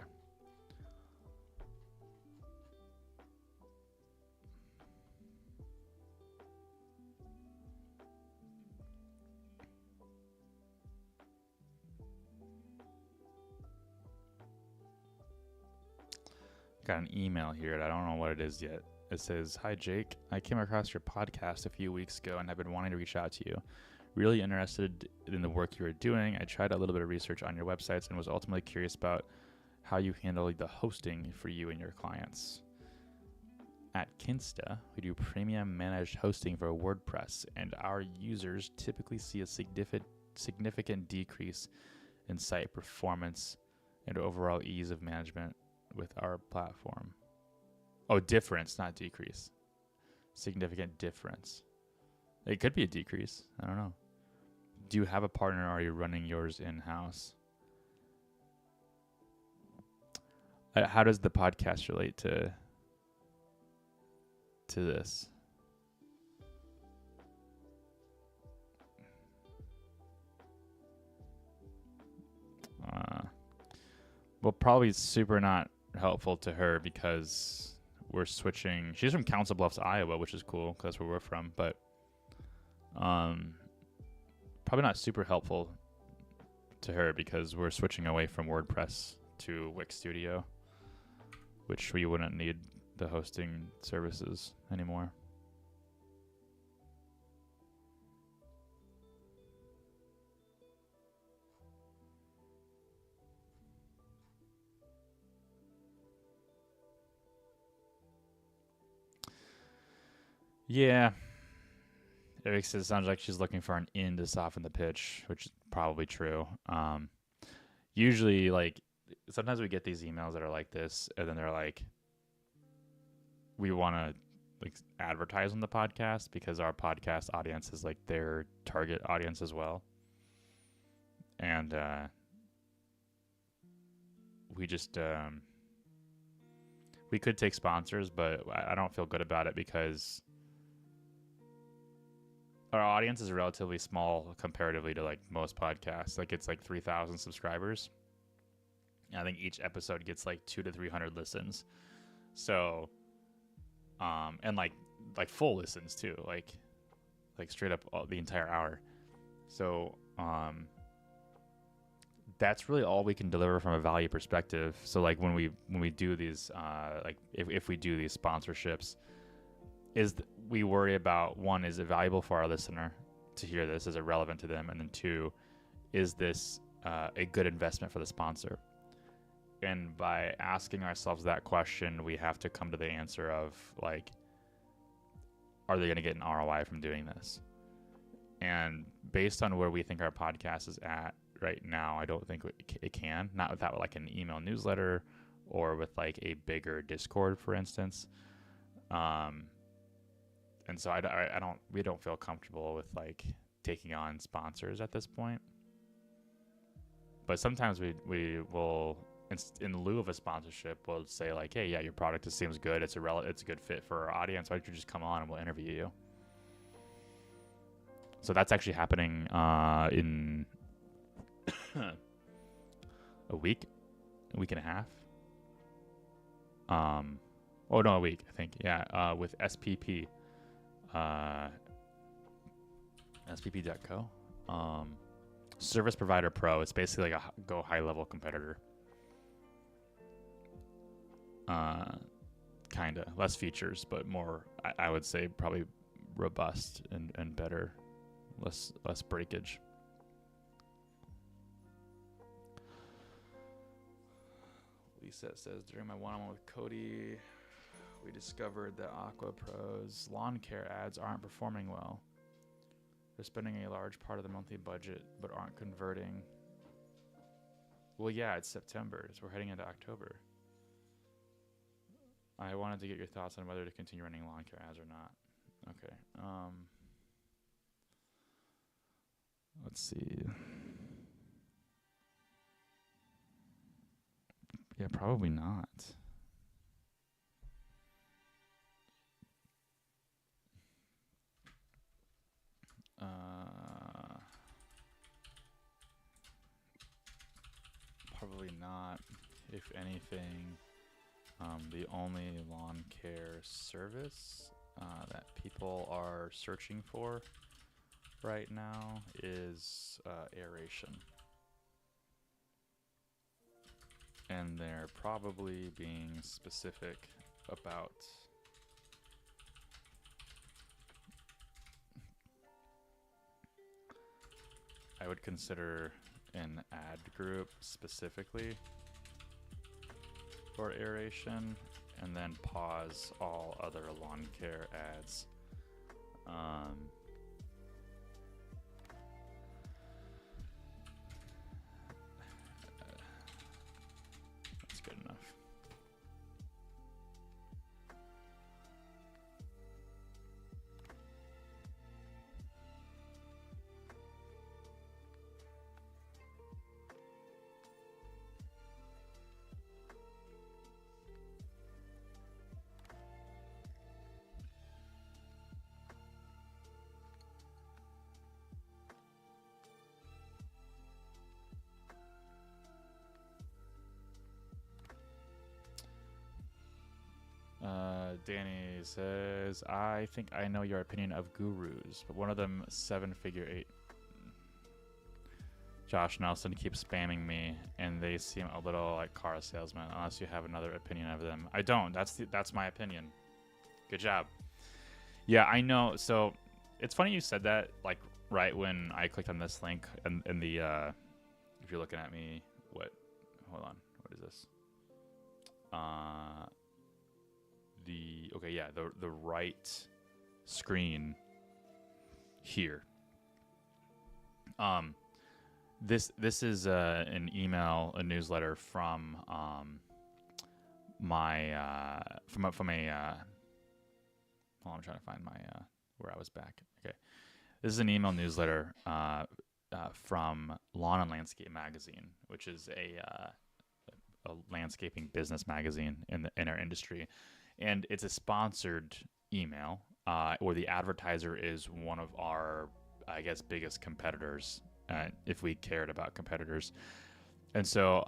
Got an email here, and I don't know what it is yet. It says, "Hi Jake, I came across your podcast a few weeks ago and have been wanting to reach out to you. Really interested in the work you are doing. I tried a little bit of research on your websites and was ultimately curious about how you handle the hosting for you and your clients. At Kinsta, we do premium managed hosting for WordPress, and our users typically see a significant decrease in site performance and overall ease of management with our platform." Oh, difference, not decrease. Significant difference. It could be a decrease. I don't know. Do you have a partner, or are you running yours in-house? How does the podcast relate to this? Well, probably super not helpful to her because we're switching. She's from Council Bluffs, Iowa, which is cool because that's where we're from. But probably not super helpful to her because we're switching away from WordPress to Wix Studio, which we wouldn't need the hosting services anymore. Yeah. It sounds like she's looking for an in to soften the pitch, which is probably true. Usually, like, sometimes we get these emails that are like this, and then they're like, we want to like advertise on the podcast because our podcast audience is like their target audience as well. And we just we could take sponsors, but I don't feel good about it because our audience is relatively small comparatively to like most podcasts. Like it's like 3,000 subscribers. And I think each episode gets like 200 to 300 listens. So, and like full listens too, like straight up the entire hour. So, that's really all we can deliver from a value perspective. So like when we do these, like if we do these sponsorships, we worry about, one, is it valuable for our listener to hear this? Is it relevant to them? And then two, is this a good investment for the sponsor? And by asking ourselves that question, we have to come to the answer of like, are they going to get an ROI from doing this? And based on where we think our podcast is at right now, I don't think it can. Not without like an email newsletter or with like a bigger Discord, for instance. And so we don't feel comfortable with like taking on sponsors at this point. But sometimes we will, in lieu of a sponsorship, we'll say like, hey, yeah, your product seems good. It's a good fit for our audience. Why don't you just come on and we'll interview you? So that's actually happening in a week and a half. A week, I think. Yeah, with SPP. SPP.co. Service Provider Pro. It's basically like a Go high level competitor. Kinda less features, but more. I would say probably robust and better, less breakage. Lisa says, during my one-on-one with Cody, we discovered that Aqua Pro's lawn care ads aren't performing well. They're spending a large part of the monthly budget, but aren't converting. Well, yeah, it's September, so we're heading into October. I wanted to get your thoughts on whether to continue running lawn care ads or not. Okay. Let's see. Yeah, probably not. Probably not. If anything, the only lawn care service that people are searching for right now is aeration. And they're probably being specific about I would consider an ad group specifically for aeration, and then pause all other lawn care ads. That's good enough. Danny says, I think I know your opinion of gurus, but one of them 7-figure 8. Josh Nelson keeps spamming me, and they seem a little like car salesmen, unless you have another opinion of them. I don't. That's my opinion. Good job. Yeah, I know. So it's funny you said that, like, right when I clicked on this link, and the, if you're looking at me, hold on, what is this? The right screen here. This is an email, a newsletter from my from a hold on, I'm trying to find my where I was back. Okay, this is an email newsletter from Lawn and Landscape Magazine, which is a landscaping business magazine in our industry, and it's a sponsored email where the advertiser is one of our, I guess, biggest competitors, if we cared about competitors. And so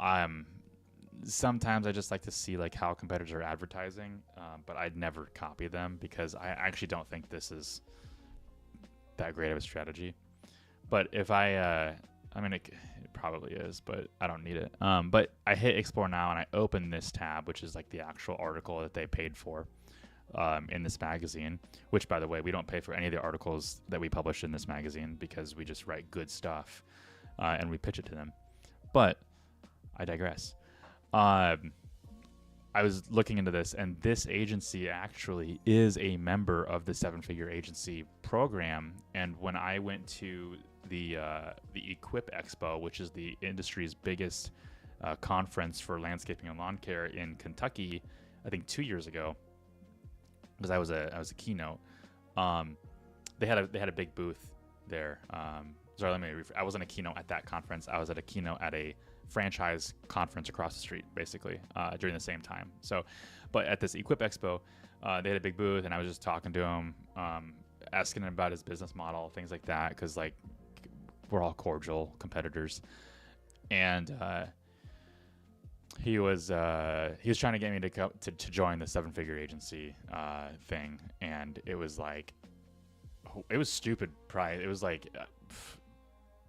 sometimes I just like to see like how competitors are advertising, but I'd never copy them because I actually don't think this is that great of a strategy. But if I mean, it probably is, but I don't need it. But I hit Explore Now and I open this tab, which is like the actual article that they paid for in this magazine, which, by the way, we don't pay for any of the articles that we publish in this magazine because we just write good stuff and we pitch it to them. But I digress. I was looking into this, and this agency actually is a member of the 7-figure agency program. And when I went to the Equip Expo, which is the industry's biggest conference for landscaping and lawn care in Kentucky, I think 2 years ago, because I was a keynote. They had a big booth there. Sorry, I wasn't a keynote at that conference. I was at a keynote at a franchise conference across the street, basically, during the same time. So, but at this Equip Expo, they had a big booth, and I was just talking to him, asking him about his business model, things like that, because like we're all cordial competitors. And he was trying to get me to join the 7-figure agency thing, and it was like, it was stupid price. It was like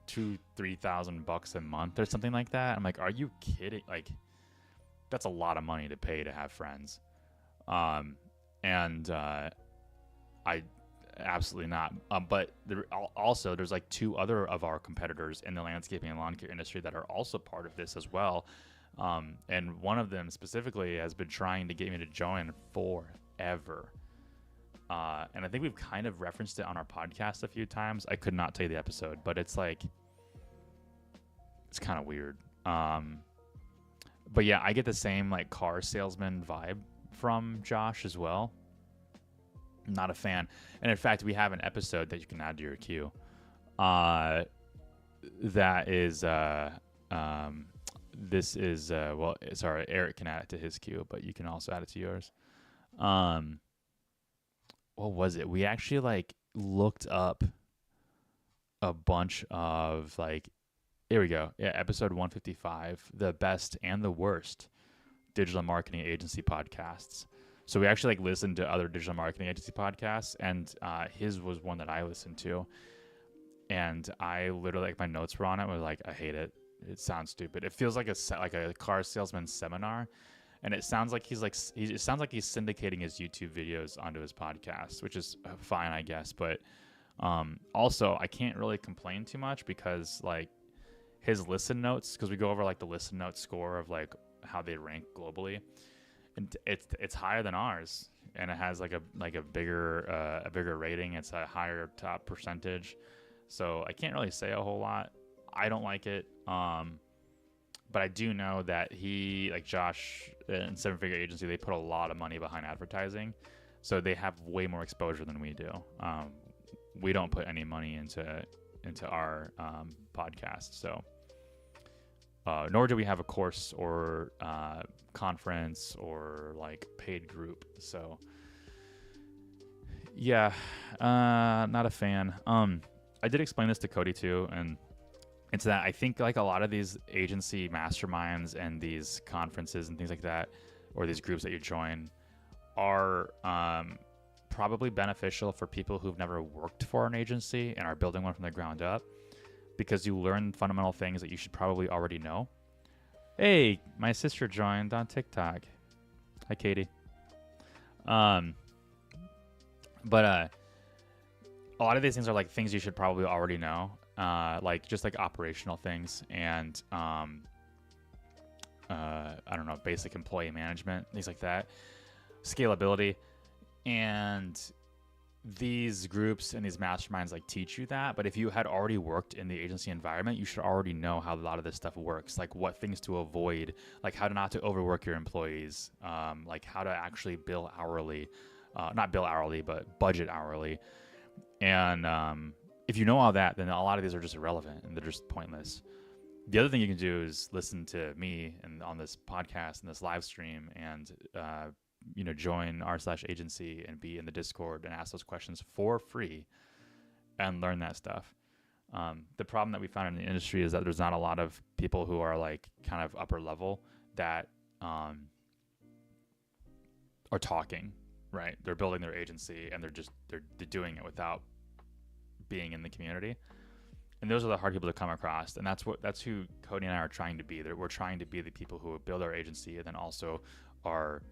$2,000-$3,000 a month or something like that. I'm like, are you kidding? Like, that's a lot of money to pay to have friends. And I absolutely not. But there's like 2 other of our competitors in the landscaping and lawn care industry that are also part of this as well. And one of them specifically has been trying to get me to join forever. and I think we've kind of referenced it on our podcast a few times. I could not tell you the episode, but it's like, it's kind of weird. But yeah, I get the same like car salesman vibe from Josh as well. Not a fan. And in fact, we have an episode that you can add to your queue. That is, this is, well, sorry, Eric can add it to his queue, but you can also add it to yours. What was it? We actually like looked up a bunch of like, here we go. Yeah, episode 155, the best and the worst digital marketing agency podcasts. So we actually like listened to other digital marketing agency podcasts, and his was one that I listened to. And I literally, like, my notes were on it. Was like, I hate it. It sounds stupid. It feels like a car salesman seminar, and it sounds like he's syndicating his YouTube videos onto his podcast, which is fine, I guess. But also, I can't really complain too much because like his listen notes, because we go over like the listen note score of like how they rank globally, and it's higher than ours, and it has like a bigger rating. It's a higher top percentage. So I can't really say a whole lot. I don't like it. But I do know that he, like Josh and Seven Figure Agency, they put a lot of money behind advertising. So they have way more exposure than we do. We don't put any money into our podcast. So nor do we have a course or conference or like paid group. So yeah, not a fan. I did explain this to Cody too, and it's that I think like a lot of these agency masterminds and these conferences and things like that, or these groups that you join, are probably beneficial for people who've never worked for an agency and are building one from the ground up, because you learn fundamental things that you should probably already know. Hey, my sister joined on TikTok. Hi, Katie. But a lot of these things are like things you should probably already know, like just like operational things and I don't know, basic employee management, things like that, scalability. And these groups and these masterminds like teach you that. But if you had already worked in the agency environment, you should already know how a lot of this stuff works, like what things to avoid, like how to not to overwork your employees, like how to actually bill hourly, not bill hourly, but budget hourly. And if you know all that, then a lot of these are just irrelevant and they're just pointless. The other thing you can do is listen to me and on this podcast and this live stream, and join r/agency and be in the Discord and ask those questions for free and learn that stuff. The problem that we found in the industry is that there's not a lot of people who are like kind of upper level that are talking. Right, they're building their agency and they're doing it without being in the community, and those are the hard people to come across. And that's who Cody and I are trying to be. We're trying to be the people who build our agency and then also are,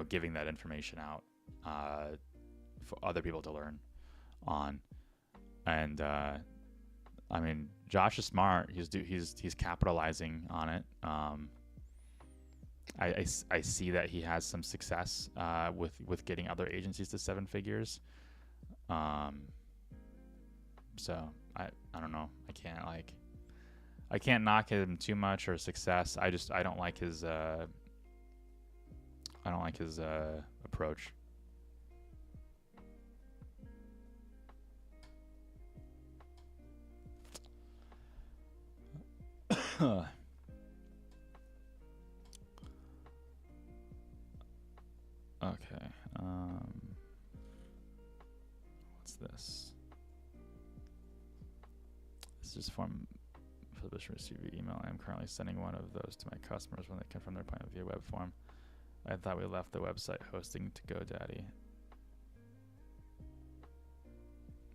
giving that information out for other people to learn on. And I mean, Josh is smart. He's capitalizing on it. I see that he has some success with getting other agencies to seven figures. So I don't know. I can't knock him too much or success. I don't like his approach. Okay. What's this? This is from Philips receive email. I am currently sending one of those to my customers when they confirm their appointment via web form. I thought we left the website hosting to GoDaddy.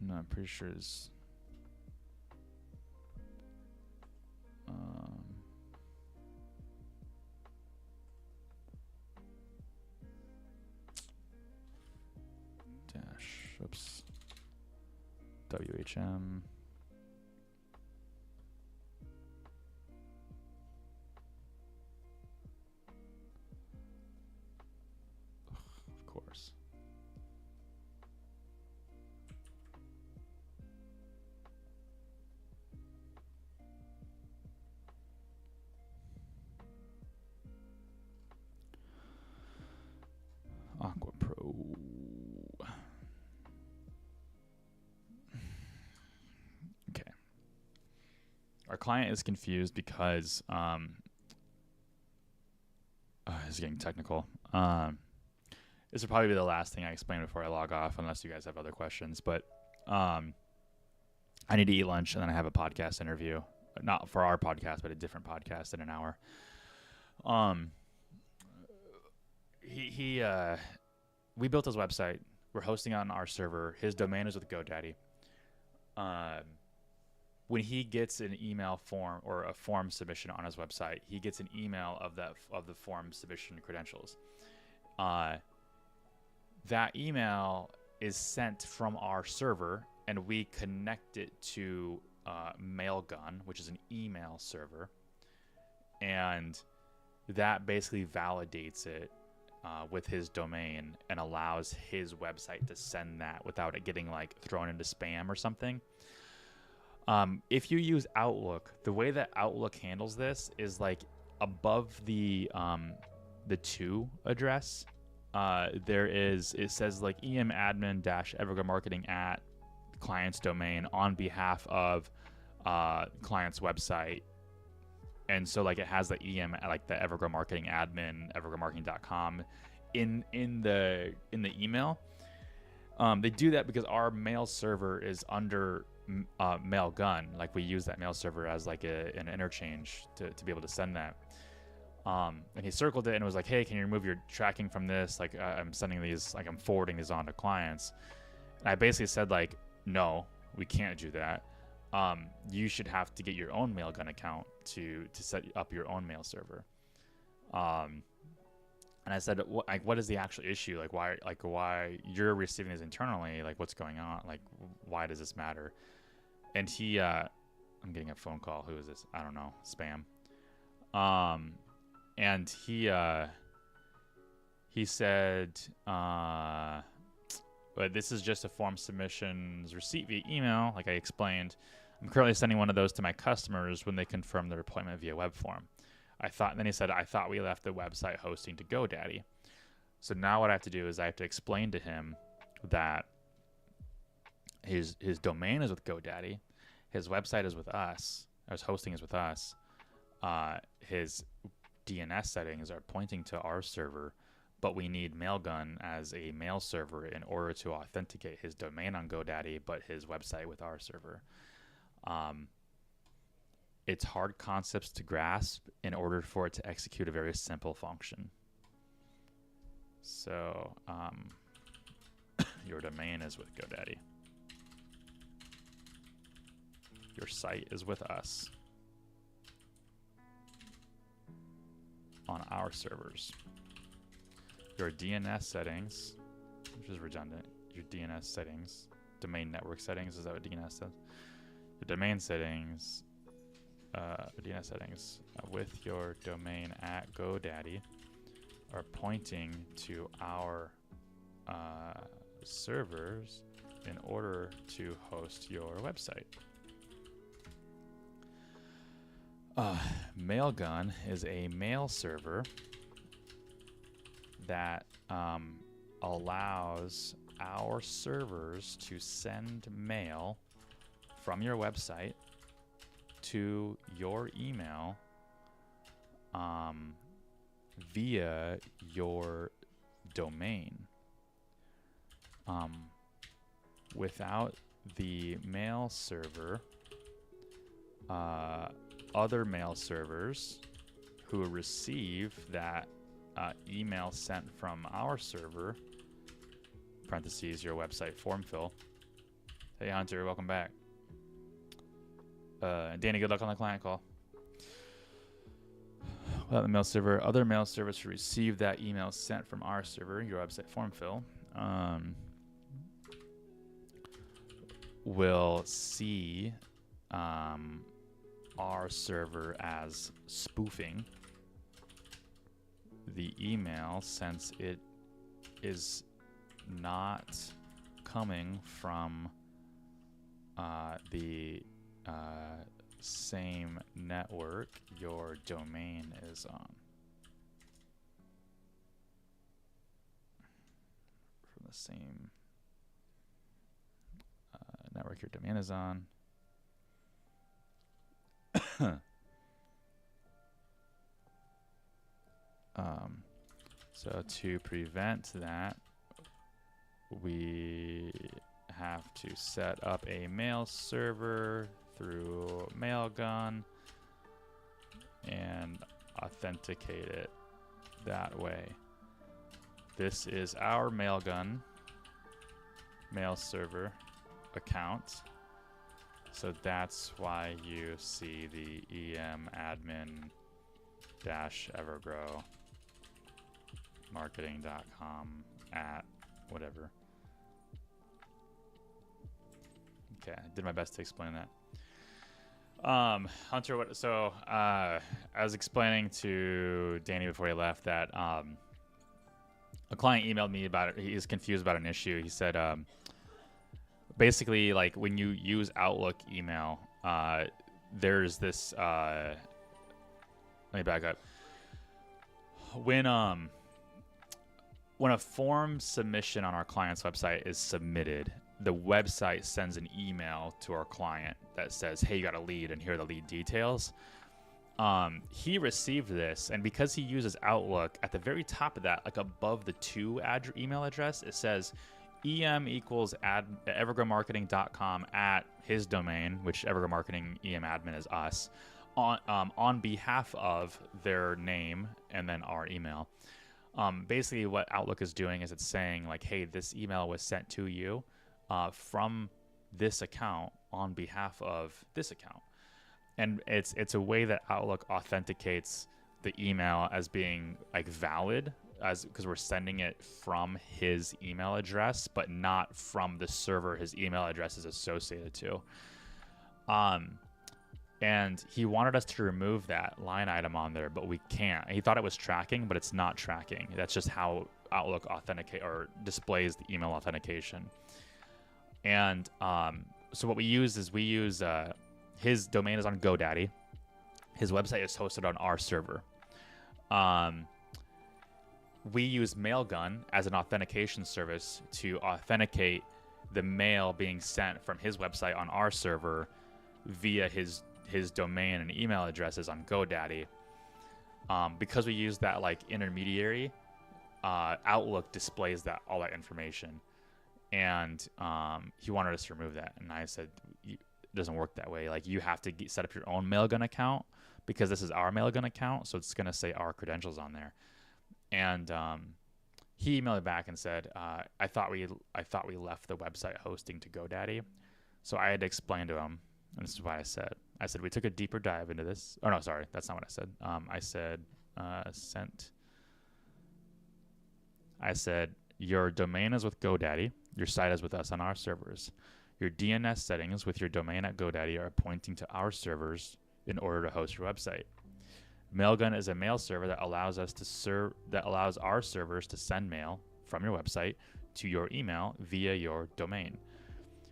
No, I'm pretty sure it's oops. WHM. Of course. our client is confused because it's getting technical. This will probably be the last thing I explain before I log off, unless you guys have other questions. But I need to eat lunch, and then I have a podcast interview, not for our podcast, but a different podcast in an hour. We built his website. We're hosting on our server. His domain is with GoDaddy. When he gets an email form or a form submission on his website, he gets an email of the form submission credentials. That email is sent from our server, and we connect it to Mailgun, which is an email server, and that basically validates it with his domain and allows his website to send that without it getting like thrown into spam or something. If you use Outlook, the way that Outlook handles this is like above the to address. It says like emadmin-evergreen marketing at client's domain on behalf of client's website. And so like it has the like the Evergreen Marketing admin, evergreenmarketing.com in the email. They do that because our mail server is under Mailgun. Like we use that mail server as like an interchange to be able to send that. And he circled it and was like, hey, can you remove your tracking from this? Like I'm sending these, like I'm forwarding these on to clients. And I basically said like, no, we can't do that. You should have to get your own Mailgun account to set up your own mail server. And I said, what is the actual issue? Why you're receiving this internally? Like, what's going on? Like, why does this matter? And he, I'm getting a phone call. Who is this? I don't know. Spam. And he said, but this is just a form submissions receipt via email. Like I explained, I'm currently sending one of those to my customers when they confirm their appointment via web form. Then he said, I thought we left the website hosting to GoDaddy. So now what I have to do is I have to explain to him that his domain is with GoDaddy. His website is with us. His hosting is with us. His DNS settings are pointing to our server, but we need Mailgun as a mail server in order to authenticate his domain on GoDaddy, but his website with our server. It's hard concepts to grasp in order for it to execute a very simple function. So your domain is with GoDaddy. Your site is with us on our servers. Your DNS settings, which is redundant, your DNS settings, domain network settings, is that what DNS says? The domain settings, DNS settings with your domain at GoDaddy are pointing to our servers in order to host your website. Mailgun is a mail server that allows our servers to send mail from your website to your email via your domain. Without the mail server, other mail servers who receive that email sent from our server, parentheses, your website form fill. Hey Hunter, welcome back. Danny, good luck on the client call. Without the mail server, other mail servers who receive that email sent from our server, your website form fill, will see our server as spoofing the email, since it is not coming from the same network your domain is on. From the same network your domain is on. So to prevent that, we have to set up a mail server through Mailgun and authenticate it that way. This is our Mailgun mail server account. So that's why you see the emadmin-evergrow marketing.com at whatever. Okay, I did my best to explain that. Hunter, I was explaining to Danny before he left that a client emailed me about it. He's confused about an issue. He said basically, like, when you use Outlook email, there's this let me back up. When a form submission on our client's website is submitted, the website sends an email to our client that says, hey, you got a lead, and here are the lead details. He received this, and because he uses Outlook, at the very top of that, like above the to email address, it says em equals evergrowmarketing.com at his domain, which Evergrow Marketing EM admin is us, on behalf of their name and then our email. Basically what Outlook is doing is it's saying, like, hey, this email was sent to you from this account on behalf of this account. And it's a way that Outlook authenticates the email as being, like, valid, because we're sending it from his email address, but not from the server his email address is associated to. And he wanted us to remove that line item on there, but we can't. He thought it was tracking, but it's not tracking. That's just how Outlook authenticate or displays the email authentication. And so what we use is his domain is on GoDaddy. His website is hosted on our server. We use Mailgun as an authentication service to authenticate the mail being sent from his website on our server via his domain and email addresses on GoDaddy. Because we use that, like, intermediary, Outlook displays all that information. And he wanted us to remove that, and I said, it doesn't work that way. Like, you have to set up your own Mailgun account, because this is our Mailgun account, so it's going to say our credentials on there. And he emailed me back and said, I thought we left the website hosting to GoDaddy. So I had to explain to him, and this is what I said. I said, we took a deeper dive into this. Oh, no, sorry. That's not what I said. I said, your domain is with GoDaddy. Your site is with us on our servers. Your DNS settings with your domain at GoDaddy are pointing to our servers in order to host your website. Mailgun is a mail server that allows our servers to send mail from your website to your email via your domain.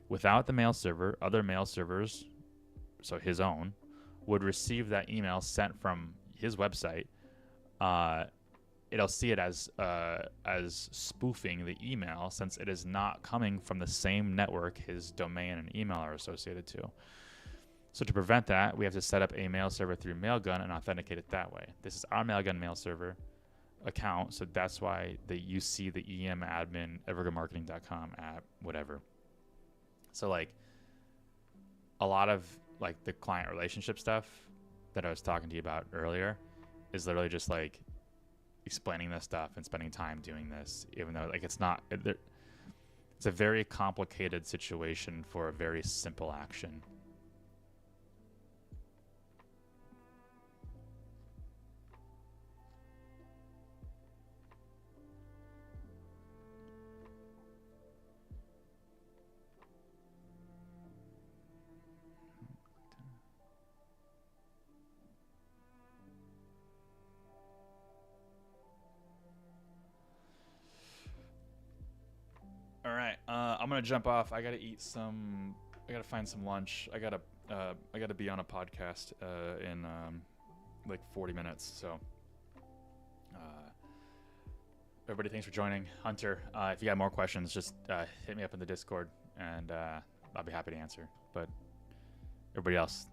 Without the mail server, other mail servers, so his own, would receive that email sent from his website. It'll see it as spoofing the email, since it is not coming from the same network his domain and email are associated to. So to prevent that, we have to set up a mail server through Mailgun and authenticate it that way. This is our Mailgun mail server account, so that's why you see the emadmin evergrowmarketing.com at whatever. So, like, a lot of, like, the client relationship stuff that I was talking to you about earlier is literally just, like, explaining this stuff and spending time doing this, even though, like, it's a very complicated situation for a very simple action. All right, I'm gonna jump off. I gotta find some lunch. I gotta be on a podcast in like 40 minutes. So, everybody, thanks for joining. Hunter, if you got more questions, just hit me up in the Discord, and I'll be happy to answer. But everybody else,